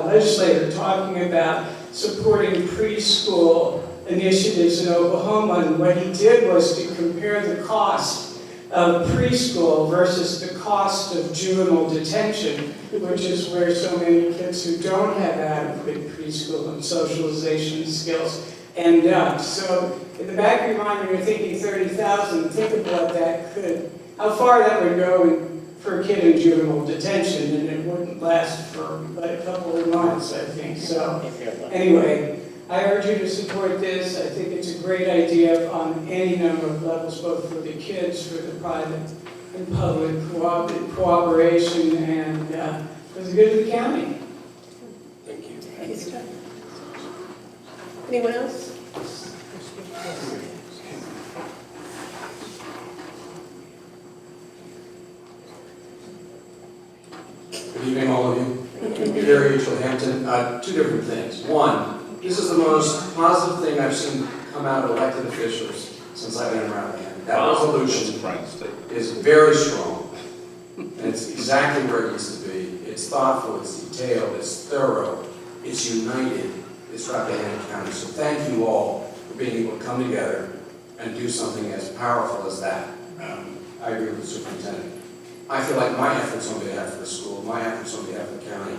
legislator talking about supporting preschool initiatives in Oklahoma, and what he did was to compare the cost of preschool versus the cost of juvenile detention, which is where so many kids who don't have adequate preschool and socialization skills end up. So in the back of your mind, when you're thinking 30,000, think of what that could, how far that would go for a kid in juvenile detention, and it wouldn't last for but a couple of months, I think. So anyway, I urge you to support this. I think it's a great idea on any number of levels, both for the kids, for the private and public cooperation, and for the good of the county. Thank you. Thanks, Chuck. Anyone else? Good evening, all of you. Gary Hampton. Two different things. One, this is the most positive thing I've seen come out of elected officials since I've been around here. That resolution is very strong, and it's exactly where it needs to be. It's thoughtful, it's detailed, it's thorough, it's united, it's Rappahannock County. So thank you all for being able to come together and do something as powerful as that. I agree with the superintendent. I feel like my efforts on behalf of the school, my efforts on behalf of the county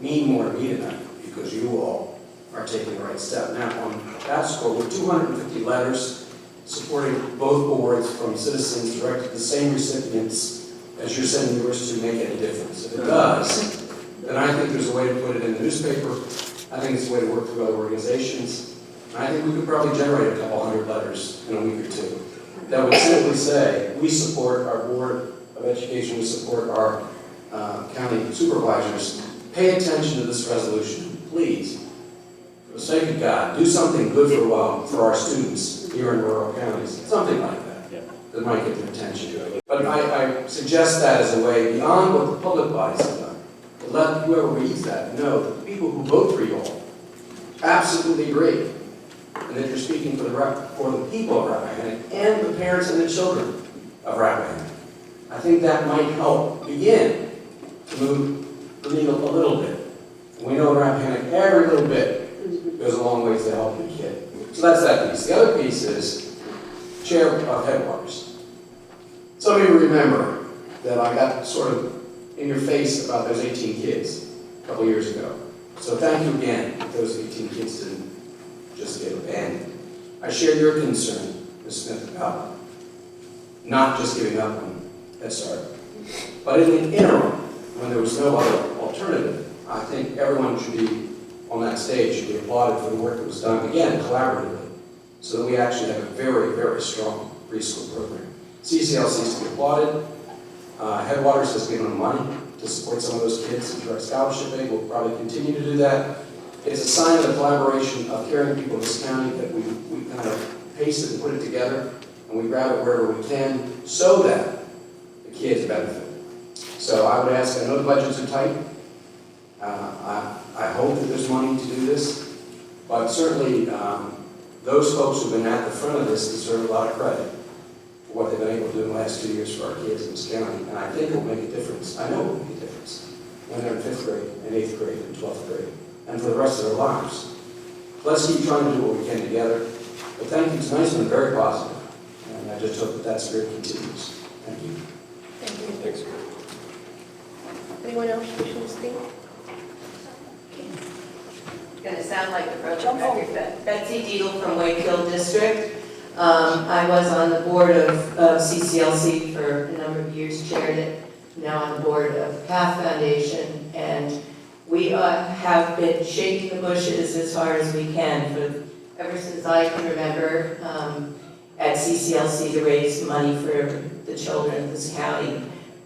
mean more to me tonight because you all are taking the right step. Now, on that score, with 250 letters supporting both boards from citizens directed to the same recipients as you're sending yours to make any difference. If it does, then I think there's a way to put it in the newspaper. I think it's a way to work through other organizations. And I think we could probably generate a couple hundred letters in a week or two that would simply say, we support our Board of Education, we support our county supervisors. Pay attention to this resolution, please. For the sake of God, do something good for a while for our students here in rural counties. Something like that, that might get their attention. But I suggest that as a way beyond what the public bodies have done, to let whoever reads that know that the people who vote for you all absolutely agree, and that you're speaking for the people of Rappahannock and the parents and the children of Rappahannock. I think that might help begin to move the needle a little bit. We know in Rappahannock, every little bit goes a long way to helping the kid. So that's that piece. The other piece is chair of Headwaters. Some of you remember that I got sort of in your face about those 18 kids a couple years ago. So thank you again that those 18 kids didn't just get abandoned. I share your concern, Ms. Smith, about not just giving up on Head Start. But in the interim, when there was no other alternative, I think everyone should be on that stage, should be applauded for the work that was done, again, collaboratively, so that we actually have a very, very strong preschool program. CCLC is to be applauded. Headwaters has given them money to support some of those kids in direct scholarship aid. We'll probably continue to do that. It's a sign of the collaboration of caring people in this county that we kind of paste it and put it together, and we grab it wherever we can so that the kids benefit. So I would ask, I know the budgets are tight. I hope that there's money to do this, but certainly those folks who've been at the front of this deserve a lot of credit for what they've been able to do in the last 2 years for our kids in this county, and I think it will make a difference. I know it will make a difference when they're in 5th grade, and 8th grade, and 12th grade, and for the rest of their lives. Let's keep trying to do what we can together. But thank you, tonight's been very positive, and I just hope that that spirit continues. Thank you. Thank you. Thanks. Anyone else wishing to speak? It's going to sound like a broken record, but Betsy Deedle from Wakefield District. I was on the board of CCLC for a number of years, chaired it, now on the board of Path Foundation, and we have been shaking the bushes as far as we can ever since I can remember at CCLC to raise money for the children of this county.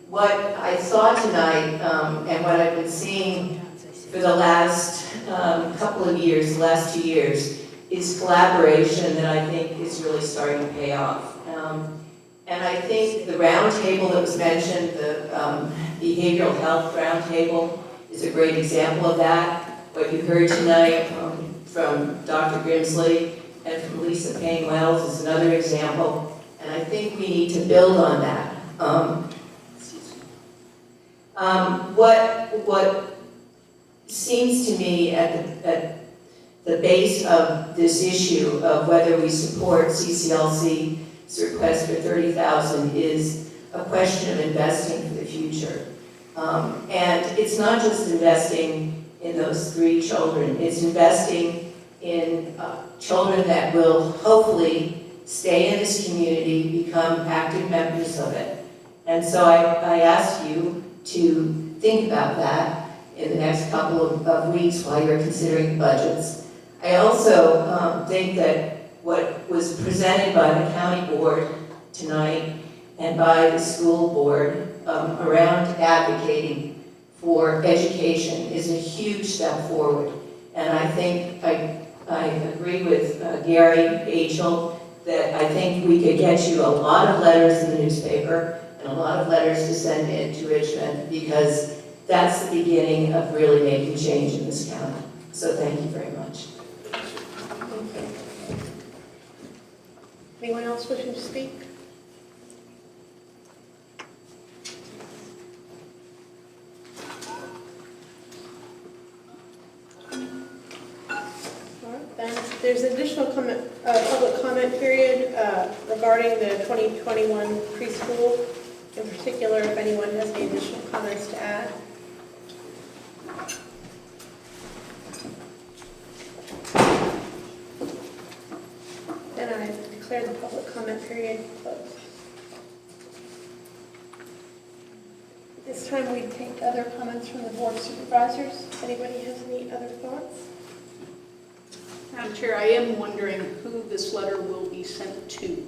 What I saw tonight and what I've been seeing for the last couple of years, the last 2 years, is collaboration that I think is really starting to pay off. And I think the roundtable that was mentioned, the behavioral health roundtable, is a great example of that. What you heard tonight from Dr. Grimsley and from Lisa Payne Wells is another example, and I think we need to build on that. What seems to me at the base of this issue of whether we support CCLC's request for $30,000 is a question of investing for the future. And it's not just investing in those 3 children, it's investing in children that will hopefully stay in this community, become active members of it. And so I ask you to think about that in the next couple of weeks while you're considering budgets. I also think that what was presented by the county board tonight and by the school board around advocating for education is a huge step forward. And I think I agree with Gary Achel that I think we could get you a lot of letters in the newspaper and a lot of letters to send in to Richmond, because that's the beginning of really making change in this county. So thank you very much. Anyone else wishing to speak? All right, then there's an additional public comment period regarding the 2021 preschool. In particular, if anyone has any additional comments to add. Then I declare the public comment period closed. At this time, we take other comments from the Board of Supervisors. If anybody has any other thoughts? Madam Chair, I am wondering who this letter will be sent to,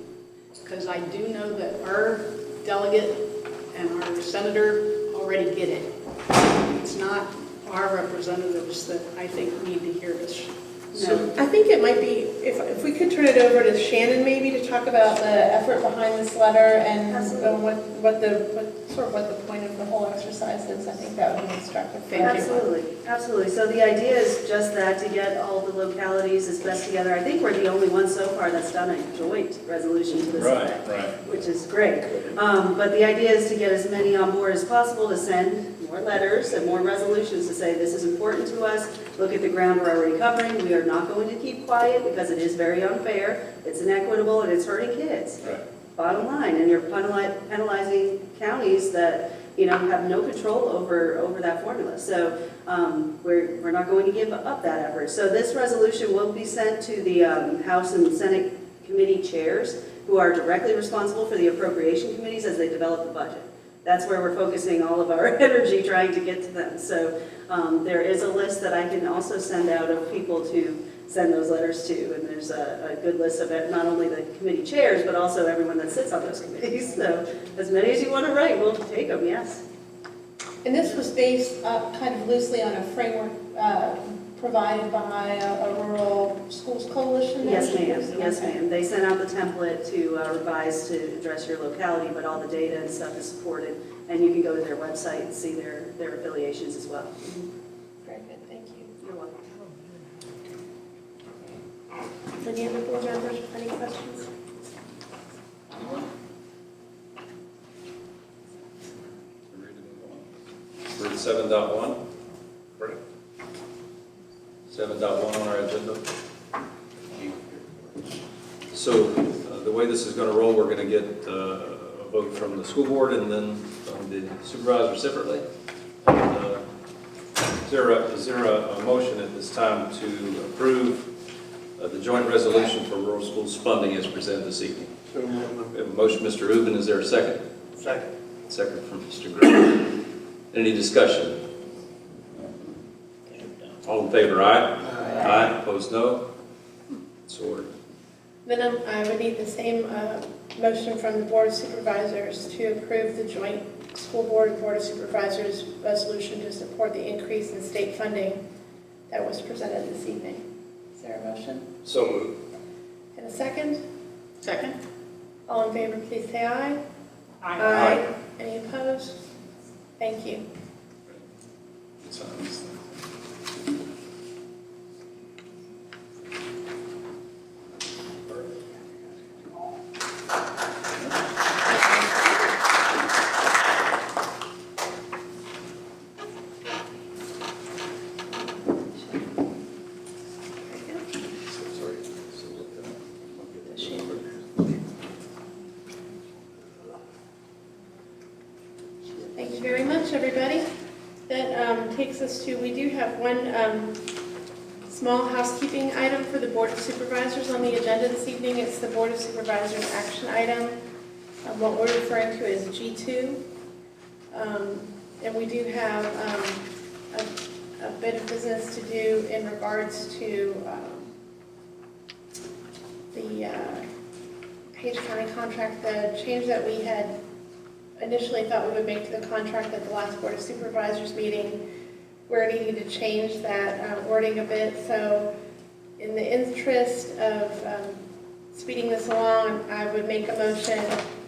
because I do know that our delegate and our senator already get it. It's not our representatives that I think need to hear this. No, I think it might be, if we could turn it over to Shannon maybe to talk about the effort behind this letter and what the point of the whole exercise is. I think that would be instructive. Thank you. Absolutely, absolutely. So the idea is just that, to get all the localities as best together. I think we're the only ones so far that's done a joint resolution to this effect, which is great. But the idea is to get as many on board as possible, to send more letters and more resolutions to say this is important to us. Look at the ground we're already covering. We are not going to keep quiet because it is very unfair. It's inequitable and it's hurting kids. Right. Bottom line, and you're penalizing counties that have no control over that formula. So we're not going to give up that effort. So this resolution will be sent to the House and Senate committee chairs, who are directly responsible for the appropriation committees as they develop the budget. That's where we're focusing all of our energy, trying to get to them. So there is a list that I can also send out of people to send those letters to, and there's a good list of it, not only the committee chairs, but also everyone that sits on those committees. So as many as you want to write, we'll take them, yes. And this was based kind of loosely on a framework provided by a rural schools coalition? Yes, ma'am. Yes, ma'am. They sent out the template to revise to address your locality, but all the data and stuff is supported, and you can go to their website and see their affiliations as well. Very good, thank you. You're welcome. Any other board members with any questions? We're at 7.1, correct? 7.1 on our agenda. So the way this is going to roll, we're going to get a vote from the school board and then from the supervisor separately. And, is there a motion at this time to approve the joint resolution for rural schools funding as presented this evening? So We have a motion, Mr. Rubin. Is there a second? second. Second from Mr. Gray. Any discussion? All in favor, aye? Aye. Opposed, no? So ordered. Then I would need the same motion from the Board of Supervisors to approve the joint school board and Board of Supervisors resolution to support the increase in state funding that was presented this evening. Is there a motion? So moved. And a second? Second? All in favor, please say aye. Aye. Any opposed? Thank you. Thank you very much, everybody. That takes us to, we do have one small housekeeping item for the Board of Supervisors on the agenda this evening. It's the Board of Supervisors action item, what we're referring to as G2. And we do have a bit of business to do in regards to the Page County contract, the change that we had initially thought we would make to the contract at the last Board of Supervisors meeting. We're needing to change that wording a bit. So in the interest of speeding this along, I would make a motion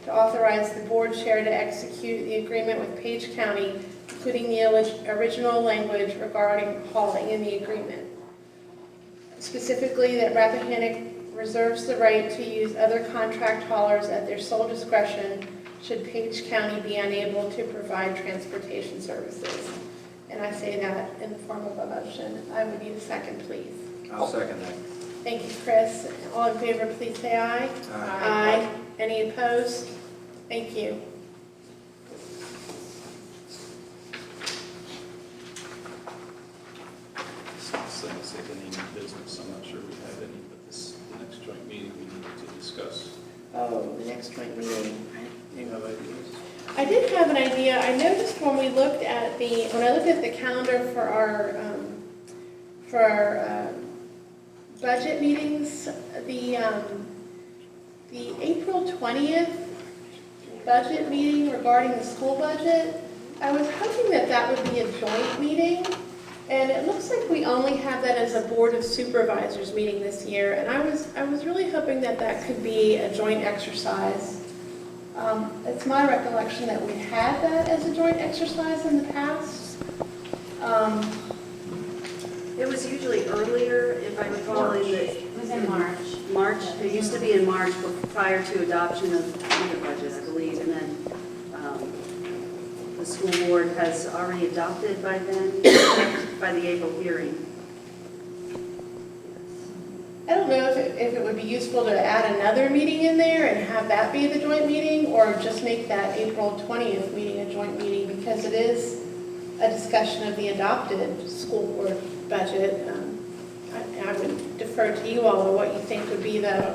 to authorize the board chair to execute the agreement with Page County, including the original language regarding hauling in the agreement. Specifically, that Rappahannock reserves the right to use other contract haulers at their sole discretion should Page County be unable to provide transportation services. And I say that in the form of a motion. I would need a second, please. I'll second that. Thank you, Chris. All in favor, please say aye. Aye. Any opposed? Thank you. Say the name of business, I'm not sure we have any, but this, the next joint meeting we need to discuss. Oh, the next joint meeting. You have ideas? I did have an idea. I noticed when I looked at the calendar for our budget meetings, the April 20th budget meeting regarding the school budget, I was hoping that that would be a joint meeting, and it looks like we only have that as a Board of Supervisors meeting this year, and I was really hoping that that could be a joint exercise. It's my recollection that we had that as a joint exercise in the past. It was usually earlier, if I recall, in the... It was in March. March, it used to be in March prior to adoption of the budget, I believe, and then the school board has already adopted by then, by the April hearing. I don't know if it would be useful to add another meeting in there and have that be the joint meeting, or just make that April 20th meeting a joint meeting, because it is a discussion of the adopted school board budget. I would defer to you all on what you think would be the...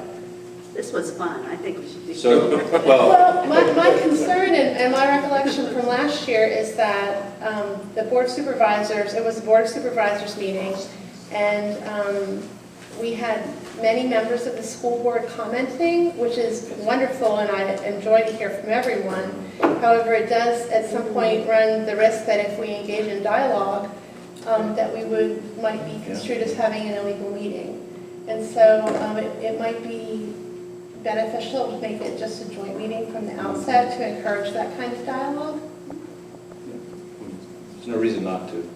This was fun. I think we should do... So, Well, my concern and my recollection from last year is that the Board of Supervisors, it was the Board of Supervisors meeting, and we had many members of the school board commenting, which is wonderful, and I enjoy to hear from everyone. However, it does at some point run the risk that if we engage in dialogue, that we might be construed as having an illegal meeting. And so it might be beneficial to make it just a joint meeting from the outset to encourage that kind of dialogue. there's no reason not to.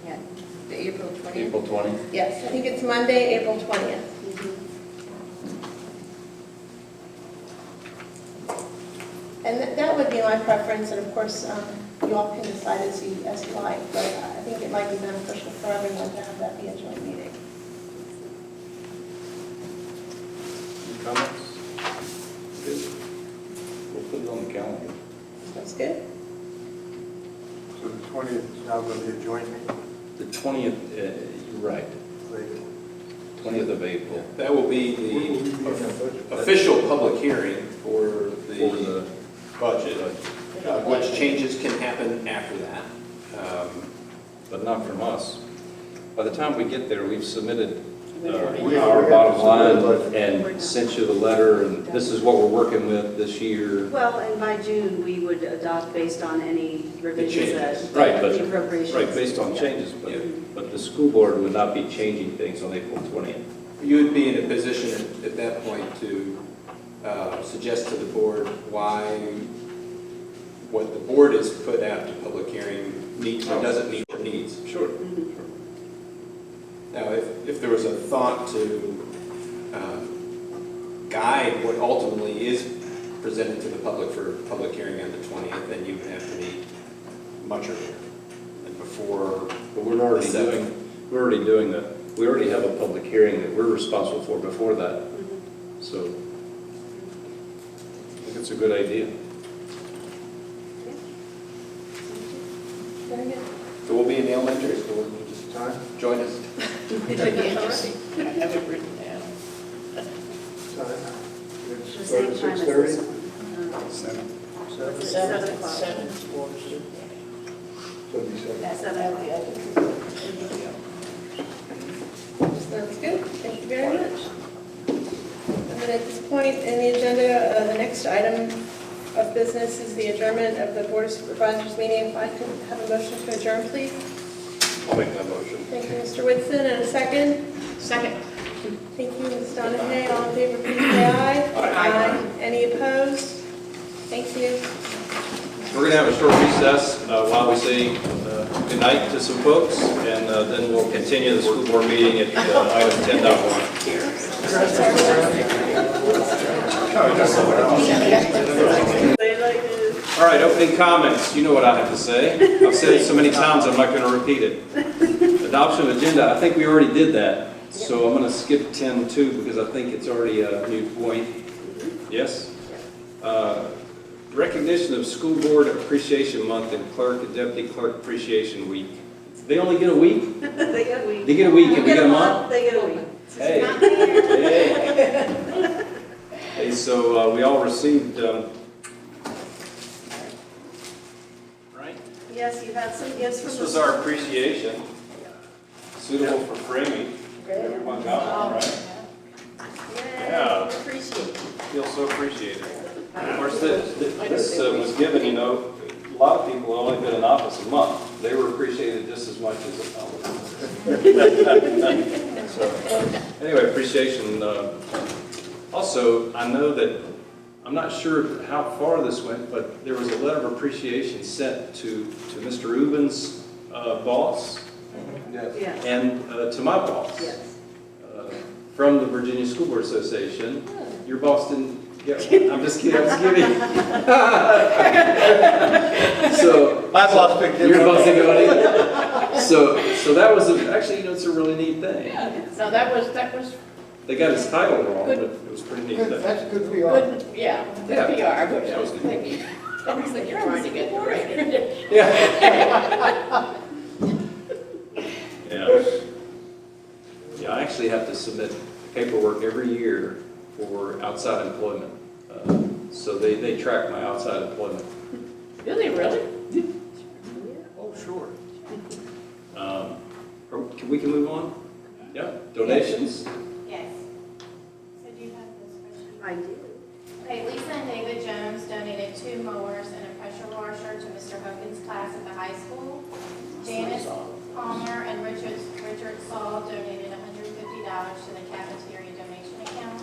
Yeah, the April 20th. April 20th? Yes, I think it's Monday, April 20th. And that would be my preference, and of course, you all can decide as you like, but I think it might be beneficial for everyone to have that be a joint meeting. Any comments? Good. We'll put it on the calendar. Sounds good? So the 20th is now going to be a joint meeting? The 20th, you're right, Later. 20th of April. That will be the official public hearing for the budget, which changes can happen after that. But not from us. By the time we get there, we've submitted We our have bottom submitted line budget. and sent you the letter, and this is what we're working with this year. Well, and by June, we would adopt based on any revisions changes. that... Right, but- the appropriations. Right, based on changes, but the school board would not be changing things on April 20th. You would be in a position at that point to suggest to the board why what the board has put out to public hearing meets or doesn't meet your needs. Sure. Now, if there was a thought to guide what ultimately is presented to the public for public hearing on the 20th, then you would have to meet much earlier and before. But we already have a public hearing that we're responsible for before that. So I think it's a good idea. Very good. So we'll be in the elementary school at this time. Join us. I have it written down. The same time as this one. 7. 7 o'clock. 7. At 7 o'clock. Sounds good, thank you very much. And then at this point in the agenda, the next item of business is the adjournment of the Board of Supervisors meeting. If I could have a motion to adjourn, please. I'll make that motion. Thank you, Mr. Whitson, and a second. Second. Thank you, Ms. Donahue. All in favor, please say aye. Aye. Any opposed? Thank you. We're going to have a short recess while we say good night to some folks, and then we'll continue the school board meeting at item 10.1. All right, opening comments. You know what I have to say. I've said it so many times, I'm not going to repeat it. Adoption of agenda. I think we already did that, so I'm going to skip 10.2 because I think it's already a new point. Yes? Recognition of School Board Appreciation Month and Clerk and Deputy Clerk Appreciation Week. They only get a week? They get a week. They get a week and we get a month? They get a week. Hey. Hey, so we all received, right? Yes, you had some gifts from the... This was our appreciation, suitable for framing. Everyone got one, right? Yeah. Appreciate it. Feel so appreciated. Of course, this was given, you know, a lot of people only been in office a month. They were appreciated just as much as the public. So, anyway, appreciation. Also, I know that, I'm not sure how far this went, but there was a letter of appreciation sent to Mr. Ubben's boss. Yes. And to my boss. Yes. From the Virginia School Board Association. Your boss didn't get one. I'm just kidding. I'm just kidding. So My boss picked it your up. boss didn't get one either. So that was actually, you know, it's a really neat thing. No, that was They got his title wrong, but it was a pretty neat thing. That's good PR. good, yeah, good Yeah. PR, but Yeah, it was good. I was like, you're trying to get the right. Yeah. Yeah. Yeah, I actually have to submit paperwork every year for outside employment. So they track my outside employment. Really? Oh, sure. We can move on? Yeah, donations? Yes. So do you have this question? I do. Okay, Lisa and David Jones donated 2 mowers and a pressure washer to Mr. Hogan's class at the high school. Janice Palmer and Richard Saul donated $150 to the cafeteria donation account.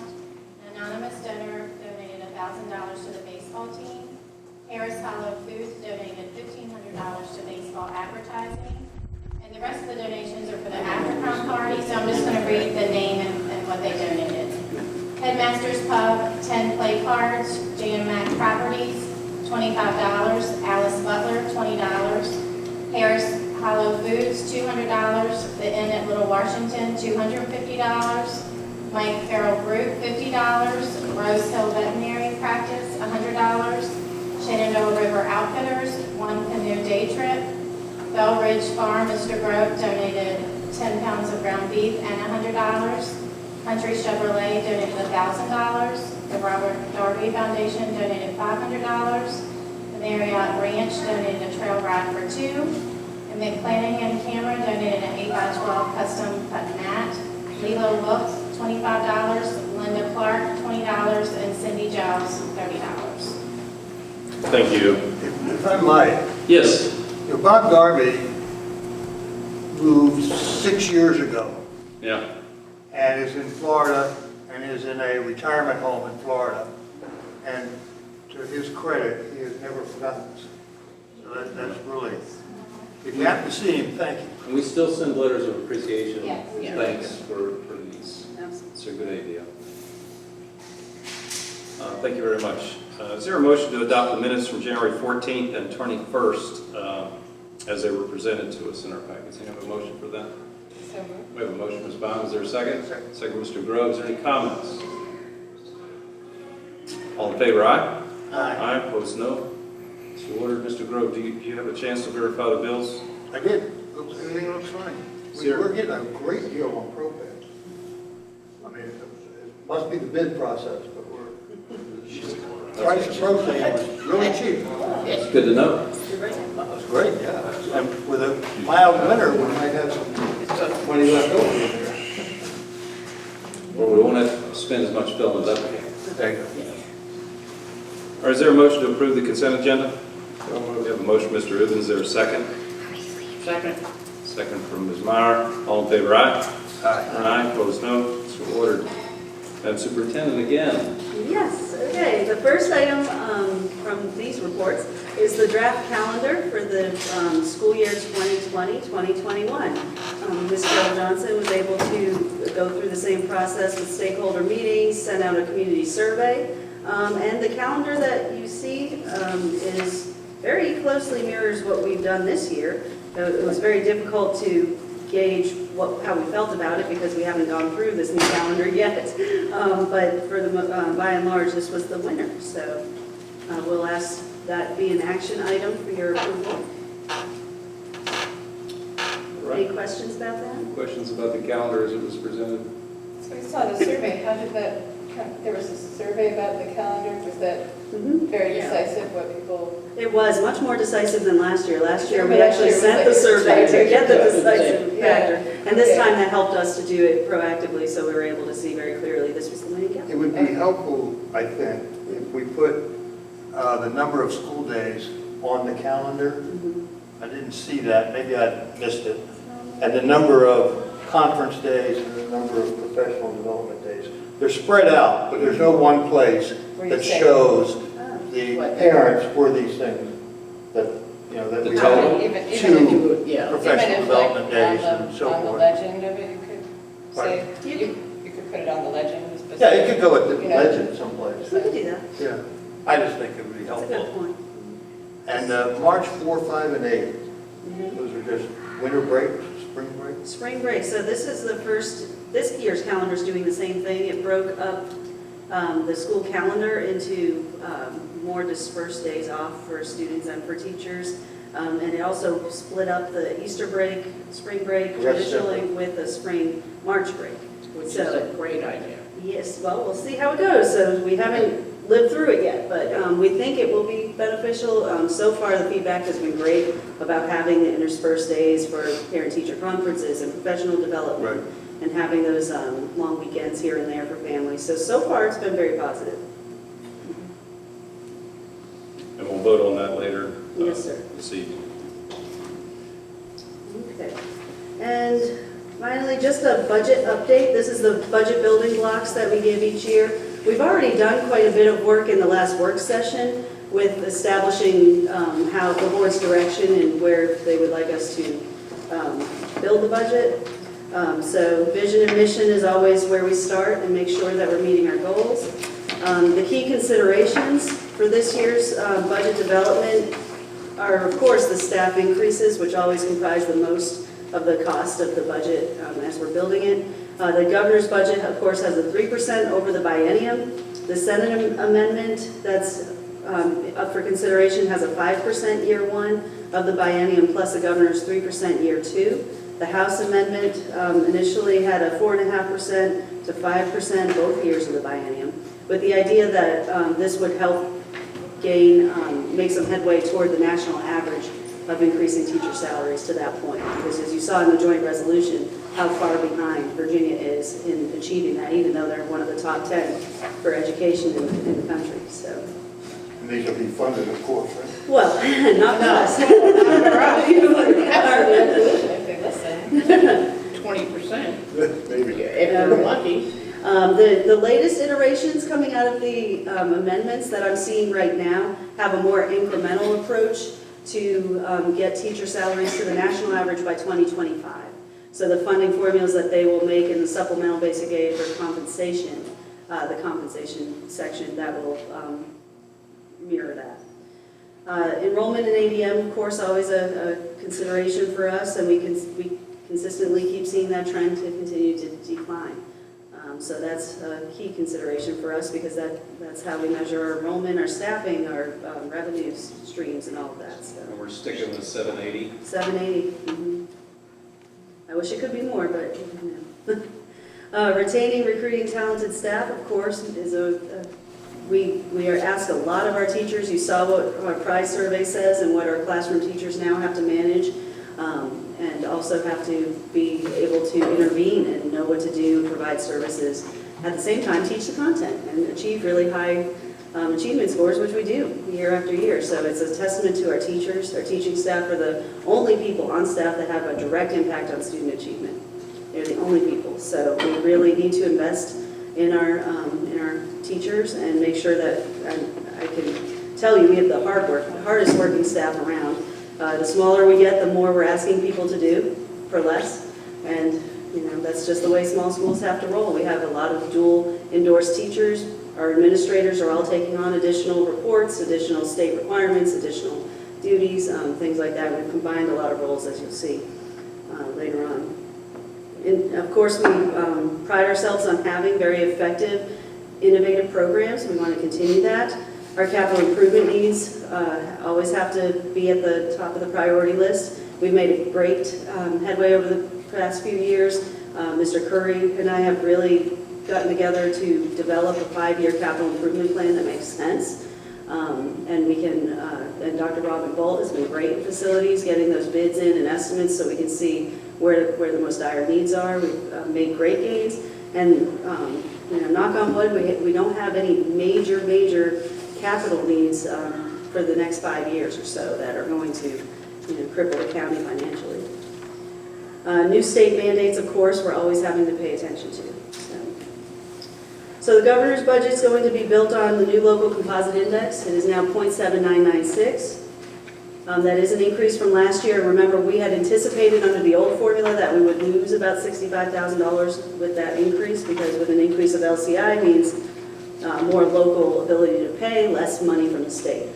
An anonymous donor donated $1,000 to the baseball team. Harris Hollow Foods donated $1,500 to baseball advertising. And the rest of the donations are for the after-prom party, so I'm just going to read the name and what they donated. Headmaster's Pub, 10 play cards. J.M. Mack Properties, $25. Alice Butler, $20. Harris Hollow Foods, $200. The Inn at Little Washington, $250. Mike Farrell Group, $50. Rose Hill Veterinary Practice, $100. Shenandoah River Outfitters, 1 canoe day trip. Bell Ridge Farm, Mr. Grove donated 10 pounds of ground beef and $100. Country Chevrolet donated $1,000. The Robert Darby Foundation donated $500. The Marriott Ranch donated a trail ride for 2. And McClanning and Cameron donated an 8x12 custom cut mat. Lilo Looks, $25. Linda Clark, $20. And Cindy Giles, $30. Thank you. If I might, Yes. you know, Bob Darby moved 6 years ago Yeah. and is in Florida and is in a retirement home in Florida. And to his credit, he has never forgotten us. So that's really, if you happen to see him, thank you. And we still send letters of appreciation. Yes. Thanks for these. It's a good idea. Thank you very much. Is there a motion to adopt the minutes from January 14th and 21st as they were presented to us in our packets? Do you have a motion for that? We have a motion, Ms. Baum. Is there a second? Second, Mr. Grove. Is there any comments? All in favor, aye? Aye. Aye, opposed, no. So ordered. Mr. Grove, do you have a chance to verify the bills? I did. Everything looks fine. We're getting a great deal on propane. I mean, it must be the bid process, but the price of propane was really cheap. It's good to know. That was great, yeah. And with a mild winter, we might have some money left over in there. Well, we won't have to spend as much film as that. Thank you. All right, is there a motion to approve the consent agenda? We have a motion, Mr. Rubin. Is there a second? Second. Second from Ms. Meyer. All in favor, aye? Aye. Opposed, no. So ordered. Madam Superintendent again. Yes, okay. The first item from these reports is the draft calendar for the school year 2020-2021. Ms. Carol Johnson was able to go through the same process with stakeholder meetings, send out a community survey, and the calendar that you see is very closely mirrors what we've done this year. It was very difficult to gauge how we felt about it because we haven't gone through this new calendar yet. But for the by and large, this was the winner. So we'll ask that be an action item for your approval. Any questions about that? Any questions about the calendar as it was presented? So we saw the survey, how did that, there was a survey about the calendar, was that very decisive, what people? It was much more decisive than last year. Last year, we Last actually year was sent like the survey to get the Yeah. decisive factor. And this Okay. time that helped us to do it proactively, so we were able to see very clearly this was the winning calendar. It would be helpful, I think, if we put the number of school days on the calendar. I didn't see that, maybe I missed it. And the number of conference days and the number of professional development days. They're spread out, but there's no one place Where you that say- shows the What? parents for these things, that, you know, that The we total. have Even if two you, professional development days and so on the forth. legend of it, you could say, Pardon? you could put it on the legend. Yeah, it could go at the You know. legend someplace. We could do that. Yeah, I just think it would be That's a helpful. good point. And March 4, 5, and 8, those are just winter breaks, spring breaks? Spring break, so this is the first, this year's calendar is doing the same thing. It broke up the school calendar into more dispersed days off for students and for teachers. And it also split up the Easter break, spring break Yes, traditionally with a spring March break. Which is So- a great idea. Yes, well, we'll see how it goes. So we haven't lived through it yet, but we think it will be beneficial. So far, the feedback has been great about having the interspersed days for parent-teacher conferences and professional development. Right. And having those long weekends here and there for families. So far, it's been very positive. And we'll vote on that later. Yes, sir. This evening. Okay. And finally, just a budget update. This is the budget building blocks that we give each year. We've already done quite a bit of work in the last work session with establishing how the board's direction and where they would like us to build the budget. So vision and mission is always where we start and make sure that we're meeting our goals. The key considerations for this year's budget development are, of course, the staff increases, which always comprise the most of the cost of the budget as we're building it. The governor's budget, of course, has a 3% over the biennium. The Senate amendment that's up for consideration has a 5% year one of the biennium plus the governor's 3% year two. The House amendment initially had a 4.5% to 5% both years of the biennium, with the idea that this would help make some headway toward the national average of increasing teacher salaries to that point. Because as you saw in the joint resolution, how far behind Virginia is in achieving that, even though they're one of the top 10 for education in the country. So, And these will be funded, of course, right? well, not for us. If they listen. 20%, Maybe. if we're lucky. The latest iterations coming out of the amendments that I'm seeing right now have a more incremental approach to get teacher salaries to the national average by 2025. So the funding formulas that they will make in the supplemental basic aid for compensation, the compensation section, that will mirror that. Enrollment in ADM, of course, always a consideration for us, and we consistently keep seeing that trend to continue to decline. So that's a key consideration for us because that's how we measure our enrollment, our staffing, our revenue streams and all of that, so. And we're sticking with 780. 780. I wish it could be more, but, you know. Retaining, recruiting talented staff, of course, is we are asked a lot of our teachers. You saw what our prize survey says and what our classroom teachers now have to manage, and also have to be able to intervene and know what to do, provide services. At the same time, teach the content and achieve really high achievement scores, which we do year after year. So it's a testament to our teachers. Our teaching staff are the only people on staff that have a direct impact on student achievement. They're the only people. So we really need to invest in our teachers and make sure that, I can tell you, we have the hardest working staff around. The smaller we get, the more we're asking people to do for less. And you know, that's just the way small schools have to roll. We have a lot of dual endorsed teachers. Our administrators are all taking on additional reports, additional state requirements, additional duties, things like that. We've combined a lot of roles, as you'll see later on. And of course, we pride ourselves on having very effective, innovative programs. We want to continue that. Our capital improvement needs always have to be at the top of the priority list. We've made a great headway over the past few years. Mr. Curry and I have really gotten together to develop a 5-year capital improvement plan that makes sense. And we can, and Dr. Robin Bolt has been great in facilities, getting those bids in and estimates so we can see where the most dire needs are. We've made great gains. And, you know, knock on wood, we don't have any major capital needs for the next 5 years or so that are going to, you know, cripple the county financially. New state mandates, of course, we're always having to pay attention to. So the governor's budget is going to be built on the new local composite index. It is now 0.7996. That is an increase from last year. Remember, we had anticipated under the old formula that we would lose about $65,000 with that increase, because with an increase of LCI means more local ability to pay, less money from the state.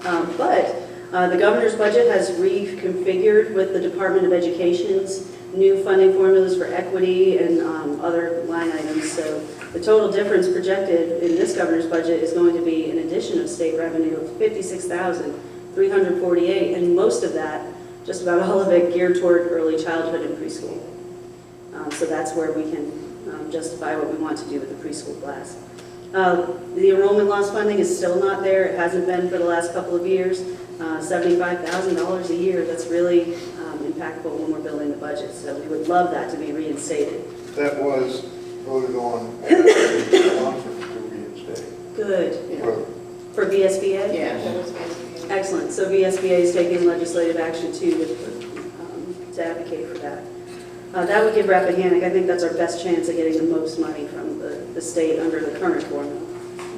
But the governor's budget has reconfigured with the Department of Education's new funding formulas for equity and other line items. So the total difference projected in this governor's budget is going to be an addition of state revenue of $56,348, and most of that, just about all of it, geared toward early childhood and preschool. So that's where we can justify what we want to do with the preschool class. The enrollment loss funding is still not there. It hasn't been for the last couple of years. $75,000 a year, that's really impactful when we're building the budget. So we would love that to be reinstated. That was voted on at the conference to reinstate. Good. Yeah. For VSBA? Yeah. Excellent. So VSBA is taking legislative action too to advocate for that. That would give Rappahannock, I think that's our best chance of getting the most money from the state under the current formula.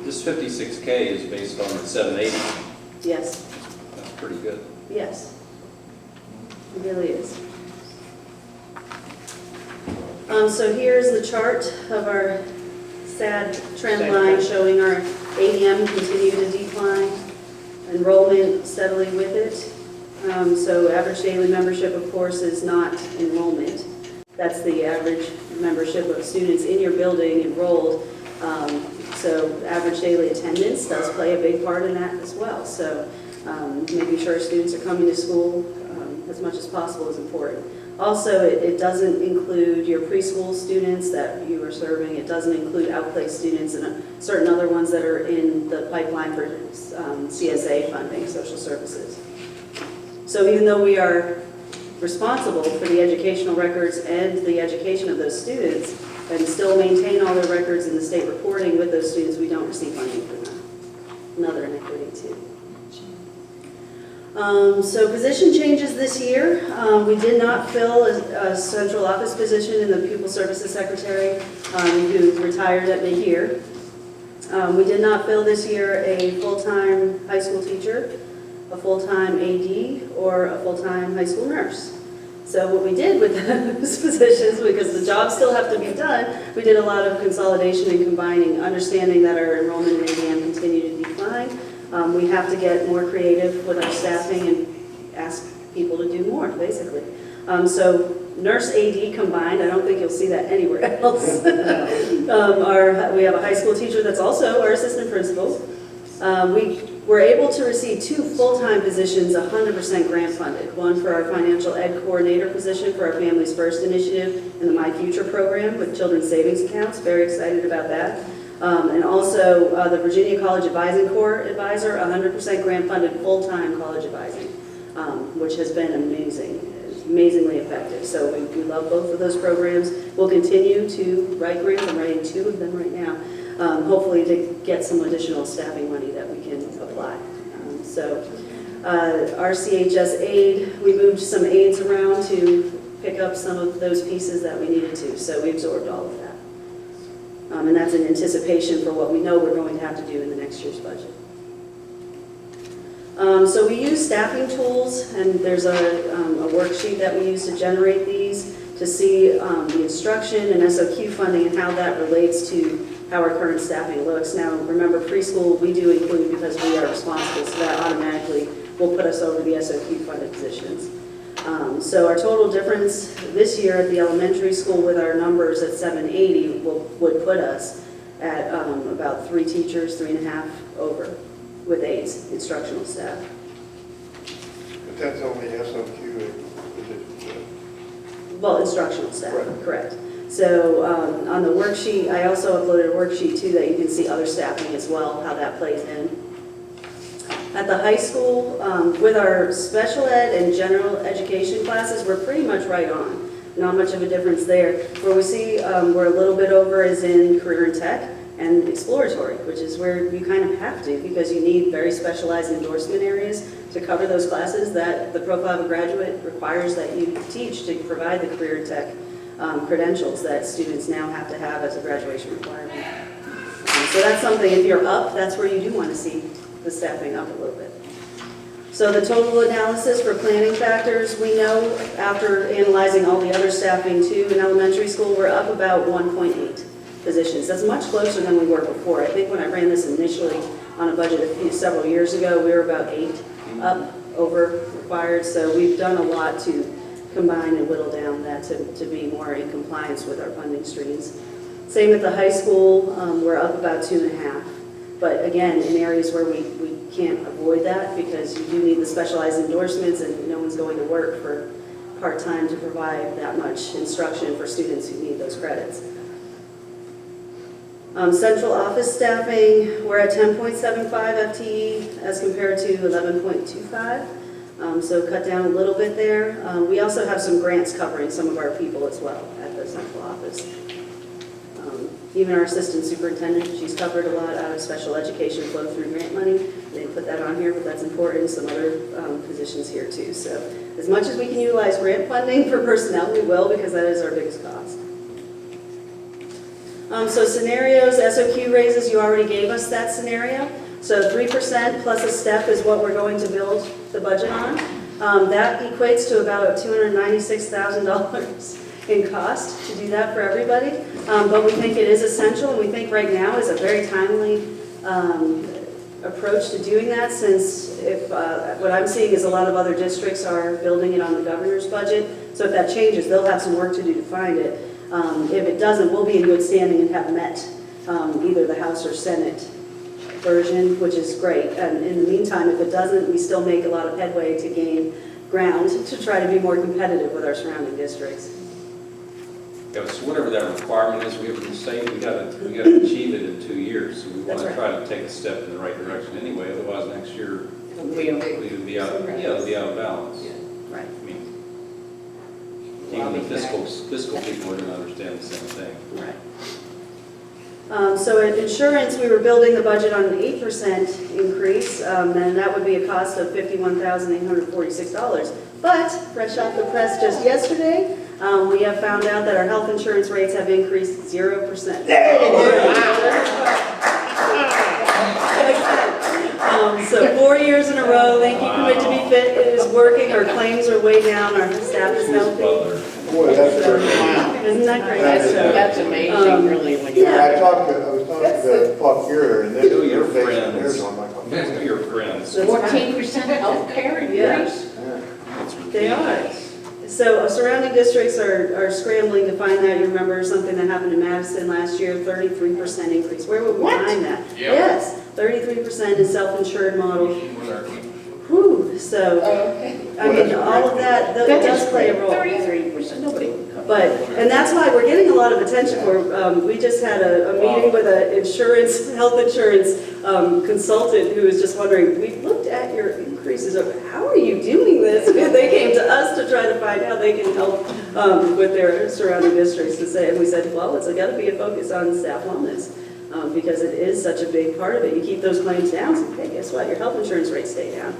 This 56K is based on 780. Yes. That's pretty good. Yes. It really is. So here's the chart of our sad trend line showing our ADM continue to decline, enrollment steadily with it. So average daily membership, of course, is not enrollment. That's the average membership of students in your building enrolled. So average daily attendance does play a big part in that as well. So making sure students are coming to school as much as possible is important. Also, it doesn't include your preschool students that you are serving. It doesn't include outplaced students and certain other ones that are in the pipeline for CSA funding, social services. So even though we are responsible for the educational records and the education of those students and still maintain all their records in the state reporting with those students, we don't receive funding for them. Another inequity too. So position changes this year. We did not fill a central office position in the pupil services secretary who retired at mid-year. We did not fill this year a full-time high school teacher, a full-time AD, or a full-time high school nurse. So what we did with those positions, because the jobs still have to be done, we did a lot of consolidation and combining, understanding that our enrollment in ADM continued to decline. We have to get more creative with our staffing and ask people to do more, basically. So nurse AD combined, I don't think you'll see that anywhere else. We have a high school teacher that's also our assistant principal. We were able to receive 2 full-time positions, 100% grant funded. One for our financial ed coordinator position for our Families First initiative in the My Future program with children's savings accounts. Very excited about that. And also the Virginia College Advising Corps advisor, 100% grant funded full-time college advising, which has been amazing. It's amazingly effective. So we love both of those programs. We'll continue to write grants. I'm writing 2 of them right now. Hopefully to get some additional staffing money that we can apply. Our CHS aid, we moved some aides around to pick up some of those pieces that we needed to, so we absorbed all of that. And that's in anticipation for what we know we're going to have to do in the next year's budget. So we use staffing tools, and there's a worksheet that we use to generate these to see the instruction and SOQ funding and how that relates to how our current staffing looks. Now, remember, preschool we do include because we are responsible, so that automatically will put us over the SOQ funded positions. So our total difference this year at the elementary school with our numbers at 780 would put us at about 3 teachers, 3.5 over with aides, instructional staff. But that's only SOQ positions. Well, instructional staff, Right. correct. So on the worksheet, I also uploaded a worksheet too that you can see other staffing as well, how that plays in. At the high school, with our special ed and general education classes, we're pretty much right on. Not much of a difference there. Where we see we're a little bit over is in career and tech and exploratory, which is where you kind of have to because you need very specialized endorsement areas to cover those classes that the profile of a graduate requires that you teach to provide the career and tech credentials that students now have to have as a graduation requirement. So that's something, if you're up, that's where you do want to see the staffing up a little bit. So the total analysis for planning factors, we know after analyzing all the other staffing too in elementary school, we're up about 1.8 positions. That's much closer than we were before. I think when I ran this initially on a budget several years ago, we were about 8 up over required. So we've done a lot to combine and whittle down that to be more in compliance with our funding streams. Same at the high school, we're up about 2.5. But again, in areas where we can't avoid that because you do need the specialized endorsements and no one's going to work for part-time to provide that much instruction for students who need those credits. Central office staffing, we're at 10.75 FTE as compared to 11.25. So cut down a little bit there. We also have some grants covering some of our people as well at the central office. Even our assistant superintendent, she's covered a lot out of special education flow through grant money. They didn't put that on here, but that's important. Some other positions here too. So as much as we can utilize grant funding for personnel, we will because that is our biggest cost. So scenarios, SOQ raises, you already gave us that scenario. So 3% plus a step is what we're going to build the budget on. That equates to about $296,000 in cost to do that for everybody. But we think it is essential, and we think right now is a very timely approach to doing that, since if what I'm seeing is a lot of other districts are building it on the governor's budget. So if that changes, they'll have some work to do to find it. If it doesn't, we'll be in good standing and have met either the House or Senate version, which is great. And in the meantime, if it doesn't, we still make a lot of headway to gain ground to try to be more competitive with our surrounding districts. Yeah, so whatever that requirement is, we say we got to achieve it in 2 years. So we want to try to take a step in the right direction anyway. Otherwise, next year we would be out. Yeah, it'll be out of balance. Yeah. Right. I mean, even the fiscal people are going to understand the same thing. Right. So at insurance, we were building the budget on an 8% increase, and that would be a cost of $51,846. But fresh off the press just yesterday, we have found out that our health insurance rates have increased 0%. So 4 years in a row, thank you, Commit to Be Fit, it is working. Our claims are way down, our staff is healthy. Boy, that's very Isn't that great? That's amazing, really, when you... I was talking to the Clark Curator, and they're facing theirs on my phone. Know your friends. 14% health care increase? They are. So surrounding districts are scrambling to find that. You remember something that happened in Madison last year, 33% increase. Where would we find that? Yeah. Yes, 33% in self-insured model. Whew, so, I mean, all of that does play a role. 33%, nobody. But, and that's why we're getting a lot of attention for, we just had a meeting with an health insurance consultant who was just wondering, we looked at your increases, how are you doing this? And they came to us to try to find out they can help with their surrounding districts to say, and we said, well, it's got to be a focus on staff wellness. Because it is such a big part of it. You keep those claims down, so hey, guess what? Your health insurance rates stay down.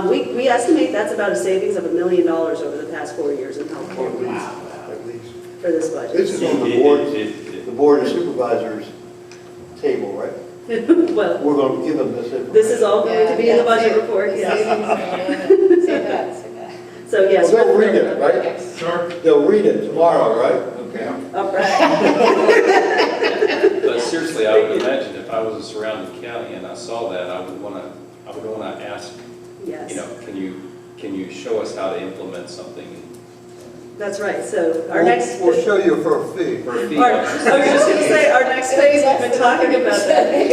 We estimate that's about a savings of $1 million over the past 4 years in health care At least. for this budget. This is on the board of supervisors table, right? Well, We're going to give them this information. this is all going to be in the budget report, yes. Say that, say that. So yes. Well, they'll read it, right? Yes. Sure. They'll read it tomorrow, right? Okay. All right. But seriously, I would imagine if I was a surrounding county and I saw that, I would want to ask, Yes. can you show us how to implement something That's right. So our next. We'll show you for a fee. for a fee? I was just going to say, our next phase, we've been talking about that.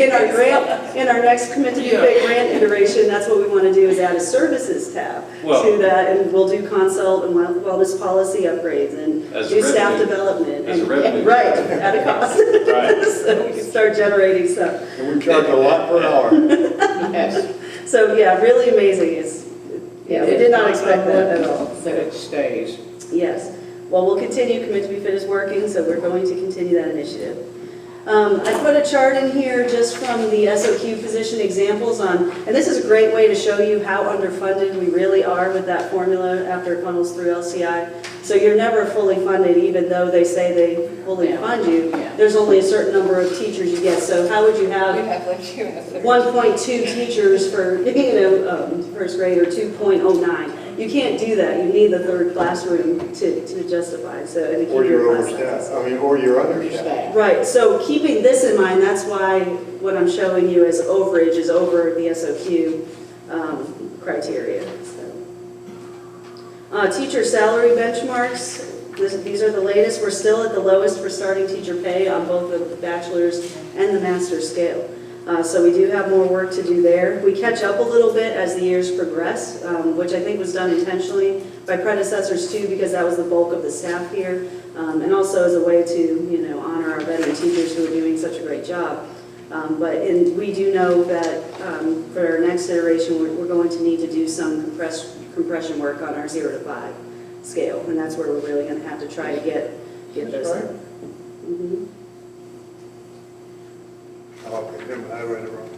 In our next commit to be big grant iteration, that's what we want to do is add a services tab to that, and we'll do consult and wellness policy upgrades and do staff development. As a revenue. Right, at a cost. Right. So we can start generating stuff. And we charge a lot per hour. Yes. So yeah, really amazing. We did not expect that at all. That it stays. Yes. Well, we'll continue. Commit to be Fit is working, so we're going to continue that initiative. I put a chart in here just from the SOQ position examples on, and this is a great way to show you how underfunded we really are with that formula after it funnels through LCI. So you're never fully funded, even though they say they fully fund you. There's only a certain number of teachers you get. So how would you have We have like 2 and a third. 1.2 teachers for, first grade or 2.09? You can't do that. You need the third classroom to justify, so, and to keep Or your you're class overstaffed, sizes. or you're understaffed. Right, so keeping this in mind, that's why what I'm showing you as overage is over the SOQ criteria. So. Teacher salary benchmarks, these are the latest. We're still at the lowest for starting teacher pay on both the bachelor's and the master's scale. So we do have more work to do there. We catch up a little bit as the years progress, which I think was done intentionally by predecessors too, because that was the bulk of the staff here, and also as a way to honor our veteran teachers who are doing such a great job. But we do know that for our next iteration, we're going to need to do some compression work on our 0 to 5 scale, and that's where we're really going to have to try to get those. Right. Mm-hmm. Okay, I read it wrong.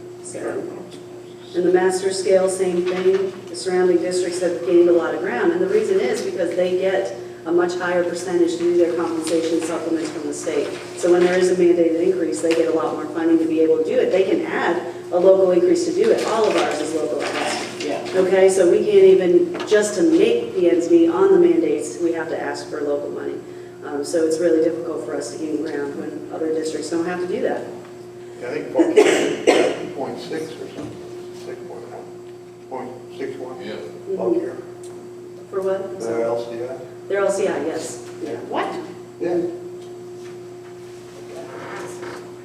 And the master scale, same thing. The surrounding districts have gained a lot of ground, and the reason is because they get a much higher percentage to do their compensation supplements from the state. So when there is a mandated increase, they get a lot more funding to be able to do it. They can add a local increase to do it. All of ours is localized. Yeah. Okay, so we can't even, just to make the ends meet on the mandates, we have to ask for local money. So it's really difficult for us to gain ground when other districts don't have to do that. Yeah, I think Park is 0.6 or something, 0.61. Yeah. Park here. For what? Their LCI. Their LCI, yes. Yeah. What? Yeah.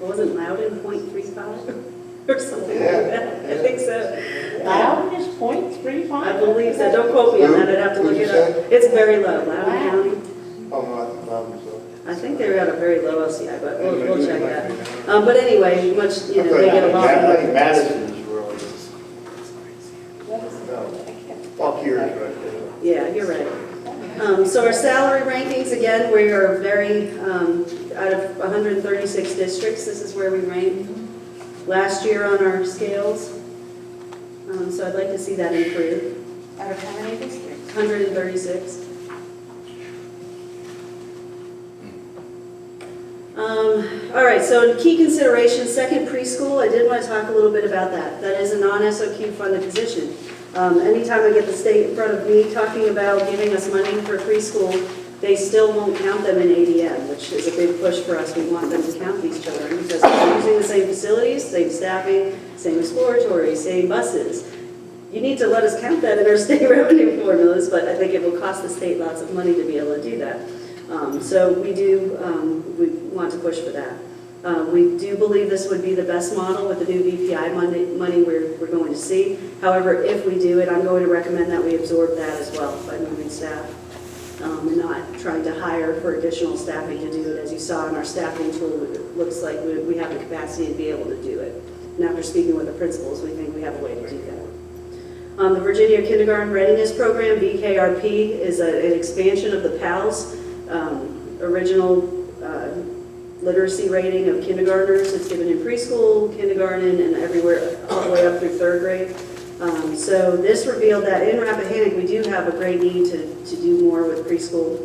Wasn't Loudon 0.35 or something Yeah. like that? I think so. Loudon is 0.35? I believe so. Don't quote me on that. I'd have to look it up. It's very low. Loudon County. Oh, no, I think Loudon's low. I think they're at a very low LCI, but we'll check that. But anyway, they get a lot I think more. Madison is really. No, Park here is right there. Yeah, you're right. So our salary rankings, again, we are very, out of 136 districts, this is where we rank last year on our scales. So I'd like to see that improve. Out of how many districts? 136. All right, so key considerations, second preschool, I did want to talk a little bit about that. That is a non-SOQ funded position. Anytime I get the state in front of me talking about giving us money for preschool, they still won't count them in ADM, which is a big push for us. We want them to count these children because they're using the same facilities, same staffing, same exploratory, same buses. you need to let us count that in our state revenue formulas, but I think it will cost the state lots of money to be able to do that. So we want to push for that. We do believe this would be the best model with the new VPI money we're going to see. However, if we do it, I'm going to recommend that we absorb that as well by moving staff and not trying to hire for additional staffing to do it. As you saw in our staffing tool, it looks like we have the capacity to be able to do it. And after speaking with the principals, we think we have a way to do that. The Virginia Kindergarten Readiness Program, VKRP, is an expansion of the PALS original literacy rating of kindergartners. It's given in preschool, kindergarten, and everywhere all the way up through 3rd grade. So this revealed that in Rappahannock we do have a great need to do more with preschool.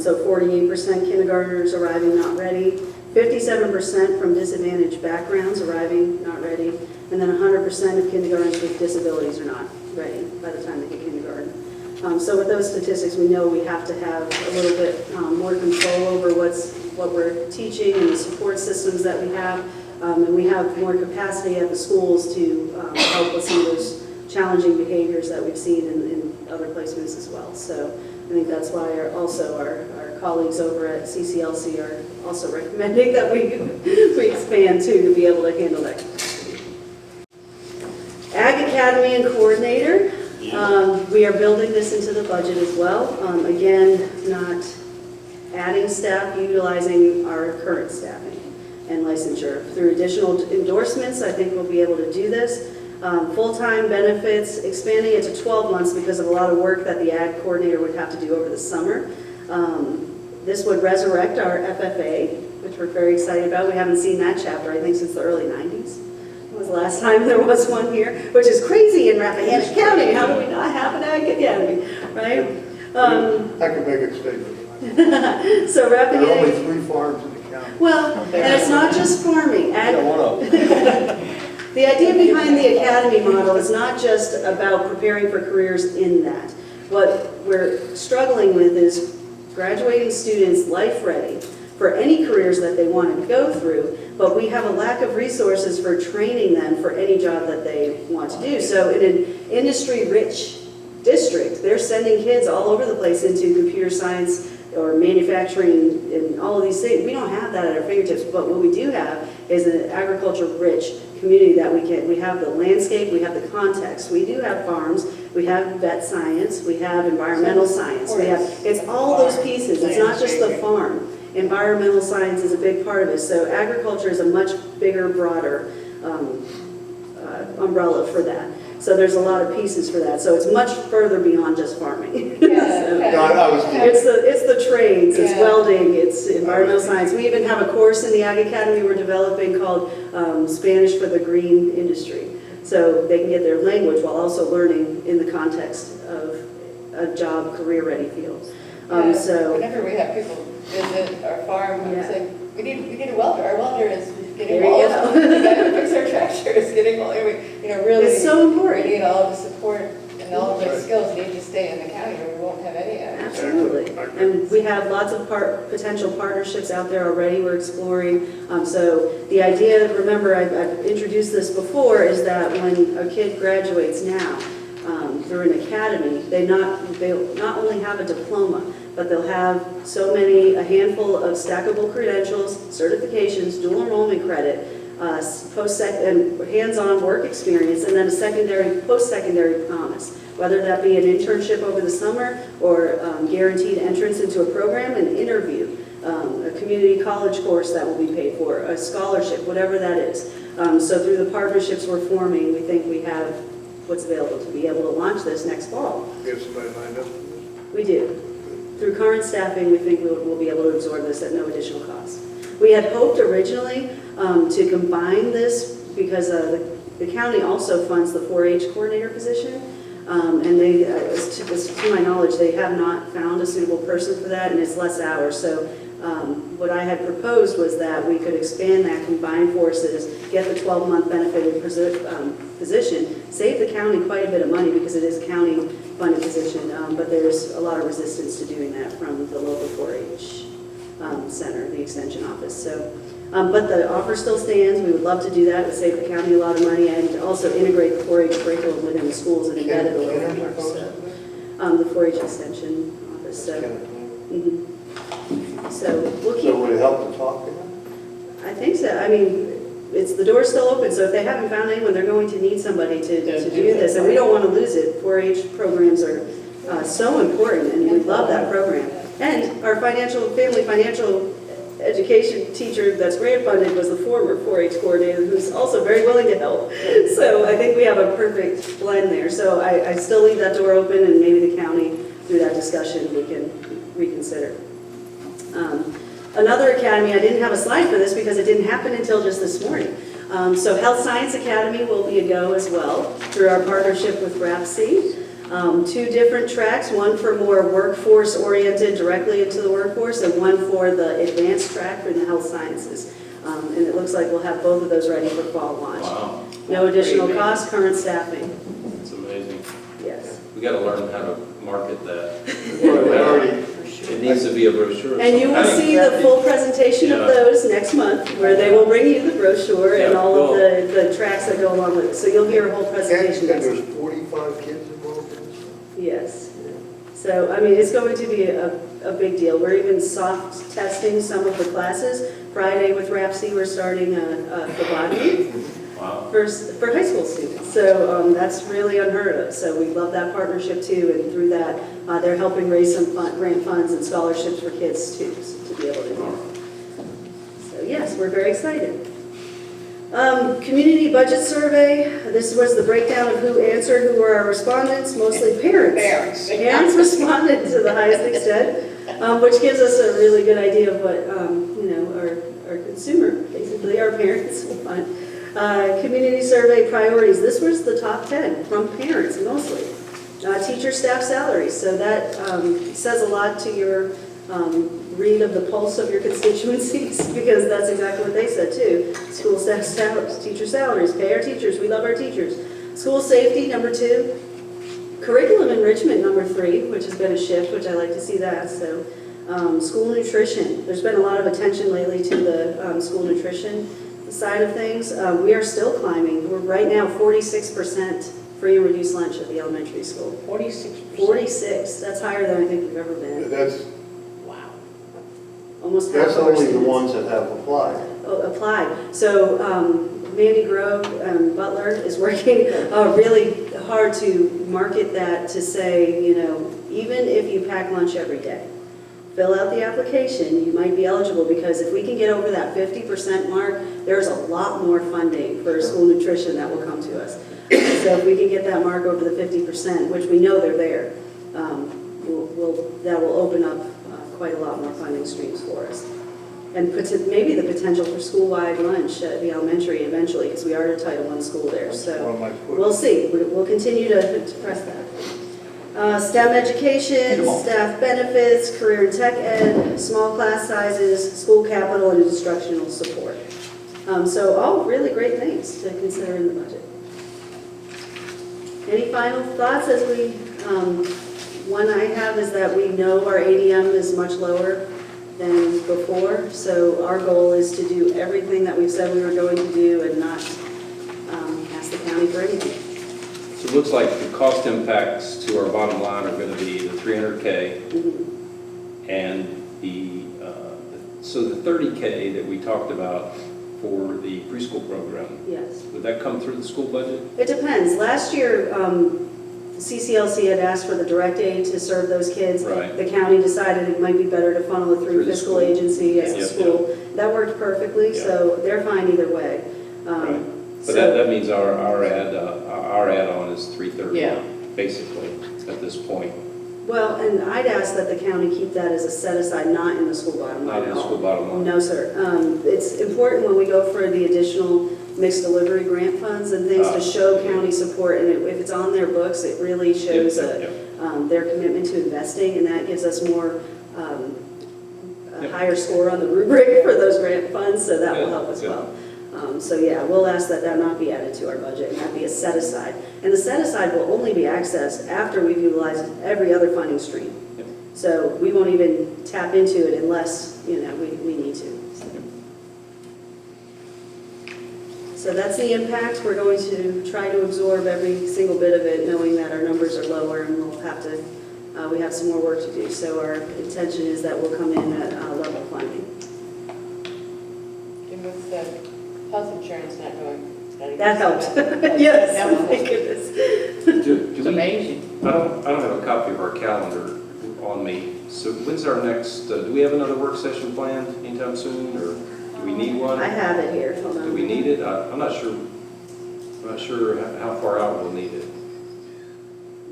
So 48% kindergartners arriving not ready, 57% from disadvantaged backgrounds arriving not ready, and then 100% of kindergartners with disabilities are not ready by the time they get kindergarten. So with those statistics, we know we have to have a little bit more control over what we're teaching and the support systems that we have. And we have more capacity at the schools to help with some of those challenging behaviors that we've seen in other placements as well. So I think that's why our colleagues over at CCLC are also recommending that we expand too to be able to handle that. Ag Academy and Coordinator. We are building this into the budget as well. Again, not adding staff, utilizing our current staffing and licensure. Through additional endorsements, I think we'll be able to do this. Full-time benefits, expanding it to 12 months because of a lot of work that the Ag Coordinator would have to do over the summer. This would resurrect our FFA, which we're very excited about. We haven't seen that chapter, I think, since the early 90s. It was the last time there was one here, which is crazy in Rappahannock County. How do we not have an Ag Academy, right? I can make a statement. So There are only Rappahannock, 3 farms in the county. well, and it's not just farming. One of them. The idea behind the academy model is not just about preparing for careers in that. What we're struggling with is graduating students life-ready for any careers that they want to go through, but we have a lack of resources for training them for any job that they want to do. So in an industry-rich district, they're sending kids all over the place into computer science or manufacturing and all of these things. We don't have that at our fingertips, but what we do have is an agriculture-rich community that we have the landscape, we have the context, we do have farms, we have vet science, we have environmental science, it's all those pieces, it's not just the farm. Environmental science is a big part of it, so agriculture is a much bigger, broader umbrella for that. So there's a lot of pieces for that. So it's much further beyond just farming. It's the trades, it's welding, it's environmental science. We even have a course in the Ag Academy we're developing called Spanish for the Green Industry. So they can get their language while also learning in the context of a job, career-ready field. So whenever we have people visit our farm, we say, we need a welder. Our welder is getting There you old. go. The guy who fixes our tractor is getting old. Really, It's so important. We need all the support and all of those skills need to stay in the county, or we won't have any. Absolutely. And we have lots of potential partnerships out there already we're exploring. So the idea, remember I've introduced this before, is that when a kid graduates now through an academy, they'll not only have a diploma, but they'll have a handful of stackable credentials, certifications, dual enrollment credit, and hands-on work experience, and then a post-secondary promise, whether that be an internship over the summer or guaranteed entrance into a program, an interview, a community college course that will be paid for, a scholarship, whatever that is. So through the partnerships we're forming, we think we have what's available to be able to launch this next fall. You have somebody lined up for this? We do. Through current staffing, we think we'll be able to absorb this at no additional cost. We had hoped originally to combine this because the county also funds the 4-H coordinator position. And to my knowledge, they have not found a suitable person for that, and it's less hours. So what I had proposed was that we could expand that, combine forces, get the 12-month benefited position, save the county quite a bit of money because it is a county-funded position, but there's a lot of resistance to doing that from the local 4-H center, the extension office. So But the offer still stands. We would love to do that. It would save the county a lot of money and also integrate the 4-H curriculum within the schools and embed it a little more. So, the 4-H extension office. So, so we'll keep. So would it help to talk to them? I think so. I mean, the door's still open, so if they haven't found anyone, they're going to need somebody to do this, and we don't want to lose it. 4-H programs are so important, and we love that program. And our family financial education teacher that's grant funded was the former 4-H coordinator, who's also very willing to help. So I think we have a perfect blend there. So I still leave that door open, and maybe the county, through that discussion, we can reconsider. Another academy, I didn't have a slide for this because it didn't happen until just this morning. So Health Science Academy will be a go as well through our partnership with RAPC. 2 different tracks, one for more workforce oriented directly into the workforce and one for the advanced track for the health sciences. And it looks like we'll have both of those ready for fall launch. Wow. No additional cost, current staffing. It's amazing. Yes. We got to learn how to market that. Already. It needs to be a brochure. And you will see the full presentation of those next month, where they will bring you the brochure and all of the tracks that go along with it. So you'll hear a whole presentation. And there's 45 kids involved in this? Yes. So, I mean, it's going to be a big deal. We're even soft testing some of the classes. Friday with RAPC, we're starting phlebotomy for high school students. So that's really unheard of. So we love that partnership too. And through that, they're helping raise some grant funds and scholarships for kids too, to be able to do that. So yes, we're very excited. Community budget survey. This was the breakdown of who answered, who were our respondents, mostly parents. Parents responded to the highest extent, which gives us a really good idea of what, our consumer, basically our parents want. Community survey priorities. This was the top 10 from parents mostly. Teacher staff salaries. So that says a lot to your read of the pulse of your constituencies, because that's exactly what they said too. School staff salaries, teacher salaries, pay our teachers, we love our teachers. School safety, number 2. Curriculum enrichment, number 3, which has been a shift, which I like to see that. So school nutrition, there's been a lot of attention lately to the school nutrition side of things. We are still climbing. We're right now 46% free and reduced lunch at the elementary school. 46%? 46, that's higher than I think we've ever been. That's Almost half That's of our only the students. ones that have applied. Applied. So Mandy Grove Butler is working really hard to market that, to say, even if you pack lunch every day, fill out the application, you might be eligible, because if we can get over that 50% mark, there's a lot more funding for school nutrition that will come to us. So if we can get that mark over the 50%, which we know they're there, that will open up quite a lot more funding streams for us. And maybe the potential for school-wide lunch at the elementary eventually, because we are a Title I school there. So we'll see. We'll continue to press that. STEM education, staff benefits, career and tech ed, small class sizes, school capital, and instructional support. So all really great things to consider in the budget. Any final thoughts as we, one I have is that we know our ADM is much lower than before, so our goal is to do everything that we've said we were going to do and not ask the county for anything. So it looks like the cost impacts to our bottom line are going to be the $300K and so the $30K that we talked about for the preschool program. Yes. Would that come through the school budget? It depends. Last year, CCLC had asked for the direct aid to serve those kids. Right. The county decided it might be better to funnel it through the fiscal school. agency as a Yep, school. That worked perfectly, so they're fine either way. Right. But So- that means our add-on is $330, basically, at this point. Well, and I'd ask that the county keep that as a set-aside, not in the school bottom line Not in at the all. school bottom line. No, sir. It's important when we go for the additional mixed delivery grant funds and things to show county support, and if it's on their books, it really shows their commitment to investing, and that gives us more, a higher score on the rubric for those grant funds, so that will help as well. So yeah, we'll ask that that not be added to our budget, and that be a set-aside. And the set-aside will only be accessed after we've utilized every other funding stream. So we won't even tap into it unless, we need to. So. So that's the impact. We're going to try to absorb every single bit of it, knowing that our numbers are lower and we'll have to, we have some more work to do. So our intention is that we'll come in at level funding. And with the health insurance not going. That helped. Yes, thank goodness. It's amazing. I don't have a copy of our calendar on me. So when's our next, do we have another work session planned anytime soon, or do we need one? I have it here, hold on. Do we need it? I'm not sure. I'm not sure how far out we'll need it.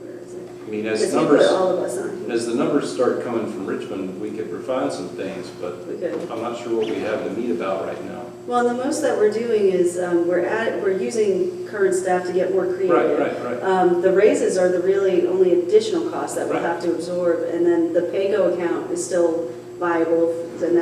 Where is it? I mean, Because as he put numbers, all of us on. as the numbers start coming from Richmond, we could refine some things, but We could. I'm not sure what we have to meet about right now. Well, the most that we're doing is we're using current staff to get more creative. Right. The raises are the really only additional costs that we'll Right. have to absorb, and then the PAYGO account is still viable, and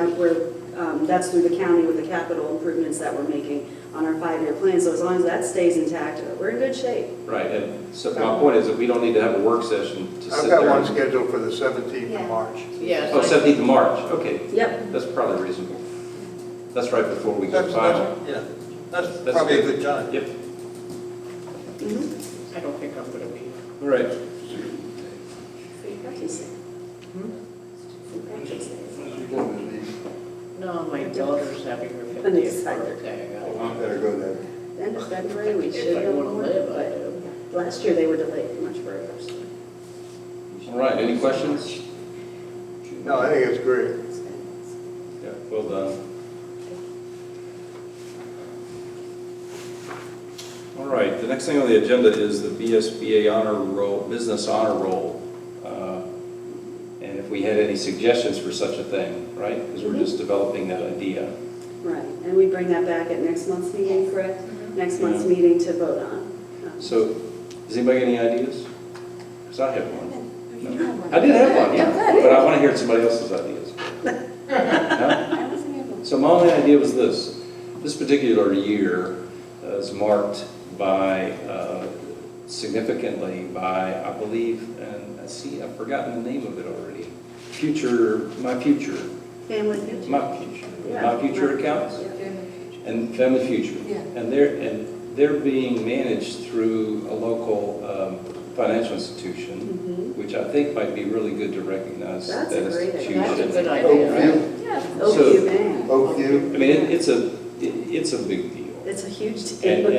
that's through the county with the capital improvements that we're making on our 5-year plan. So as long as that stays intact, we're in good shape. Right, and so my point is that we don't need to have a work session to I've sit got there. one scheduled for the 17th of March. Yes. Oh, 17th of March, okay. Yep. That's probably reasonable. That's right before we go final. Yeah, that's That's probably a good. good time. Yep, Mm-hmm. I don't think I'm going to be. all right. St. Patrick's Day. St. Patrick's Day. No, my daughter's having her An 50th excited. birthday. I better go there. End of February, we If should I know want to more, live, I but do. last year they were delayed much further. So. All right, any questions? No, I think it's great. Yeah, well done. All right, the next thing on the agenda is the BSBA honor roll, business honor roll. And if we had any suggestions for such a thing, right? Because we're just developing that idea. Right, and we bring that back at next month's meeting, correct? Next month's Yeah. meeting to vote on. So, does anybody got any ideas? Because I have one. No. I did have one, yeah, but I want to hear somebody else's ideas. No? So my only idea was this. This particular year is marked by, significantly by, I believe, and I see, I've forgotten the name of it already. My future. Family future. My future. Yeah. My future accounts. Yeah. And Family Future. And they're being managed through a local financial institution, which I think might be really good to recognize That's that a great idea. institution. That's a good idea, right? Yeah, So- Oakview Bank. Oakview. I mean, it's a big deal. It's a huge And deal.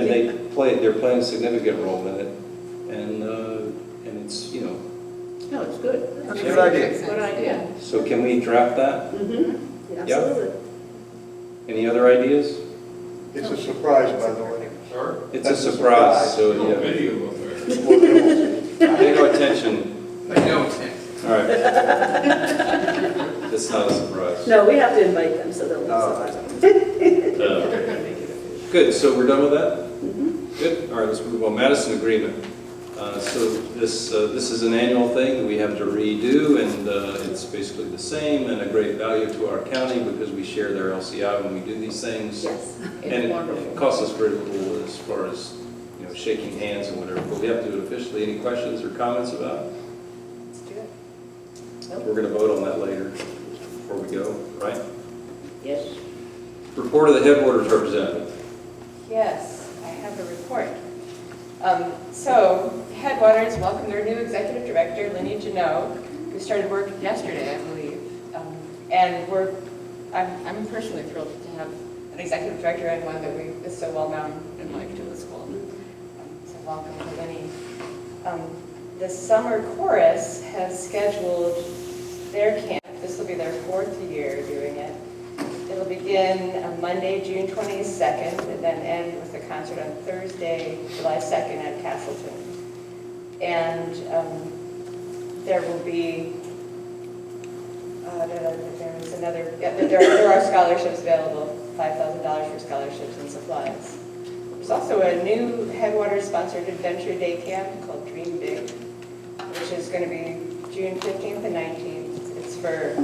they're playing a significant role in it, and it's, you know, No, it's good. That's a good idea. Good idea. so can we draft that? Mm-hmm, absolutely. Any other ideas? It's a surprise, by the way. Sure. It's a surprise, so, yeah. Pay no attention. All right. It's not a surprise. No, we have to invite them, so they'll be surprised. Good, so we're done with that? Mhm. Good, all right, let's move on. Madison Agreement. So this is an annual thing that we have to redo, and it's basically the same and a great value to our county because we share their LCI when we do these things. Yes. And It's wonderful. it costs us very little as far as, you know, shaking hands and whatever, but we have to do it officially. Any questions or comments about it? Let's do it. We're going to vote on that later before we go, right? Yes. Report of the headwaters representative. Yes, I have a report. So Headwaters welcomed their new executive director, Lenny Janot, who started work yesterday, I believe. And I'm personally thrilled to have an executive director and one that is so well known and liked to the school. So welcome to Lenny. The summer chorus has scheduled their camp. This will be their 4th year doing it. It'll begin on Monday, June 22nd, and then end with a concert on Thursday, July 2nd at Castleton. And there will be, there are scholarships available, $5,000 for scholarships and supplies. There's also a new Headwaters-sponsored Adventure Day camp called Dream Big, which is going to be June 15th and 19th. It's for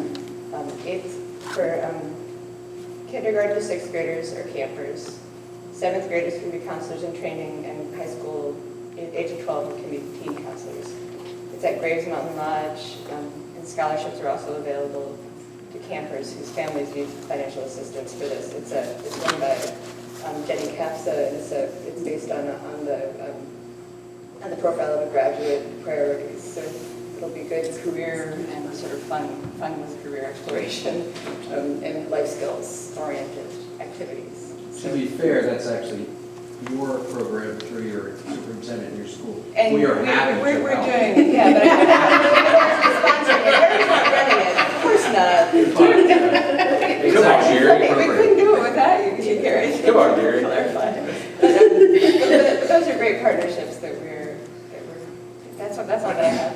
kindergarten to 6th graders or campers. 7th graders can be counselors in training, and high school, age of 12, can be teen counselors. It's at Graves Mountain Lodge, and scholarships are also available to campers whose families need financial assistance for this. It's run by Jenny CAFSA, it's based on the profile of a graduate priorities. So it'll be good career and sort of fun with career exploration and life skills oriented activities. To be fair, that's actually your program through your superintendent in your school. And we are happy we're to help. doing, yeah, but I'm not ready yet. Of course not. Come on, Jerry. We couldn't do it without you, Gary. Come on, Gary. Clarify. But those are great partnerships that we're that's all that I have.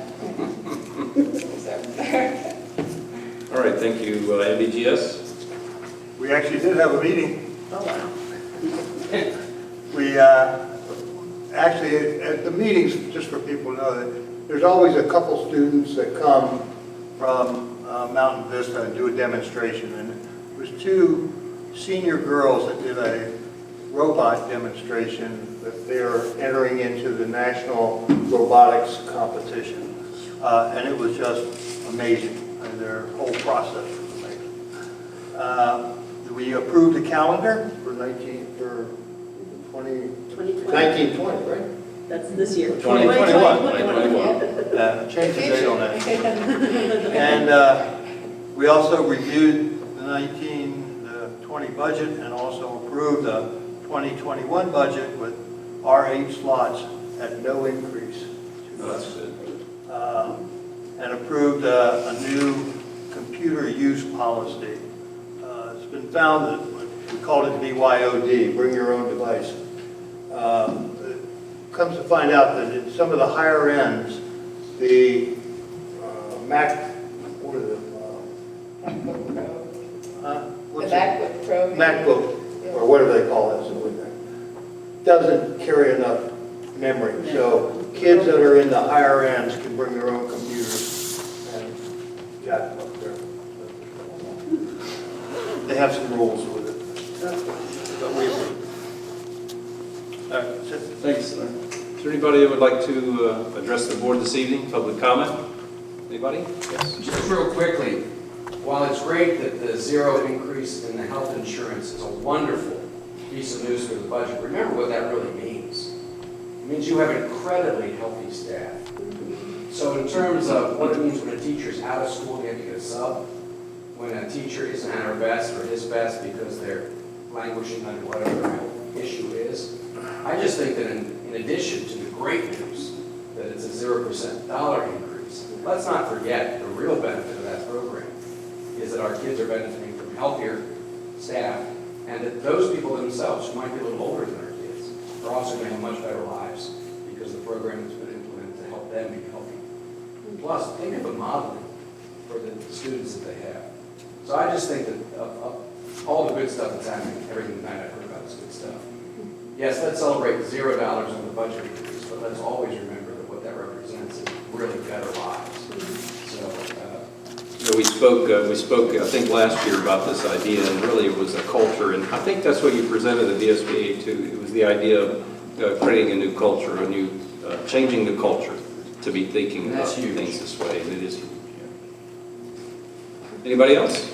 All right, thank you, MVGS. We actually did have a meeting. Oh, wow. We actually, at the meetings, just for people to know, that there's always a couple students that come from Mountain Vista and do a demonstration. And it was two senior girls that did a robot demonstration that they're entering into the National Robotics Competition. And it was just amazing. And their whole process was amazing. We approved a calendar for 1920, right? That's this year. 2021. Change the date on that. And we also reviewed the 1920 budget and also approved the 2021 budget with our 8 slots at no increase. That's good. And approved a new computer use policy. It's been found that we called it BYOD, bring your own device. It comes to find out that in some of the higher ends, the The MacBook Pro. MacBook, or whatever they call it, doesn't carry enough memory. So kids that are in the higher ends can bring their own computers and jack them up there. They have some rules with it. But we Thanks. Is there anybody that would like to address the board this evening? Public comment? Anybody? Yes. Just real quickly, while it's great that the zero increase in the health insurance is a wonderful piece of news for the budget, remember what that really means. It means you have incredibly healthy staff. So in terms of what it means when a teacher's out of school, they have to get a sub. When a teacher isn't at her best or his best because they're languishing under whatever their health issue is, I just think that in addition to the great news that it's a 0% dollar increase, let's not forget the real benefit of that program is that our kids are benefiting from healthier staff, and that those people themselves, who might be a little older than our kids, are also going to have much better lives because the program has been implemented to help them be healthy. Plus, think of the modeling for the students that they have. So I just think that of all the good stuff that's happening, everything tonight I've heard about is good stuff. Yes, let's celebrate $0 on the budget increase, but let's always remember that what that represents is really better lives. So, We spoke, I think, last year about this idea, and really it was a culture, and I think that's what you presented at the SBA too. It was the idea of creating a new culture, changing the culture to be thinking about things this way, and it is huge. Yeah. Anybody else?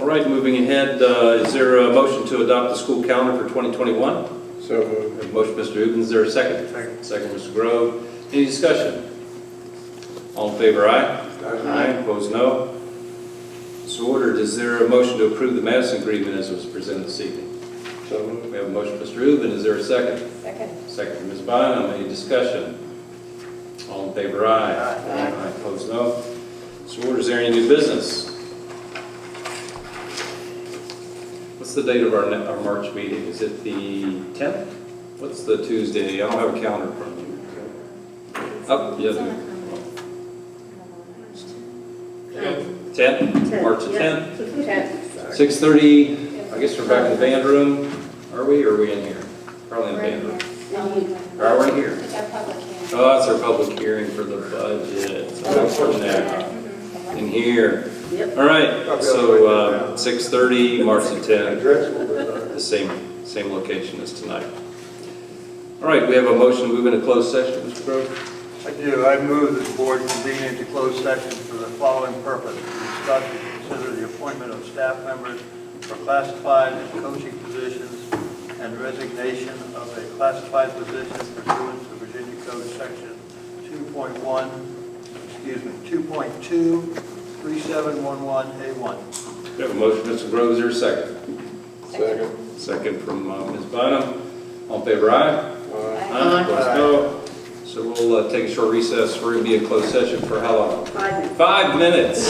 All right, moving ahead, is there a motion to adopt the school calendar for 2021? So moved. Motion, Mr. Ubens, is there a second? Second, Mr. Grove. Any discussion? All in favor, aye? Aye. Opposed, no. So ordered. Is there a motion to approve the Madison agreement as was presented this evening? So moved. We have a motion, Mr. Ubens. Is there a second? Second. Second, Ms. Bynum. Any discussion? All in favor, aye? Aye. Opposed, no. So ordered. Is there any new business? What's the date of our March meeting? Is it the 10th? What's the Tuesday? I don't have a calendar from you. Oh, yeah. 10? March the 10th? 6:30, I guess we're back in the band room. Are we, or are we in here? Probably in the band room. Are we here? It's our public hearing. Oh, that's our public hearing for the budget. So that's in there. In here. All right, so 6:30, March the 10th, the same location as tonight. All right, we have a motion to move into closed session, Mr. Grove. I do. I move that the board convene into closed session for the following purpose: to discuss and consider the appointment of staff members for classified and coaching positions and resignation of a classified position pursuant to Virginia Code Section 2.23711A1. We have a motion, Mr. Groves, is there a second? Second. Second from Ms. Bynum. All in favor, aye? Aye. Opposed, no. So we'll take a short recess. We're going to be in closed session for how long? 5 minutes. 5 minutes.